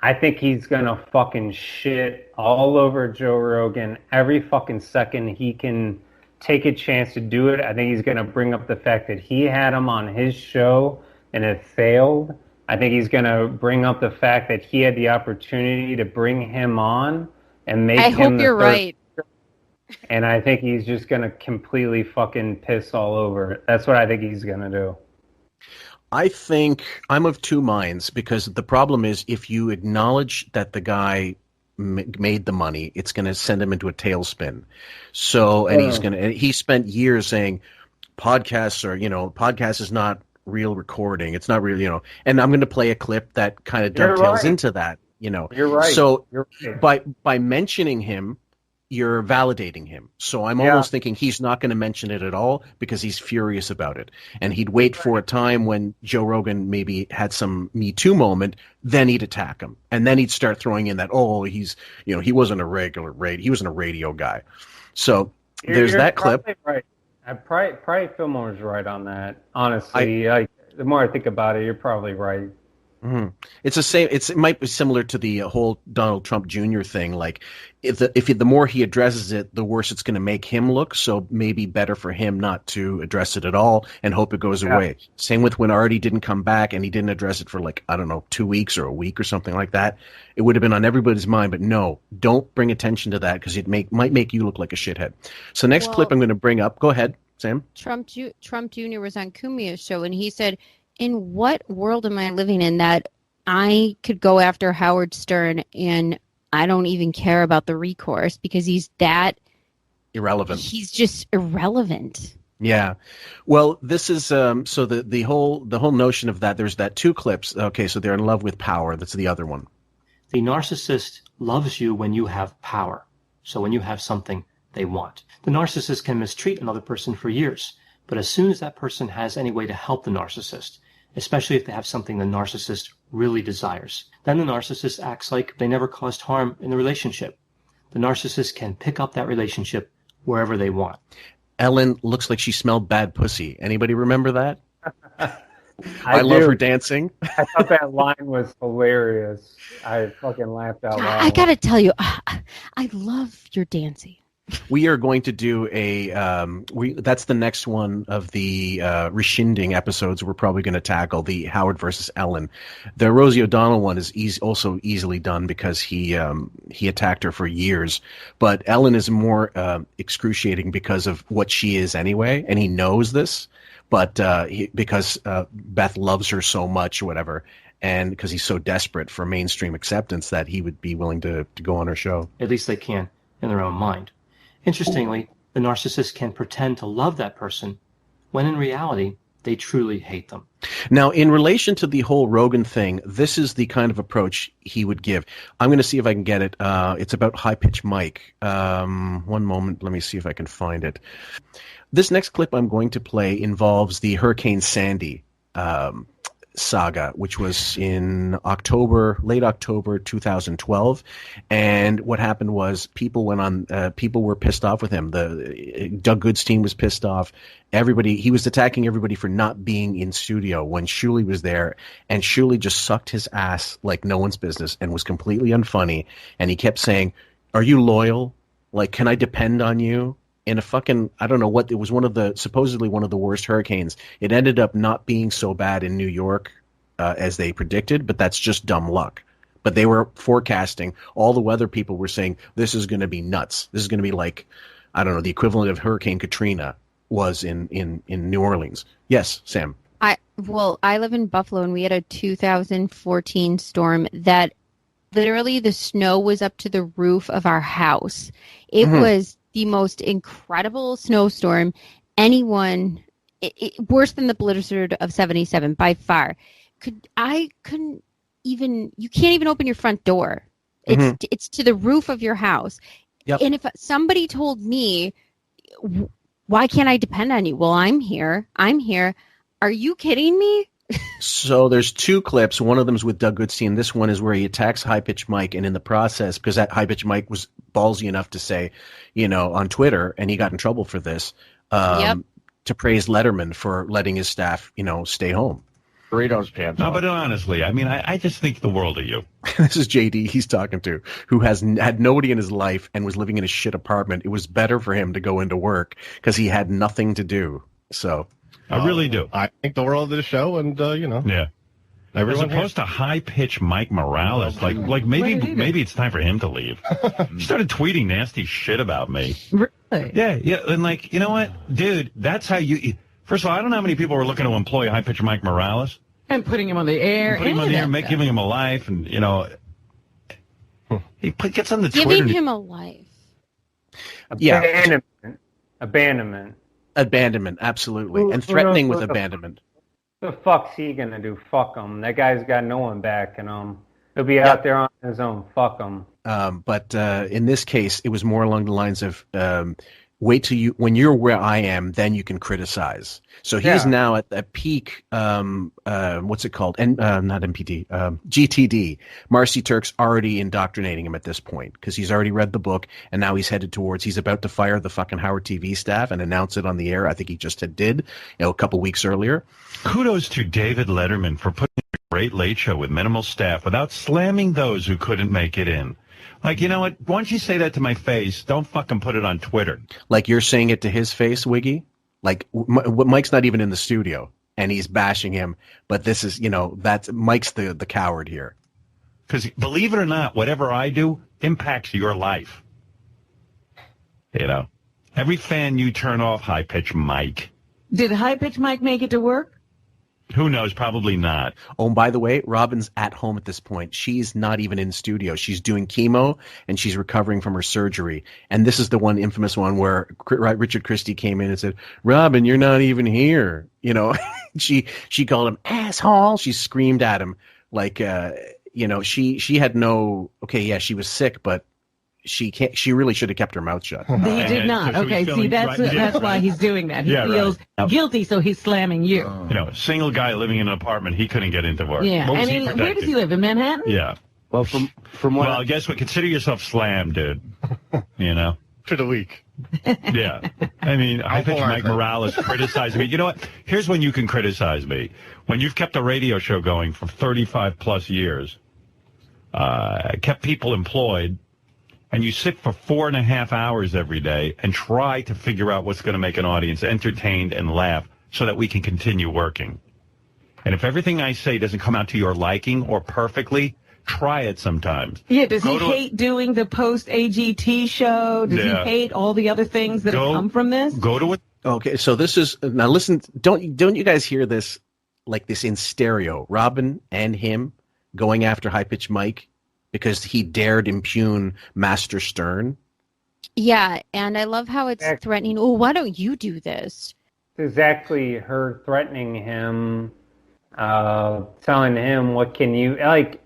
I think he's going to fucking shit all over Joe Rogan every fucking second he can take a chance to do it. I think he's going to bring up the fact that he had him on his show and it failed. I think he's going to bring up the fact that he had the opportunity to bring him on and make him the hope you're right. And I think he's just going to completely fucking piss all over it. That's what I think he's going to do. I think I'm of two minds because the problem is if you acknowledge that the guy made the money, it's going to send him into a tailspin. So, and he spent years saying podcast is not real recording. It's not real, and I'm going to play a clip that kind of dovetails into that, You're right. So You're right. by mentioning him, you're validating him. So I'm almost thinking he's not going to mention it at all because he's furious about it. And he'd wait for a time when Joe Rogan maybe had some Me Too moment, then he'd attack him. And then he'd start throwing in that, he's, he wasn't a regular he wasn't a radio guy. So there's that clip. Right. Probably Fillmore's right on that. Honestly, the more I think about it, you're probably right. Mm-hmm. It's the same. It might be similar to the whole Donald Trump Jr. thing. Like, if the more he addresses it, the worse it's going to make him look. So maybe better for him not to address it at all and hope it goes away. Same with when Artie didn't come back and he didn't address it for 2 weeks or a week or something like that. It would have been on everybody's mind. But no, don't bring attention to that because it might make you look like a shithead. So next clip I'm going to bring up. Go ahead, Sam. Trump Jr. was on Cumia's show and he said, in what world am I living in that I could go after Howard Stern and I don't even care about the recourse because he's that irrelevant. He's just irrelevant. Yeah. Well, this is so the whole notion of that. There's that 2 clips. Okay, so they're in love with power. That's the other one. The narcissist loves you when you have power. So when you have something they want. The narcissist can mistreat another person for years. But as soon as that person has any way to help the narcissist, especially if they have something the narcissist really desires, then the narcissist acts like they never caused harm in the relationship. The narcissist can pick up that relationship wherever they want. Ellen looks like she smelled bad pussy. Anybody remember that? I love her dancing. I thought that line was hilarious. I fucking laughed out loud. I got to tell you, I love your dancing. We are going to do that's the next one of the rescinding episodes. We're probably going to tackle the Howard versus Ellen. The Rosie O'Donnell one is also easily done because he attacked her for years. But Ellen is more excruciating because of what she is anyway, and he knows this. But because Beth loves her so much or whatever, and because he's so desperate for mainstream acceptance that he would be willing to go on her show. At least they can in their own mind. Interestingly, the narcissist can pretend to love that person when in reality they truly hate them. Now, in relation to the whole Rogan thing, this is the kind of approach he would give. I'm going to see if I can get it. It's about high-pitched Mike. One moment. Let me see if I can find it. This next clip I'm going to play involves the Hurricane Sandy saga, which was in late October 2012. And what happened was people were pissed off with him. Doug Goodstein was pissed off. He was attacking everybody for not being in studio when Shuley was there, and Shuley just sucked his ass like no one's business and was completely unfunny. And he kept saying, "Are you loyal? Like, can I depend on you?" In a fucking, I don't know what, it was supposedly one of the worst hurricanes. It ended up not being so bad in New York as they predicted, but that's just dumb luck. But they were forecasting, all the weather people were saying, this is going to be nuts. This is going to be like, I don't know, the equivalent of Hurricane Katrina was in New Orleans. Yes, Sam. I live in Buffalo, and we had a 2014 storm that literally the snow was up to the roof of our house. It was the most incredible snowstorm worse than the blizzard of 77 by far. You can't even open your front door. It's to the roof of your house. Yep. And if somebody told me, why can't I depend on you? Well, I'm here. Are you kidding me? So there's two clips. One of them is with Doug Goodstein. This one is where he attacks High Pitch Mike, and in the process, because that High Pitch Mike was ballsy enough to say, on Twitter, and he got in trouble for this, to praise Letterman for letting his staff, stay home. Burritos pants. No, but honestly, I mean, I just think the world of you. This is JD he's talking to, who had nobody in his life and was living in a shit apartment. It was better for him to go into work because he had nothing to do. So I really do. I think the world of the show, and yeah. As opposed to high-pitched Mike Morales, like maybe it's time for him to leave. He started tweeting nasty shit about me. Really? Yeah, and you know what, dude? That's how you. First of all, I don't know how many people are looking to employ high-pitched Mike Morales. And putting him on the air. Putting him on the air, giving him a life, and he gets on the Twitter. Giving him a life. Yeah. Abandonment, absolutely. And threatening with abandonment. What the fuck's he gonna do? Fuck him. That guy's got no one backing him. He'll be out there on his own. Fuck him. But in this case, it was more along the lines of wait till when you're where I am, then you can criticize. So he's now at the peak. What's it called? Not NPD. GTD. Marcy Turk's already indoctrinating him at this point because he's already read the book, and now he's headed towards. He's about to fire the fucking Howard TV staff and announce it on the air. I think he just did, a couple weeks earlier. Kudos to David Letterman for putting a great late show with minimal staff without slamming those who couldn't make it in. Like, you know what? Why don't you say that to my face? Don't fucking put it on Twitter. Like you're saying it to his face, Wiggy? Like, Mike's not even in the studio, and he's bashing him. But this is, that's Mike's the coward here. Because believe it or not, whatever I do impacts your life. Every fan you turn off, High Pitch Mike. Did High Pitch Mike make it to work? Who knows? Probably not. Oh, and by the way, Robin's at home at this point. She's not even in studio. She's doing chemo, and she's recovering from her surgery. And this is the one infamous one where Richard Christie came in and said, "Robin, you're not even here." She called him asshole. She screamed at him like, she had no. Okay, yeah, she was sick, but she really should have kept her mouth shut. He did not. Okay, see, that's why he's doing that. He feels guilty, so he's slamming you. Single guy living in an apartment, he couldn't get into work. Yeah, where does he live? In Manhattan? Yeah. Well, from what I guess consider yourself slammed, dude. For the week. Yeah. I mean, I think Mike Morales criticized me. You know what? Here's when you can criticize me. When you've kept a radio show going for 35 plus years, kept people employed, and you sit for 4.5 hours every day and try to figure out what's going to make an audience entertained and laugh so that we can continue working. And if everything I say doesn't come out to your liking or perfectly, try it sometimes. Yeah, does he hate doing the post-AGT show? Does he hate all the other things that have come from this? Go to it. Okay, so this is, now listen, don't you guys hear this, like this in stereo? Robin and him going after High Pitch Mike because he dared impugn Master Stern. Yeah, and I love how it's threatening. Oh, why don't you do this? It's exactly her threatening him telling him, what can you, like,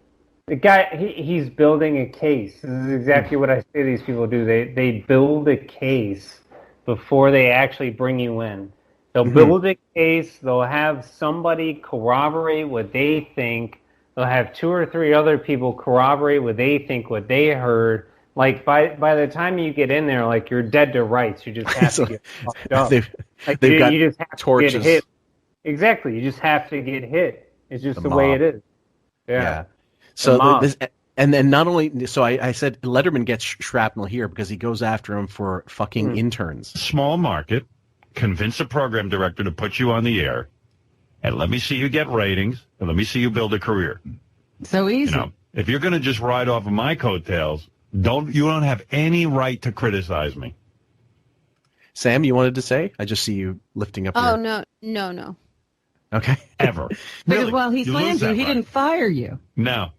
the guy, he's building a case. This is exactly what I say these people do. They build a case before they actually bring you in. They'll build a case, they'll have somebody corroborate what they think, they'll have 2 or 3 other people corroborate what they think, what they heard. Like, by the time you get in there, like, you're dead to rights. You just have to get fucked up. You just have torches. To get hit. Exactly. You just have to get hit. It's just the way it is. Yeah. So and then not only, so I said Letterman gets shrapnel here because he goes after him for fucking interns. Small market, convince a program director to put you on the air, and let me see you get ratings, and let me see you build a career. So easy. You know, if you're going to just ride off of my coattails, you don't have any right to criticize me. Sam, you wanted to say? I just see you lifting up. Oh, no. Okay. Ever. Because really? while he slammed you, he didn't fire you. No.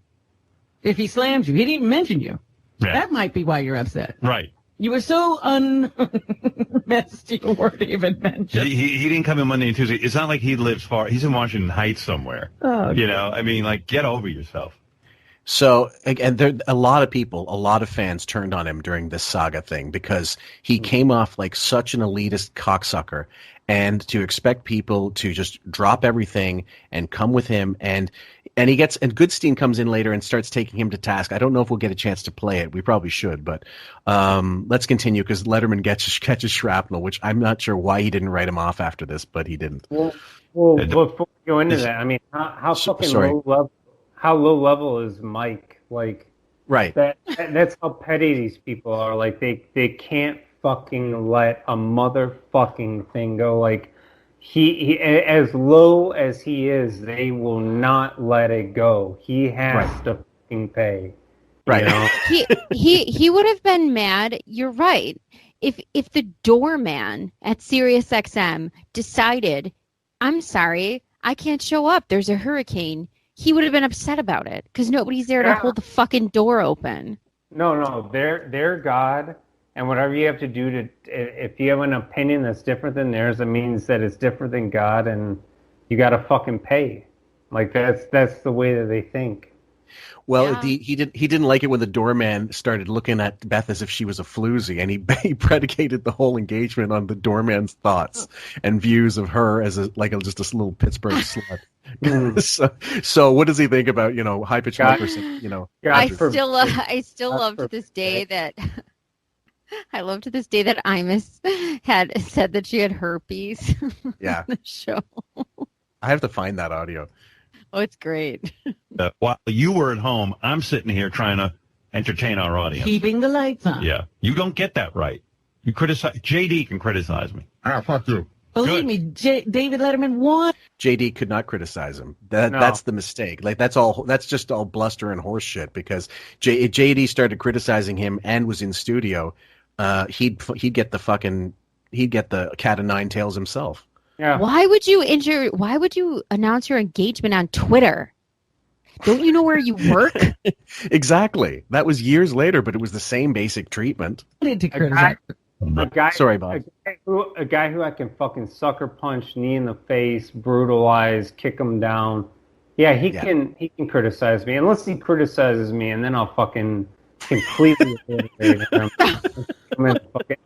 If he slammed you, he didn't mention you. Yeah. That might be why you're upset. Right. You were so unmessed you weren't even mentioned. He didn't come in Monday and Tuesday. It's not like he lives far. He's in Washington Heights somewhere. Oh, you know, I mean, like, get over yourself. So, and there a lot of fans turned on him during this saga thing because he came off like such an elitist cocksucker, and to expect people to just drop everything and come with him, and Goodstein comes in later and starts taking him to task. I don't know if we'll get a chance to play it. We probably should, but let's continue because Letterman catches shrapnel, which I'm not sure why he didn't write him off after this, but he didn't. Well, before we go into that, I mean, how fucking low level? How low level is Mike? Like, right. That's how petty these people are. Like, they can't fucking let a motherfucking thing go. Like, he as low as he is, they will not let it go. He has to fucking pay. Right. You know? he would have been mad. You're right. If the doorman at SiriusXM decided, I'm sorry, I can't show up. There's a hurricane. He would have been upset about it because nobody's there to hold the fucking door open. No, they're God, and whatever you have to do to, if you have an opinion that's different than theirs, it means that it's different than God, and you got to fucking pay. Like that's the way that they think. Well, he didn't like it when the doorman started looking at Beth as if she was a floozy, and he predicated the whole engagement on the doorman's thoughts and views of her as just a little Pittsburgh slut. So what does he think about high pitched microphone? I still love to this day that I love to this day that Imus had said that she had herpes. Yeah, on the show. I have to find that audio. Oh, it's great. While you were at home, I'm sitting here trying to entertain our audience. Keeping the lights on. Yeah. You don't get that right. You criticize. JD can criticize me. Fuck you. Believe me, David Letterman won. JD could not criticize him. That's the mistake. Like that's just all bluster and horse shit because JD started criticizing him and was in studio. He'd get the cat of nine tails himself. Yeah. Why would you announce your engagement on Twitter? Don't you know where you work? Exactly. That was years later, but it was the same basic treatment. Sorry, Bob. A guy who I can fucking sucker punch, knee in the face, brutalize, kick him down. Yeah, he can criticize me. Unless he criticizes me, and then I'll fucking completely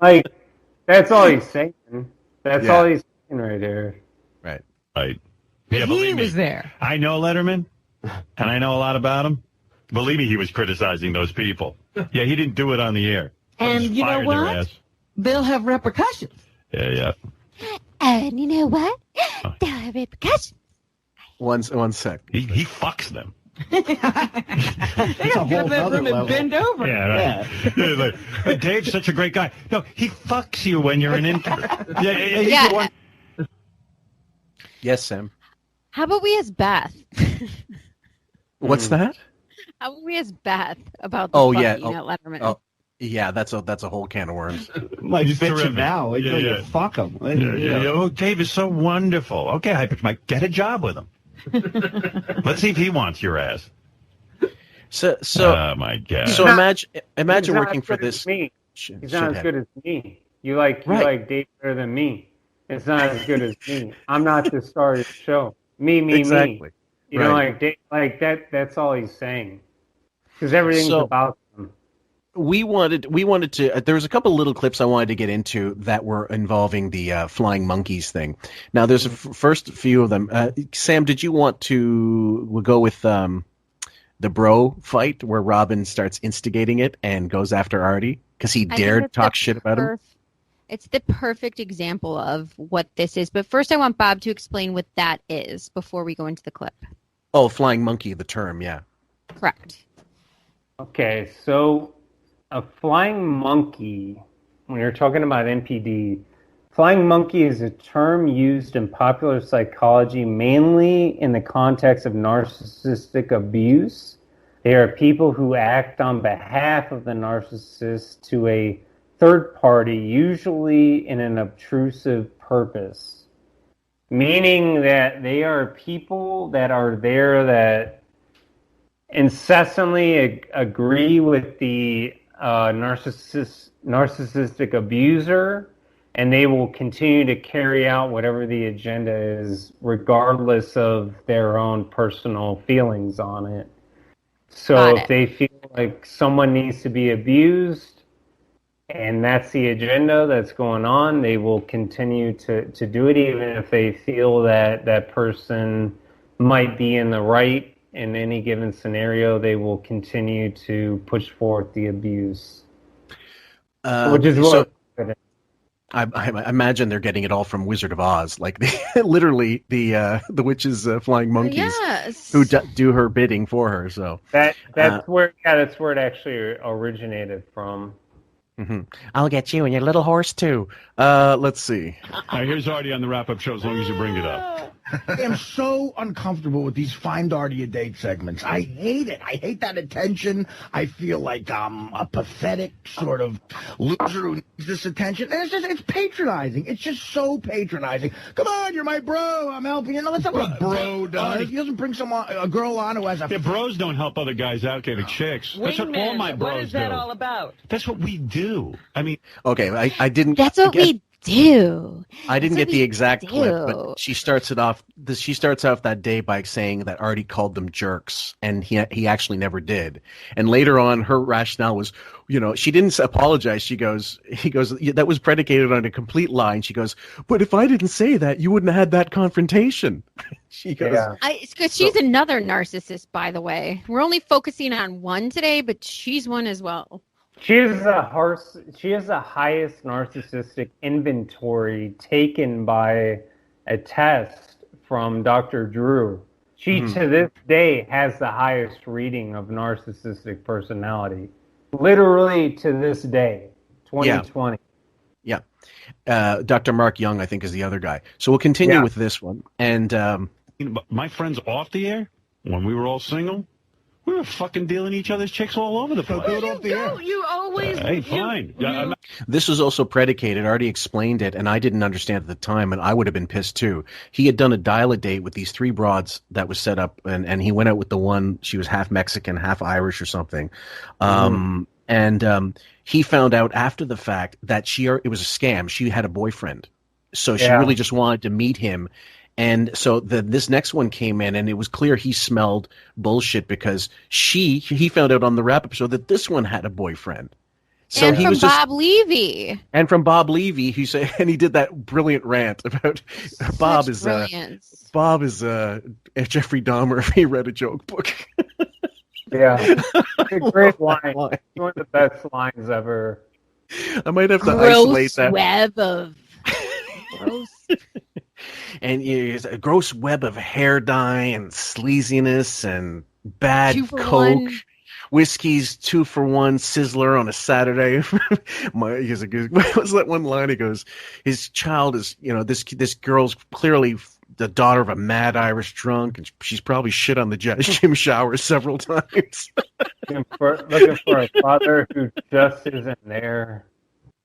like that's all he's saying. That's all he's saying right there. Right. Yeah, he was there. I know Letterman, and I know a lot about him. Believe me, he was criticizing those people. Yeah, he didn't do it on the air. And you know what? They'll have repercussions. Yeah. And you know what? They'll have repercussions. One sec. He fucks them. They gotta get in that room and bend over. Yeah, right. Like, Dave's such a great guy. No, he fucks you when you're an intern. Yeah. Yes, Sam. How about we ask Beth? What's that? How about we ask Beth about the fucking at Letterman? Oh, yeah, that's a whole can of worms. Like, bitch him now. You fuck him. Oh, Dave is so wonderful. Okay, Hyperch Mike, get a job with him. Let's see if he wants your ass. So oh my God. So imagine working for this. He's not as good as me. You like Dave better than me. It's not as good as me. I'm not the star of the show. me. Exactly. You know, like that's all he's saying. Because everything's about them. We wanted to. There was a couple little clips I wanted to get into that were involving the flying monkeys thing. Now, there's a first few of them. Sam, did you want to? We'll go with the bro fight where Robin starts instigating it and goes after Artie because he dared talk shit about him. It's the perfect example of what this is. But first, I want Bob to explain what that is before we go into the clip. Oh, flying monkey, the term, yeah. Correct. Okay, so a flying monkey, when you're talking about NPD, flying monkey is a term used in popular psychology mainly in the context of narcissistic abuse. They are people who act on behalf of the narcissist to a third party, usually in an obtrusive purpose. Meaning that they are people that are there that incessantly agree with the narcissistic abuser, and they will continue to carry out whatever the agenda is, regardless of their own personal feelings on it. So if they feel like someone needs to be abused, and that's the agenda that's going on, they will continue to do it, even if they feel that that person might be in the right in any given scenario. They will continue to push forth the abuse. Which is what... I imagine they're getting it all from Wizard of Oz, like literally the witch's flying monkeys who do her bidding for her. So that's where it actually originated from. Mm-hmm. I'll get you and your little horse too. Let's see. All right, here's Artie on the wrap-up show, as long as you bring it up. I am so uncomfortable with these Find Artie a Date segments. I hate it. I hate that attention. I feel like I'm a pathetic sort of loser who needs this attention. And it's patronizing. It's just so patronizing. Come on, you're my bro. I'm helping you. No, that's not what a bro does. He doesn't bring a girl on who has a... Yeah, bros don't help other guys out getting chicks. That's what all my bros do. What is that all about? That's what we do. I mean... Okay, I didn't... That's what we do. I didn't get the exact clip, but she starts off that day by saying that Artie called them jerks, and he actually never did. And later on, her rationale was, she didn't apologize. He goes, that was predicated on a complete lie. And she goes, but if I didn't say that, you wouldn't have had that confrontation. She goes, because she's another narcissist, by the way. We're only focusing on one today, but she's one as well. She has the highest narcissistic inventory taken by a test from Dr. Drew. She, to this day, has the highest reading of narcissistic personality. Literally to this day, 2020. Yeah. Dr. Mark Young, I think, is the other guy. So we'll continue with this one. And my friends off the air, when we were all single, we were fucking dealing each other's chicks all over the place. You always... Hey, fine. This was also predicated. Artie explained it, and I didn't understand at the time, and I would have been pissed too. He had done a dial-a-date with these 3 broads that was set up, and he went out with the one, she was half Mexican, half Irish or something. And he found out after the fact that it was a scam. She had a boyfriend. So she really just wanted to meet him. And so this next one came in, and it was clear he smelled bullshit because he found out on the wrap-up show that this one had a boyfriend. So and he from was Bob Levy. And from Bob Levy, he said, and he did that brilliant rant about Bob is Jeffrey Dahmer if he read a joke book. Yeah, it's a great line. One of the best lines ever. I might have to isolate that. Web of gross. And it's a gross web of hair dye and sleaziness and bad Coke. Whiskey's 2-for-1 Sizzler on a Saturday. What was that one line? He goes, his child is, this girl's clearly the daughter of a mad Irish drunk, and she's probably shit on the gym shower several times. Looking for a father who just isn't there.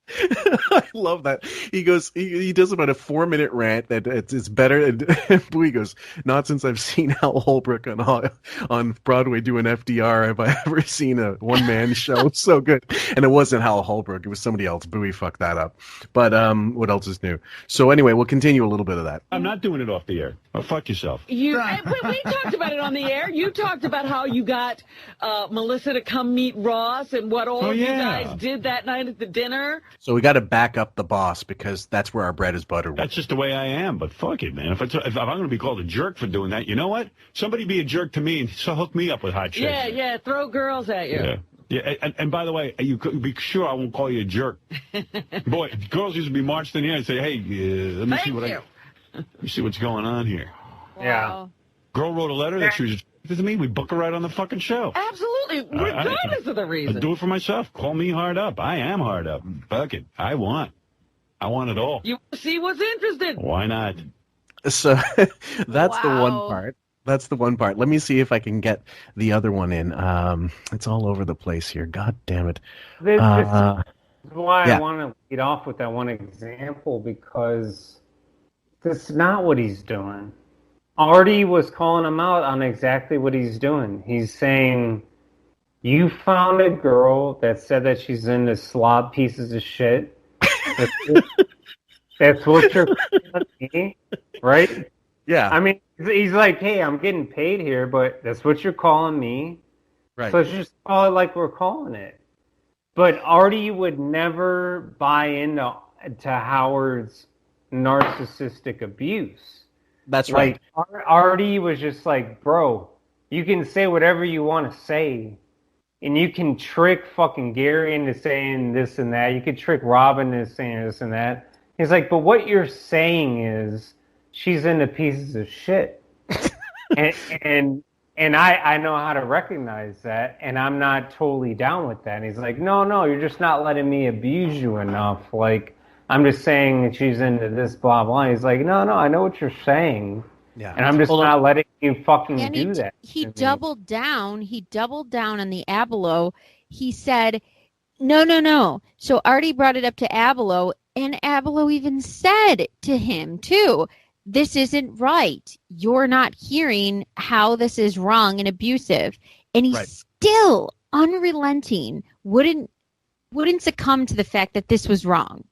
I love that. He goes, he does about a 4-minute rant that it's better. And Bowie goes, not since I've seen Hal Holbrook on Broadway doing FDR have I ever seen a one-man show so good. And it wasn't Hal Holbrook. It was somebody else. Bowie fucked that up. But what else is new? So anyway, we'll continue a little bit of that. I'm not doing it off the air. Oh, fuck yourself. We talked about it on the air. You talked about how you got Melissa to come meet Ross and what all of you guys did that night at the dinner. So we got to back up the boss because that's where our bread is buttered. That's just the way I am. But fuck it, man. If I'm going to be called a jerk for doing that, you know what? Somebody be a jerk to me and hook me up with hot chicks. Yeah. Throw girls at you. Yeah. And by the way, you could be sure I won't call you a jerk. Boy, girls used to be marched in here and say, "Hey, let me see what's going on here." Yeah. Girl wrote a letter that she was attracted to me. We book her right on the fucking show. Absolutely, regardless of the reason. I do it for myself. Call me hard up. I am hard up. Fuck it. I want it all. You see what's interested. Why not? So that's the one part. That's the one part. Let me see if I can get the other one in. It's all over the place here. God damn it. This is why I want to lead off with that one example, because that's not what he's doing. Artie was calling him out on exactly what he's doing. He's saying, you found a girl that said that she's into slob pieces of shit. That's what you're calling me, right? Yeah. I mean, he's like, hey, I'm getting paid here, but that's what you're calling me. Right. So let's just call it like we're calling it. But Artie would never buy into Howard's narcissistic abuse. That's right. Like, Artie was just like, bro, you can say whatever you want to say, and you can trick fucking Gary into saying this and that. You could trick Robin into saying this and that. He's like, but what you're saying is she's into pieces of shit. and I know how to recognize that, and I'm not totally down with that. And he's like, no, you're just not letting me abuse you enough. Like, I'm just saying that she's into this, blah, blah. He's like, no, I know what you're saying. Yeah. And I'm just not letting you fucking do that. He doubled down. He doubled down on the Abelo. He said, no. So Artie brought it up to Abelo, and Abelo even said to him, too, this isn't right. You're not hearing how this is wrong and abusive. And he's still unrelenting, wouldn't succumb to the fact that this was wrong.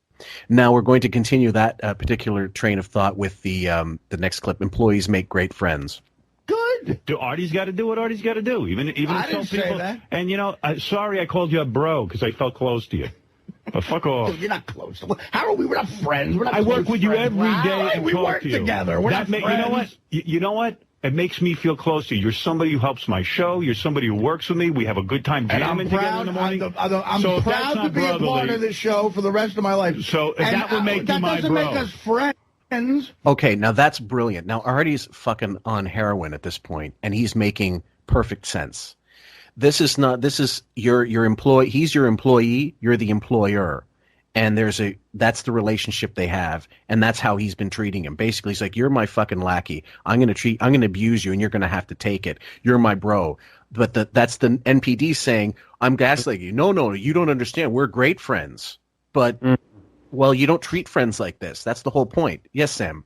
Now we're going to continue that particular train of thought with the next clip. Employees make great friends. Good. Artie's got to do what Artie's got to do. Even I some didn't people. say that. And sorry I called you a bro because I felt close to you. But fuck off. Dude, you're not close. How are we? We're not friends. We're not I work with you friends. every day and we talk work to you. together. We're not friends. You know what? You know what? It makes me feel close to you. You're somebody who helps my show. You're somebody who works with me. We have a good time jamming together in the morning. I'm proud to be a part of this show for the rest of my life. So that would make you my bro. That doesn't make us friends. Okay, now that's brilliant. Now Artie's fucking on heroin at this point, and he's making perfect sense. This is your employee. He's your employee. You're the employer. And that's the relationship they have, and that's how he's been treating him. Basically, he's like, "You're my fucking lackey. I'm gonna abuse you, and you're gonna have to take it. You're my bro." But that's the NPD saying, "I'm gaslighting you." No, you don't understand. We're great friends, but well, you don't treat friends like this. That's the whole point. Yes, Sam.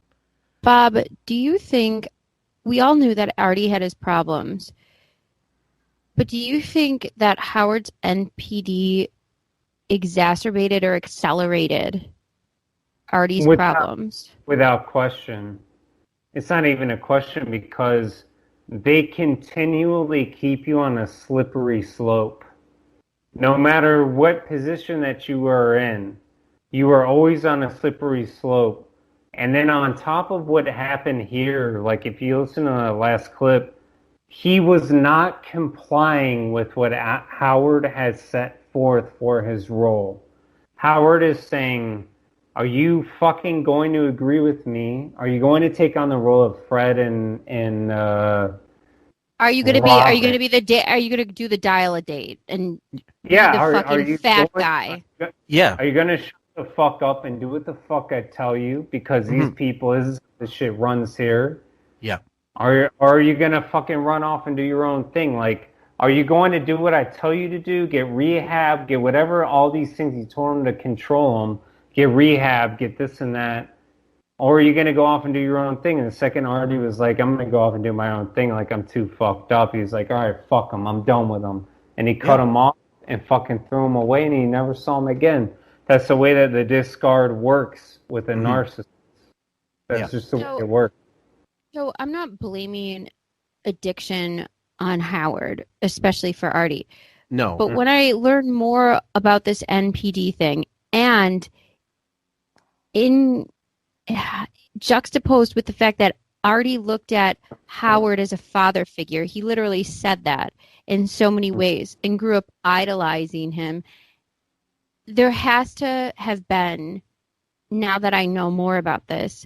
Bob, do you think we all knew that Artie had his problems, but do you think that Howard's NPD exacerbated or accelerated Artie's problems? Without question. It's not even a question, because they continually keep you on a slippery slope. No matter what position that you are in, you are always on a slippery slope. And then on top of what happened here, like if you listen to the last clip, he was not complying with what Howard had set forth for his role. Howard is saying, are you fucking going to agree with me? Are you going to take on the role of Fred and are you going to be are you going to do the dial a date and be the fucking fat guy? Are you going to shut the fuck up and do what the fuck I tell you, because these people, this shit runs here? Yeah. Are you going to fucking run off and do your own thing? Like Are you going to do what I tell you to do? Get rehab, get whatever, all these things you told him to control him, get rehab, get this and that. Or are you going to go off and do your own thing? And the second Artie was like, I'm going to go off and do my own thing, like I'm too fucked up. He's like, all right, fuck him, I'm done with him. And he cut him off and fucking threw him away, and he never saw him again. That's the way that the discard works with a narcissist. That's just the way it works. So I'm not blaming addiction on Howard, especially for Artie. No. But when I learned more about this NPD thing, and in juxtaposed with the fact that Artie looked at Howard as a father figure, he literally said that in so many ways and grew up idolizing him. There has to have been, now that I know more about this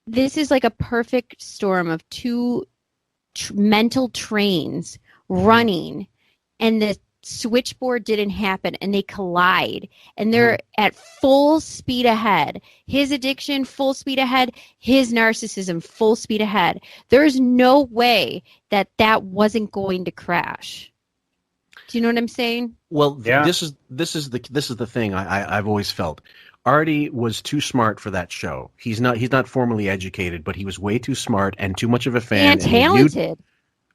is like a perfect storm of two mental trains running, and the switchboard didn't happen, and they collide, and they're at full speed ahead. His addiction, full speed ahead. His narcissism, full speed ahead. There's no way that wasn't going to crash. Do you know what I'm saying? Well, this is the thing I've always felt. Artie was too smart for that show. He's not formally educated, but he was way too smart and too much of a fan. And talented.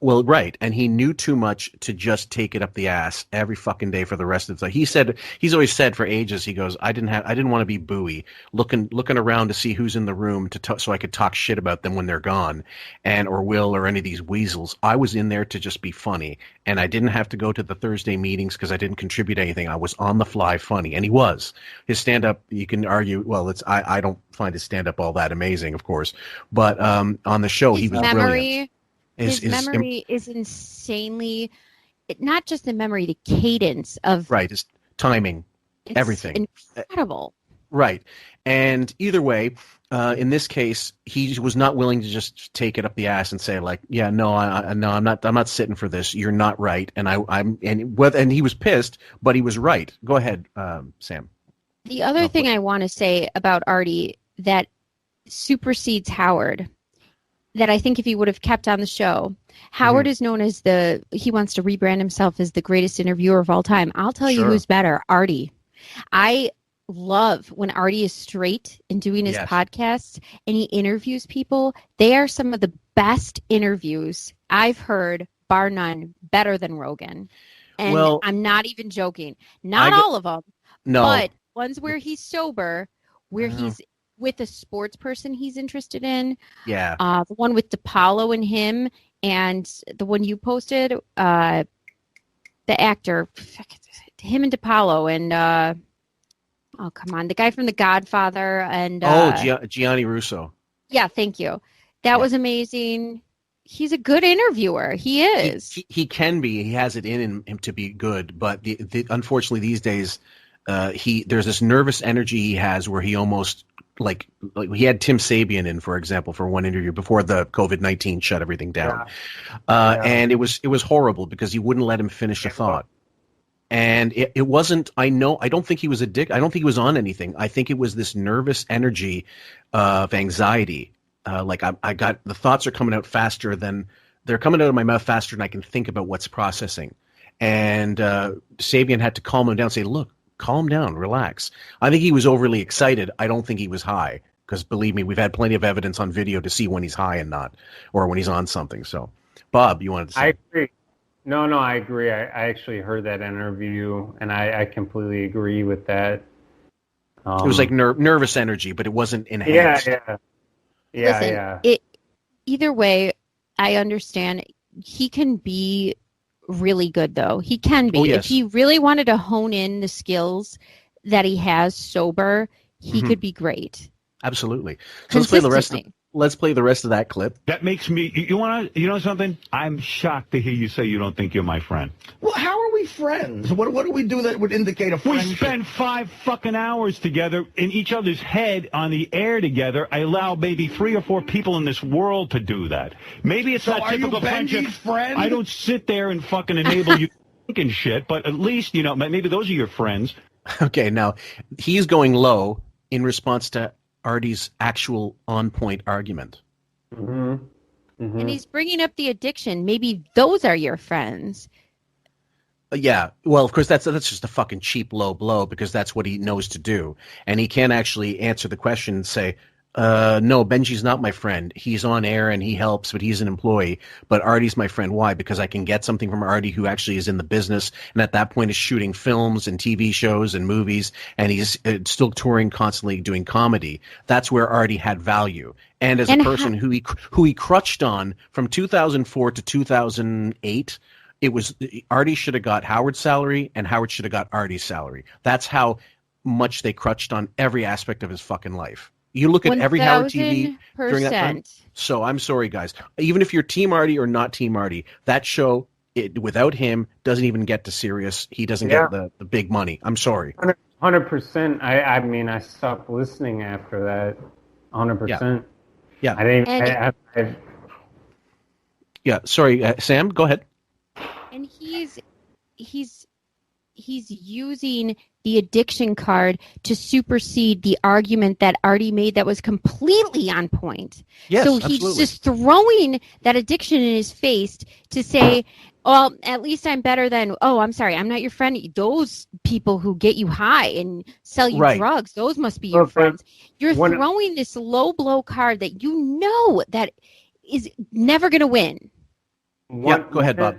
Well, right, and he knew too much to just take it up the ass every fucking day for the rest of the time. He's always said for ages, he goes, I didn't want to be Bowie, looking around to see who's in the room so I could talk shit about them when they're gone, or Will or any of these weasels. I was in there to just be funny, and I didn't have to go to the Thursday meetings because I didn't contribute anything. I was on the fly funny, and he was. His stand-up, you can argue, well, I don't find his stand-up all that amazing, of course, but on the show he was brilliant. His memory is insanely, not just the memory, the cadence of... Right, his timing, everything. Incredible. Right. And either way, in this case, he was not willing to just take it up the ass and say, like, yeah, no, I'm not sitting for this. You're not right. And and he was pissed, but he was right. Go ahead, Sam. The other thing I want to say about Artie that supersedes Howard, that I think if he would have kept on the show, Howard is known as he wants to rebrand himself as the greatest interviewer of all time. I'll tell you who's better, Artie. I love when Artie is straight in doing his podcasts and he interviews people. They are some of the best interviews I've heard, bar none, better than Rogan. And I'm not even joking. Not all of them. No. But ones where he's sober, where he's with a sports person he's interested in. Yeah. The one with DePaulo and him, and the one you posted, the actor, him and DePaulo, and oh, come on, the guy from The Godfather, and Gianni Russo. Yeah, thank you. That was amazing. He's a good interviewer. He is. He can be. He has it in him to be good, but unfortunately these days, there's this nervous energy he has where he almost like he had Tim Sabian in, for example, for one interview before the COVID-19 shut everything down. And it was horrible because he wouldn't let him finish a thought. And it wasn't, I don't think he was addicted. I don't think he was on anything. I think it was this nervous energy of anxiety. I got, the thoughts are coming out faster than, they're coming out of my mouth faster than I can think about what's processing. And Sabian had to calm him down, say, look, calm down, relax. I think he was overly excited. I don't think he was high, because believe me, we've had plenty of evidence on video to see when he's high and not, or when he's on something. So, Bob, you wanted to say? I agree. No, I agree. I actually heard that interview, and I completely agree with that. It was like nervous energy, but it wasn't enhanced. Yeah. Either way, I understand. He can be really good, though. He can be. If he really wanted to hone in the skills that he has sober, he could be great. Absolutely. So let's play the rest of that clip. That makes me, you know something? I'm shocked to hear you say you don't think you're my friend. Well, how are we friends? What do we do that would indicate a friendship? We spend 5 fucking hours together in each other's head on the air together. I allow maybe 3 or 4 people in this world to do that. Maybe it's not typical friendship. Friend? I don't sit there and fucking enable you thinking shit, but at least, maybe those are your friends. Okay, now, he's going low in response to Artie's actual on-point argument. And he's bringing up the addiction. Maybe those are your friends. Yeah, well, of course, that's just a fucking cheap low blow because that's what he knows to do. And he can't actually answer the question and say, no, Benji's not my friend. He's on air and he helps, but he's an employee. But Artie's my friend. Why? Because I can get something from Artie who actually is in the business and at that point is shooting films and TV shows and movies, and he's still touring constantly doing comedy. That's where Artie had value. And as a person who he crutched on from 2004 to 2008, it was Artie should have got Howard's salary and Howard should have got Artie's salary. That's how much they crutched on every aspect of his fucking life. You look at every Howard TV during that time. So I'm sorry, guys. Even if you're Team Artie or not Team Artie, that show, without him, doesn't even get to Sirius. He doesn't get the big money. I'm sorry. 100%. I mean, I stopped listening after that. 100%. Yeah. I didn't. Yeah. Sorry, Sam. Go ahead. And he's using the addiction card to supersede the argument that Artie made that was completely on point. Yes, so he's just throwing that addiction in his face to say, well, at least I'm better than, oh, I'm sorry, I'm not your friend. Those people who get you high and sell you drugs, those must be your friends. You're throwing this low blow card that you know that is never going to win. Go ahead, Bob.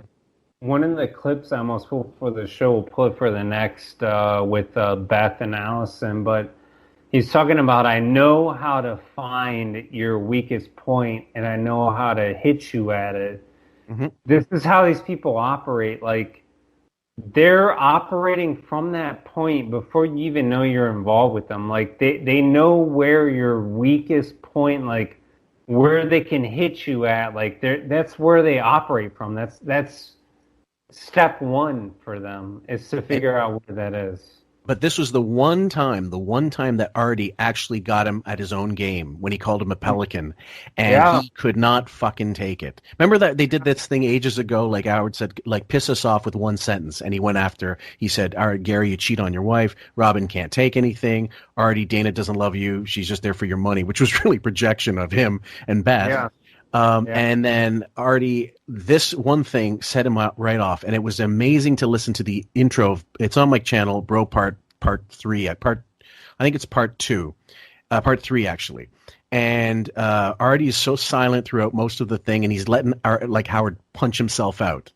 One of the clips I almost pulled for the show, we'll put for the next with Beth and Allison, but he's talking about, I know how to find your weakest point and I know how to hit you at it. Mm-hmm. This is how these people operate. Like, they're operating from that point before you even know you're involved with them. Like, they know where your weakest point, like, where they can hit you at. Like, that's where they operate from. That's step one for them, is to figure out where that is. But this was the one time that Artie actually got him at his own game when he called him a pelican, and he could not fucking take it. Remember that they did this thing ages ago, like Howard said, like, piss us off with one sentence, and he went after, he said, all right, Gary, you cheat on your wife, Robin can't take anything, Artie, Dana doesn't love you, she's just there for your money, which was really projection of him and Beth. Yeah. And then Artie, this one thing set him out right off, and it was amazing to listen to the intro. It's on my channel, Bro Part 3. I think it's Part 2, Part 3 actually. And Artie is so silent throughout most of the thing, and he's letting Howard punch himself out.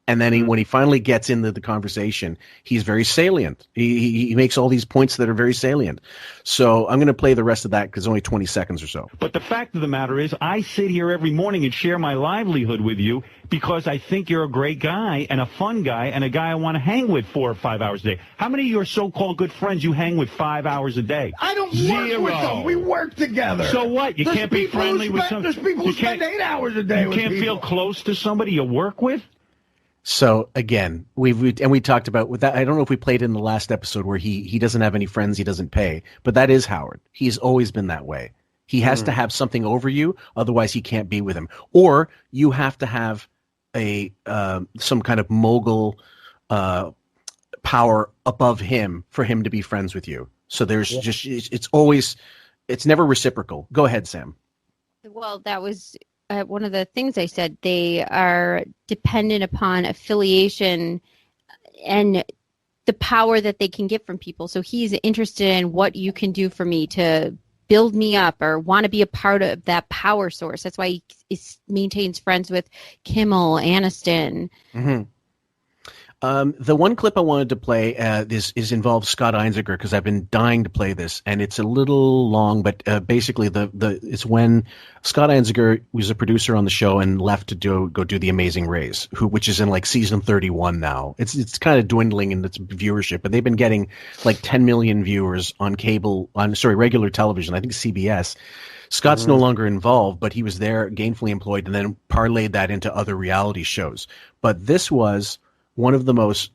And then when he finally gets into the conversation, he's very salient. He makes all these points that are very salient. So I'm going to play the rest of that because it's only 20 seconds or so. But the fact of the matter is, I sit here every morning and share my livelihood with you because I think you're a great guy and a fun guy and a guy I want to hang with 4 or 5 hours a day. How many of your so-called good friends you hang with 5 hours a day? I don't work with them. We work together. So what? You can't be friendly with some. There's people who spend 8 hours a day with people. You can't feel close to somebody you work with? So again, we talked about with that. I don't know if we played in the last episode where he doesn't have any friends, he doesn't pay, but that is Howard. He's always been that way. He has to have something over you, otherwise he can't be with him. Or you have to have a some kind of mogul power above him for him to be friends with you. So there's just it's never reciprocal. Go ahead, Sam. Well, that was one of the things I said. They are dependent upon affiliation and the power that they can get from people. So he's interested in what you can do for me to build me up or want to be a part of that power source. That's why he maintains friends with Kimmel, Aniston. Mm-hmm. The one clip I wanted to play is involves Scott Einziger because I've been dying to play this, and it's a little long, but basically it's when Scott Einziger was a producer on the show and left to go do The Amazing Race, which is in like season 31 now. It's kind of dwindling in its viewership, but they've been getting like 10 million viewers on regular television. I think CBS. Scott's no longer involved, but he was there, gainfully employed, and then parlayed that into other reality shows. But this was one of the most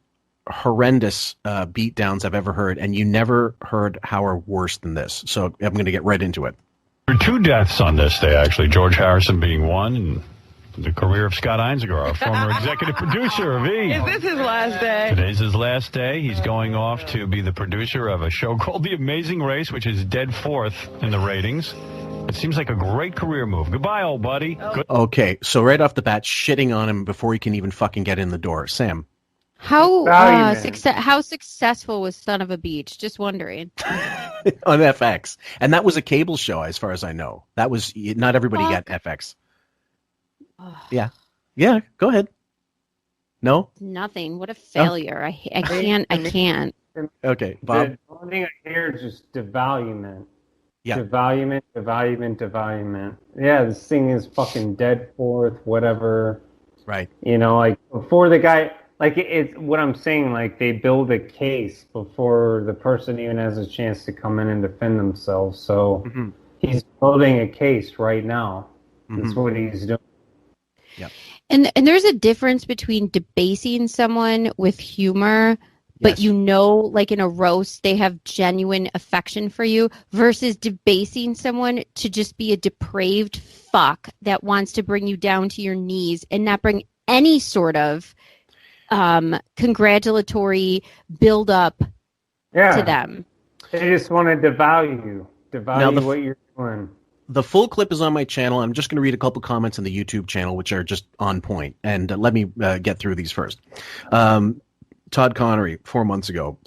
horrendous beatdowns I've ever heard, and you never heard Howard worse than this. So I'm going to get right into it. There were 2 deaths on this day, actually, George Harrison being one, and the career of Scott Einziger, our former executive producer of E! Is this his last day? Today's his last day. He's going off to be the producer of a show called The Amazing Race, which is dead fourth in the ratings. It seems like a great career move. Goodbye, old buddy. Okay, so right off the bat, shitting on him before he can even fucking get in the door. Sam. How Devaluing. how successful was Son of a Beach? Just wondering. On FX, and that was a cable show, as far as I know. That was not everybody got FX. Yeah. Go ahead. No. Nothing. What a failure. I can't. Okay, Bob. The only thing I hear is just devaluement. Yeah. Devaluement. Yeah, this thing is fucking dead fourth, whatever. Right. You know, like before the guy, like it's what I'm saying, like they build a case before the person even has a chance to come in and defend themselves. So he's building a case right now. That's what he's doing. Yeah. And there's a difference between debasing someone with humor, but like in a roast, they have genuine affection for you, versus debasing someone to just be a depraved fuck that wants to bring you down to your knees and not bring any sort of congratulatory build up to them. They just want to devalue what you're doing. The full clip is on my channel. I'm just going to read a couple comments on the YouTube channel, which are just on point. And let me get through these first. Todd Connery, 4 months ago.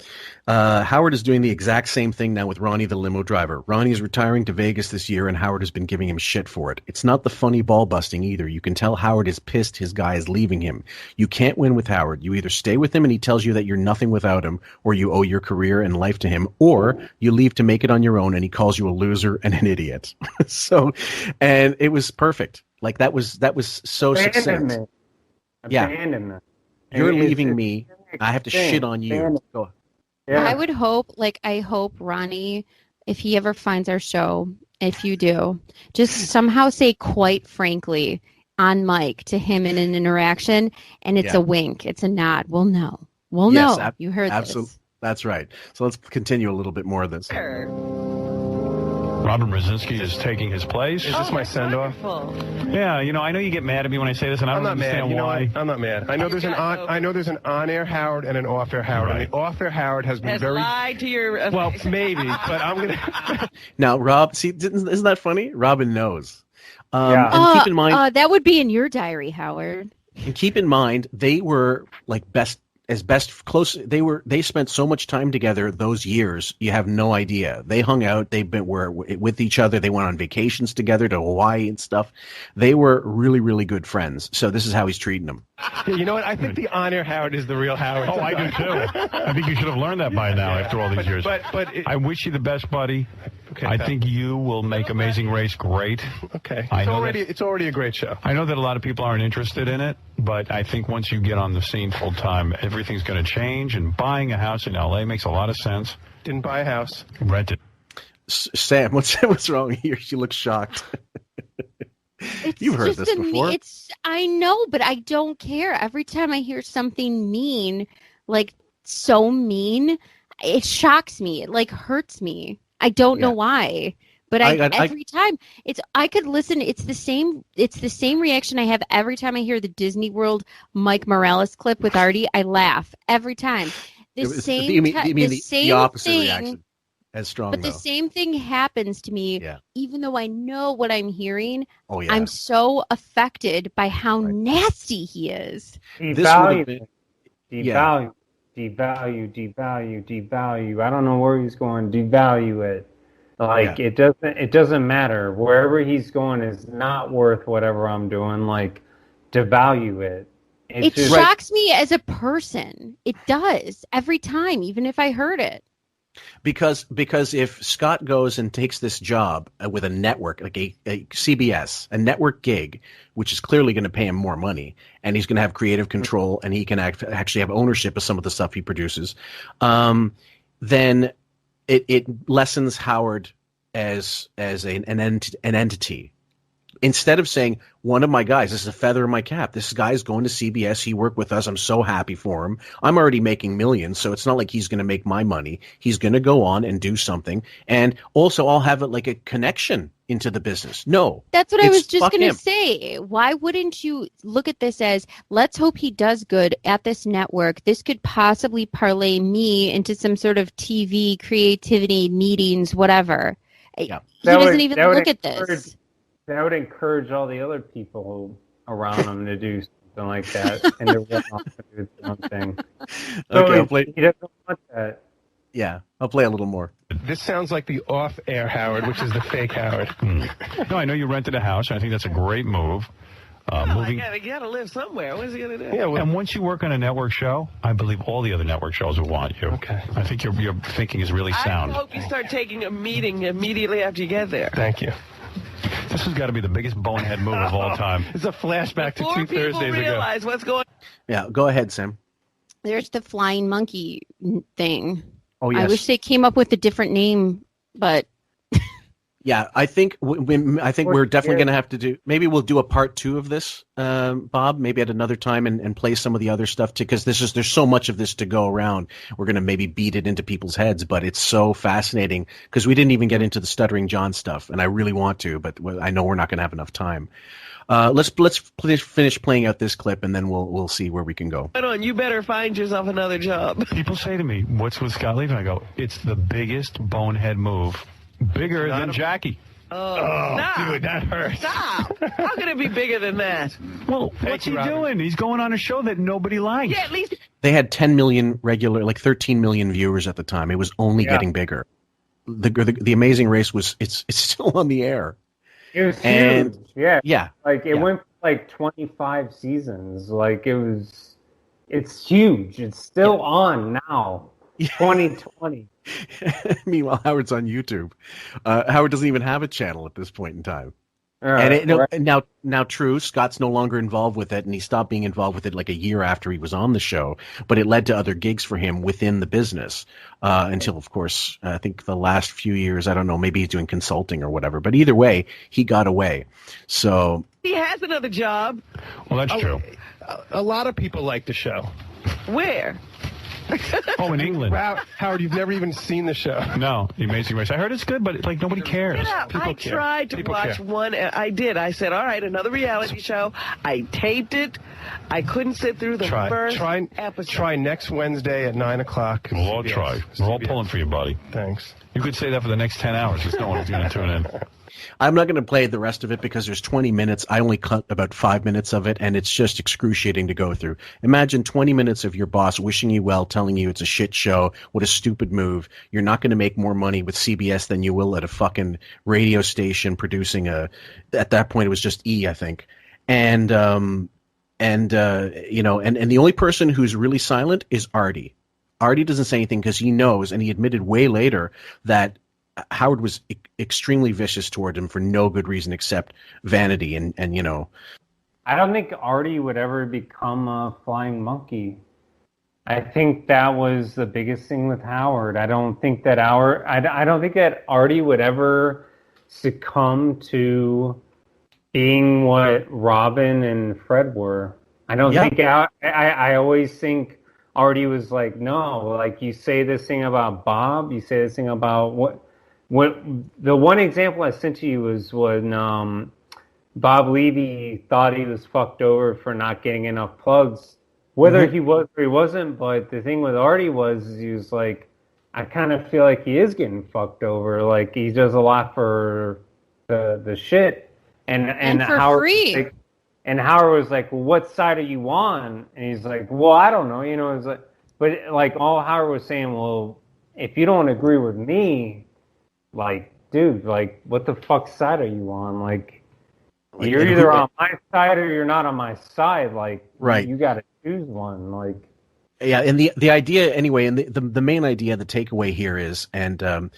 Howard is doing the exact same thing now with Ronnie the limo driver. Ronnie is retiring to Vegas this year, and Howard has been giving him shit for it. It's not the funny ball busting either. You can tell Howard is pissed his guy is leaving him. You can't win with Howard. You either stay with him and he tells you that you're nothing without him, or you owe your career and life to him, or you leave to make it on your own and he calls you a loser and an idiot. And it was perfect. Like that was so succinct. Yeah. Abandonment. You're leaving me. I have to shit on you. Go. Yeah. I hope Ronnie, if he ever finds our show, if you do, just somehow say quite frankly on mic to him in an interaction, and it's a wink, it's a nod. We'll know. You heard this. That's right. So let's continue a little bit more of this. Robin Brzezinski is taking his place. Is this my send-off? Yeah, I know you get mad at me when I say this, and I don't understand why. I'm not mad. I know there's an on-air Howard and an off-air Howard. Right. And the off-air Howard has been very lied to your well, maybe, but I'm gonna. Now, Rob, see, isn't that funny? Robin knows. And keep in mind that would be in your diary, Howard. And keep in mind, they were like close. They spent so much time together those years. You have no idea. They hung out. Were with each other. They went on vacations together to Hawaii and stuff. They were really, really good friends. So this is how he's treating them. Yeah, you know what? I think the on-air Howard is the real Howard. Oh, I do too. I think you should have learned that by now after all these years. But I wish you the best, buddy. Okay, I think you will make Amazing Race great. Okay. It's already a great show. I know that a lot of people aren't interested in it, but I think once you get on the scene full time, everything's going to change, and buying a house in L.A. makes a lot of sense. Didn't buy a house. Rent it. Sam, what's wrong here? She looks shocked. You've heard this before. I know, but I don't care. Every time I hear something mean, like so mean, it shocks me. It like hurts me. I don't know why, but every time I could listen. It's the same reaction I have every time I hear the Disney World Mike Morales clip with Artie. I laugh every time. The opposite reaction. As strong, but the same thing happens to me, even though I know what I'm hearing. Oh, yeah. I'm so affected by how nasty he is. Devalue. I don't know where he's going. Devalue it. Like it doesn't matter. Wherever he's going is not worth whatever I'm doing. Like devalue it. It shocks me as a person. It does every time, even if I heard it. Because if Scott goes and takes this job with a network, like a CBS, a network gig, which is clearly going to pay him more money, and he's going to have creative control, and he can actually have ownership of some of the stuff he produces, then it lessens Howard as an entity. Instead of saying, one of my guys, this is a feather in my cap. This guy's going to CBS. He worked with us. I'm so happy for him. I'm already making millions, so it's not like he's going to make my money. He's going to go on and do something. And also, I'll have it like a connection into the business. No. That's what I was just going to say. Why wouldn't you look at this as, let's hope he does good at this network. This could possibly parlay me into some sort of TV, creativity, meetings, whatever. Yeah. He doesn't even look at this. That would encourage all the other people around him to do something like that, and to run off and do their own thing. Okay, I'll play. He doesn't want that. Yeah, I'll play a little more. This sounds like the off-air Howard, which is the fake Howard. No, I know you rented a house. And I think that's a great move. You gotta live somewhere. What is he gonna do? Yeah, and once you work on a network show, I believe all the other network shows will want you. Okay. I think your thinking is really sound. I hope you start taking a meeting immediately after you get there. Thank you. This has got to be the biggest bonehead move of all time. It's a flashback to 2 Before people Thursdays ago. realize what's going on. Yeah, go ahead, Sam. There's the flying monkey thing. Oh, yes. I wish they came up with a different name, but Yeah, I think we're definitely going to have to do. Maybe we'll do a part 2 of this, Bob. Maybe at another time and play some of the other stuff too, because there's so much of this to go around. We're going to maybe beat it into people's heads, but it's so fascinating because we didn't even get into the Stuttering John stuff, and I really want to, but I know we're not going to have enough time. Let's finish playing out this clip, and then we'll see where we can go. Hold on, you better find yourself another job. People say to me, "What's with Scott leaving?" I go, "It's the biggest bonehead move." Bigger than Jackie. Oh, stop. Dude, that hurts. Stop. How can it be bigger than that? Well, what's he doing? He's going on a show that nobody likes. Yeah, at least. They had 10 million regular, like 13 million viewers at the time. It was only getting bigger. The Amazing Race it's still on the air. It was huge. Yeah. Like it went for like 25 seasons. Like it's huge. It's still on now. 2020. Meanwhile, Howard's on YouTube. Howard doesn't even have a channel at this point in time. Now, true, Scott's no longer involved with it, and he stopped being involved with it like a year after he was on the show. But it led to other gigs for him within the business until, of course, I think the last few years. I don't know, maybe he's doing consulting or whatever. But either way, he got away. So he has another job. Well, that's true. A lot of people like the show. Where? Oh, in England. Wow, Howard, you've never even seen the show. No, The Amazing Race. I heard it's good, but like nobody cares. I tried to watch one. I did. I said, all right, another reality show. I taped it. I couldn't sit through the first episode. Try next Wednesday at 9 o'clock. We'll all try. We're all pulling for you, buddy. Thanks. You could say that for the next 10 hours. There's no one's going to tune in. I'm not going to play the rest of it because there's 20 minutes. I only cut about 5 minutes of it, and it's just excruciating to go through. Imagine 20 minutes of your boss wishing you well, telling you it's a shit show, what a stupid move. You're not going to make more money with CBS than you will at a fucking radio station producing at that point it was just E, I think. And the only person who's really silent is Artie. Artie doesn't say anything because he knows, and he admitted way later that Howard was extremely vicious toward him for no good reason except vanity and. I don't think Artie would ever become a flying monkey. I think that was the biggest thing with Howard. I don't think that Artie would ever succumb to being what Robin and Fred were. I don't think. I always think Artie was like, no, like you say this thing about Bob, you say this thing about what the one example I sent to you was when Bob Levy thought he was fucked over for not getting enough plugs, whether he was or he wasn't. But the thing with Artie was he was like, I kind of feel like he is getting fucked over. Like he does a lot for the shit, and for Howard free. Was like, and Howard was like, well, what side are you on? And he's like, well, I don't know. It's like, but like all Howard was saying, well, if you don't agree with me, like, dude, like, what the fuck side are you on? Like you're either on my side or you're not on my side. Like, right. You got to choose one. Like, yeah. And the idea anyway, and the main idea, the takeaway here is, and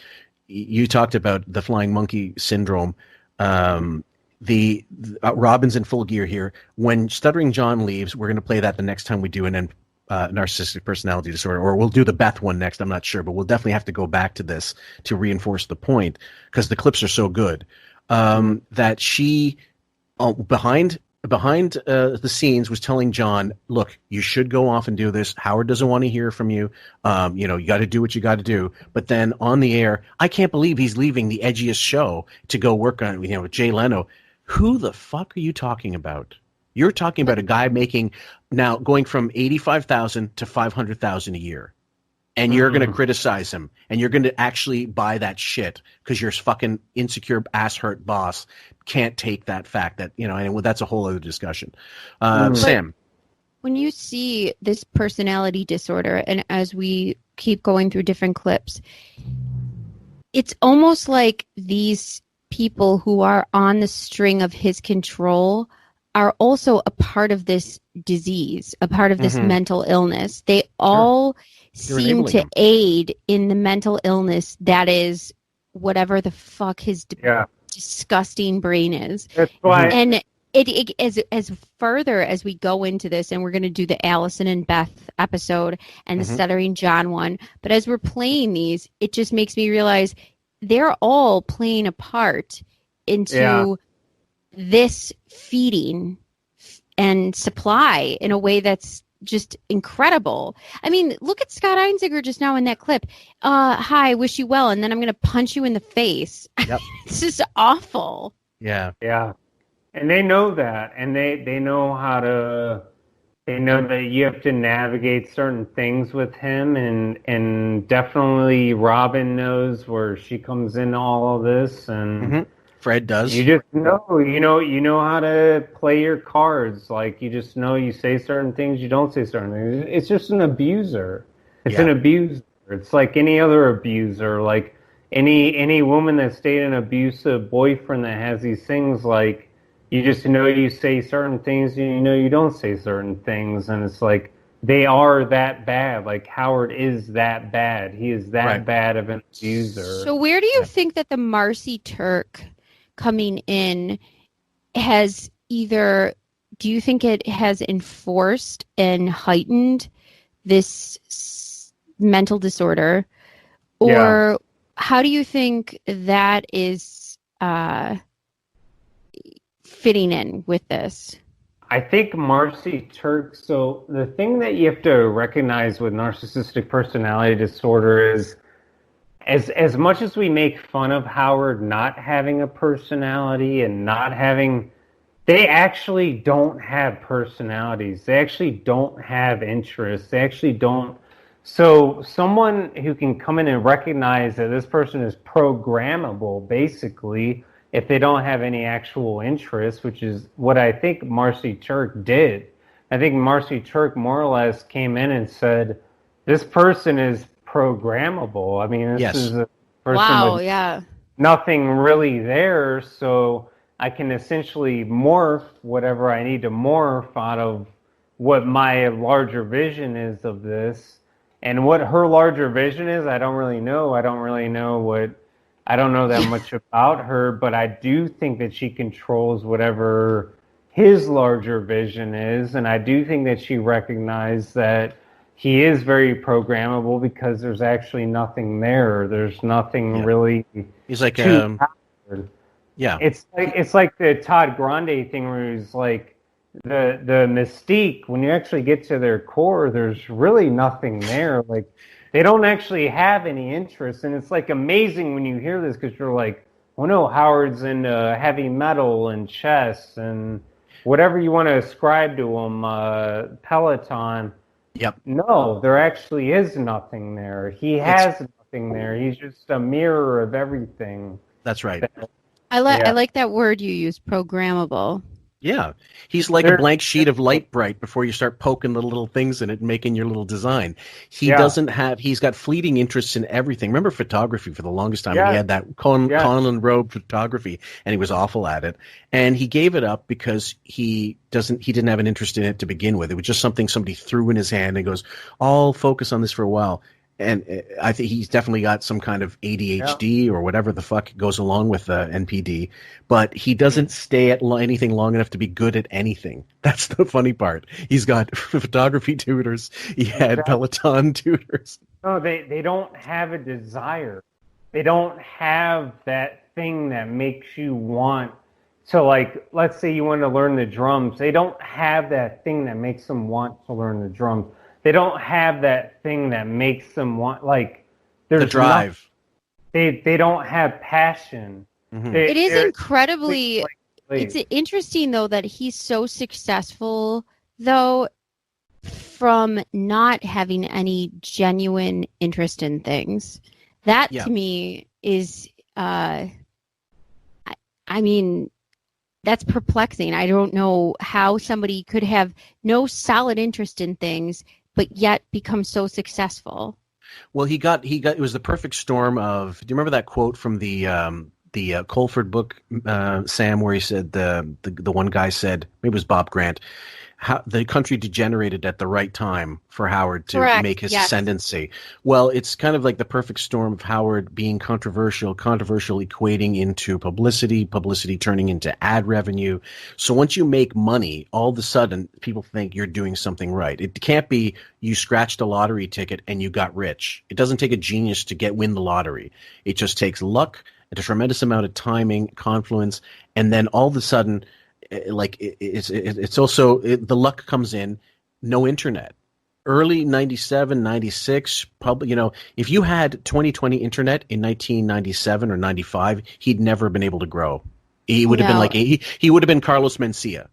you talked about the flying monkey syndrome. The Robin's in full gear here. When Stuttering John leaves, we're going to play that the next time we do an narcissistic personality disorder, or we'll do the Beth one next. I'm not sure, but we'll definitely have to go back to this to reinforce the point because the clips are so good. That she behind the scenes was telling John, look, you should go off and do this. Howard doesn't want to hear from you. You got to do what you got to do. But then on the air, I can't believe he's leaving the edgiest show to go work on, with Jay Leno. Who the fuck are you talking about? You're talking about a guy going from 85,000 to 500,000 a year. And you're going to criticize him, and you're going to actually buy that shit because your fucking insecure ass hurt boss can't take that fact that, and that's a whole other discussion. Sam. when you see this personality disorder, and as we keep going through different clips, it's almost like these people who are on the string of his control are also a part of this disease, a part of this mental illness. They all seem to aid in the mental illness that is whatever the fuck his disgusting brain is. That's why. And it as further as we go into this, and we're going to do the Allison and Beth episode and the Stuttering John one, but as we're playing these, it just makes me realize they're all playing a part into this feeding and supply in a way that's just incredible. I mean, look at Scott Einziger just now in that clip. Hi, wish you well, and then I'm going to punch you in the face. Yep. It's just awful. Yeah. Yeah. And they know that, and they know how to. They know that you have to navigate certain things with him, and definitely Robin knows where she comes in all of this, and Fred does. You just know, you know how to play your cards. Like you just know, you say certain things, you don't say certain things. It's just an abuser. It's an abuser. It's like any other abuser, like any woman that's dated an abusive boyfriend that has these things like. You just know you say certain things, and you know you don't say certain things, and it's like they are that bad. Like Howard is that bad. He is that bad of an abuser. So where do you think that the Marcy Turk coming in has either? Do you think it has enforced and heightened this mental disorder, or how do you think that is? Fitting in with this? I think Marcy Turk, so the thing that you have to recognize with narcissistic personality disorder is as much as we make fun of Howard not having a personality and not having, they actually don't have personalities. They actually don't have interests. They actually don't. So someone who can come in and recognize that this person is programmable, basically, if they don't have any actual interest, which is what I think Marcy Turk did. I think Marcy Turk more or less came in and said, this person is programmable. I mean, this is a person with nothing really there, so I can essentially morph whatever I need to morph out of what my larger vision is of this. And what her larger vision is, I don't really know. I don't know that much about her, but I do think that she controls whatever his larger vision is, and I do think that she recognized that he is very programmable because there's actually nothing there. There's nothing really. He's like It's like the Todd Grande thing where he's like the mystique. When you actually get to their core, there's really nothing there. Like. They don't actually have any interest, and it's like amazing when you hear this because you're like, well, no, Howard's into heavy metal and chess and whatever you want to ascribe to him, Peloton. Yep. No, there actually is nothing there. He has nothing there. He's just a mirror of everything. That's right. I like that word you use, programmable. Yeah, he's like a blank sheet of light bright before you start poking the little things in it and making your little design. He's got fleeting interests in everything. Remember photography for the longest time? He had that Conlon robe photography, and he was awful at it. And he gave it up because he didn't have an interest in it to begin with. It was just something somebody threw in his hand and goes, I'll focus on this for a while. And I think he's definitely got some kind of ADHD or whatever the fuck goes along with NPD. But he doesn't stay at anything long enough to be good at anything. That's the funny part. He's got photography tutors. He had Peloton tutors. No, they don't have a desire. They don't have that thing that makes you want to, like, let's say you want to learn the drums. They don't have that thing that makes them want to learn the drums. They don't have that thing that makes them want, like, there's the drive. They don't have passion. Mm-hmm. It is incredibly. It's interesting though that he's so successful though from not having any genuine interest in things. That to me is, I mean, that's perplexing. I don't know how somebody could have no solid interest in things, but yet become so successful. Well, he got it was the perfect storm of. Do you remember that quote from the Colford book, Sam, where he said the one guy said, maybe it was Bob Grant, how the country degenerated at the right time for Howard to make his ascendancy. Well, it's kind of like the perfect storm of Howard being controversial equating into publicity turning into ad revenue. So once you make money, all of a sudden people think you're doing something right. It can't be you scratched a lottery ticket and you got rich. It doesn't take a genius to win the lottery. It just takes luck, a tremendous amount of timing, confluence, and then all of a sudden, it's also the luck comes in. No internet. Early 97, 96, if you had 2020 internet in 1997 or 95, he'd never been able to grow. He would have been like he would have been Carlos Mencia.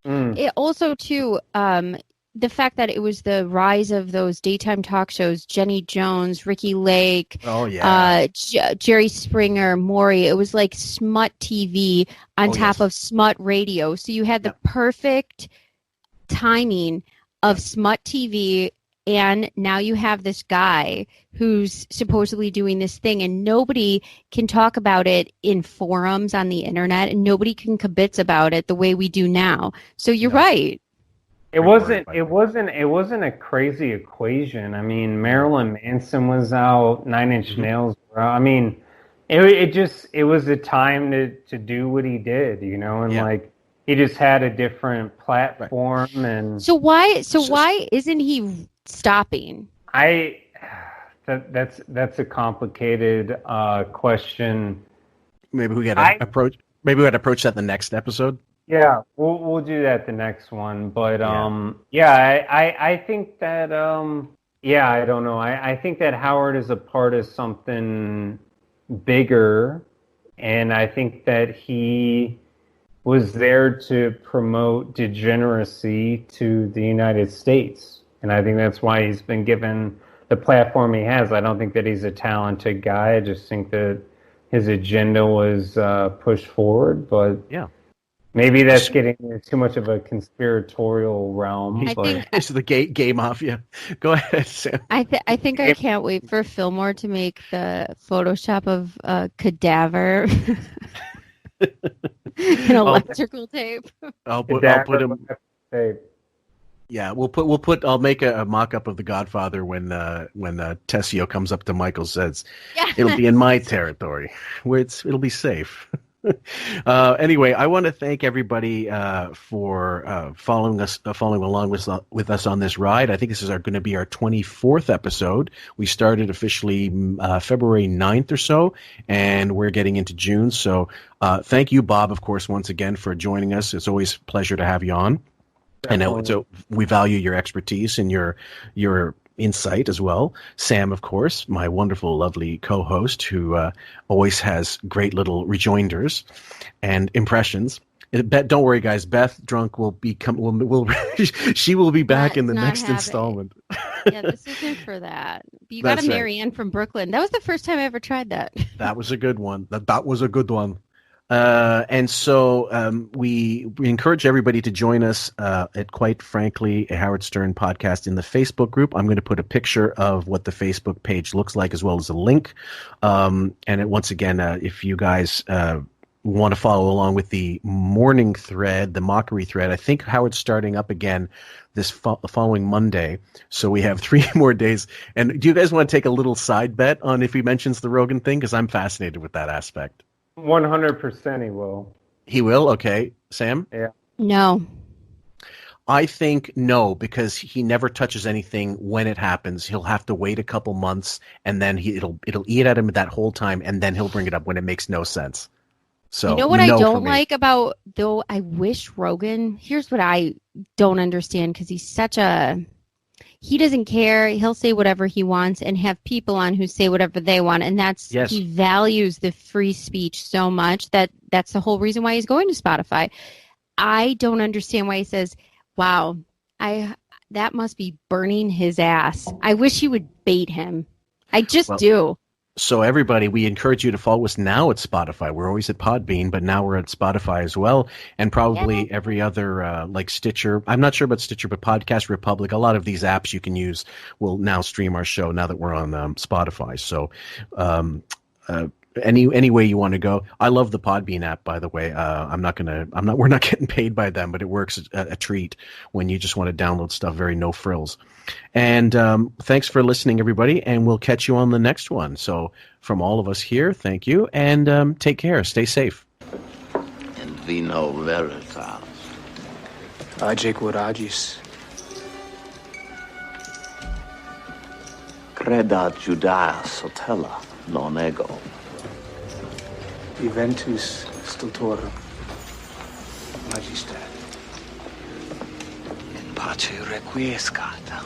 It also too, the fact that it was the rise of those daytime talk shows, Jenny Jones, Ricky Lake, Jerry Springer, Maury. It was like smut TV on top of smut radio. So you had the perfect timing of smut TV, and now you have this guy who's supposedly doing this thing, and nobody can talk about it in forums on the internet, and nobody can kibitz about it the way we do now. So you're right. It wasn't a crazy equation. I mean, Marilyn Manson was out, Nine Inch Nails were out. I mean, it was a time to do what he did, and like he just had a different platform. And so why isn't he stopping? That's a complicated question. Maybe we got to approach that in the next episode. Yeah, we'll do that the next one. But I think that I don't know. I think that Howard is a part of something bigger, and I think that he was there to promote degeneracy to the United States, and I think that's why he's been given the platform he has. I don't think that he's a talented guy. I just think that his agenda was pushed forward, but maybe that's getting too much of a conspiratorial realm. It's the gay mafia. Go ahead, Sam. I think I can't wait for Fillmore to make the Photoshop of a cadaver in electrical tape. I'll put him. Yeah, I'll make a mock-up of The Godfather when Tessio comes up to Michael, says, "It'll be in my territory, where it'll be safe." Anyway, I want to thank everybody for following along with us on this ride. I think this is going to be our 24th episode. We started officially February 9th or so, and we're getting into June. So thank you, Bob, of course, once again for joining us. It's always a pleasure to have you on. And so we value your expertise and your insight as well. Sam, of course, my wonderful, lovely co-host who always has great little rejoinders and impressions. Don't worry, guys. Beth Drunk will she will be back in the next installment. Yeah, this isn't for that. You got a Marianne from Brooklyn. That was the first time I ever tried that. That was a good one. That was a good one. And so we encourage everybody to join us at, quite frankly, a Howard Stern podcast in the Facebook group. I'm going to put a picture of what the Facebook page looks like as well as a link. Once again, if you guys want to follow along with the morning thread, the mockery thread, I think Howard's starting up again this following Monday. So we have 3 more days. And do you guys want to take a little side bet on if he mentions the Rogan thing? Because I'm fascinated with that aspect. 100% he will. He will? Okay. Sam? Yeah. No. I think no, because he never touches anything when it happens. He'll have to wait a couple months, and then it'll eat at him that whole time, and then he'll bring it up when it makes no sense. So you know what I don't like about, though, I wish Rogan, here's what I don't understand, because he's such a... He doesn't care. He'll say whatever he wants and have people on who say whatever they want. And he values the free speech so much that's the whole reason why he's going to Spotify. I don't understand why he says, wow, that must be burning his ass. I wish he would bait him. I just do. So everybody, we encourage you to follow us now at Spotify. We're always at Podbean, but now we're at Spotify as well, and probably every other like Stitcher. I'm not sure about Stitcher, but Podcast Republic. A lot of these apps you can use will now stream our show now that we're on Spotify. So any way you want to go. I love the Podbean app, by the way. We're not getting paid by them, but it works a treat when you just want to download stuff. Very no frills. And thanks for listening, everybody, and we'll catch you on the next one. So from all of us here, thank you, and take care. Stay safe. In vino veritas. Age quod agis. Creda Judaea sotella non ego. Eventus stultorum magister. In pace requiescat.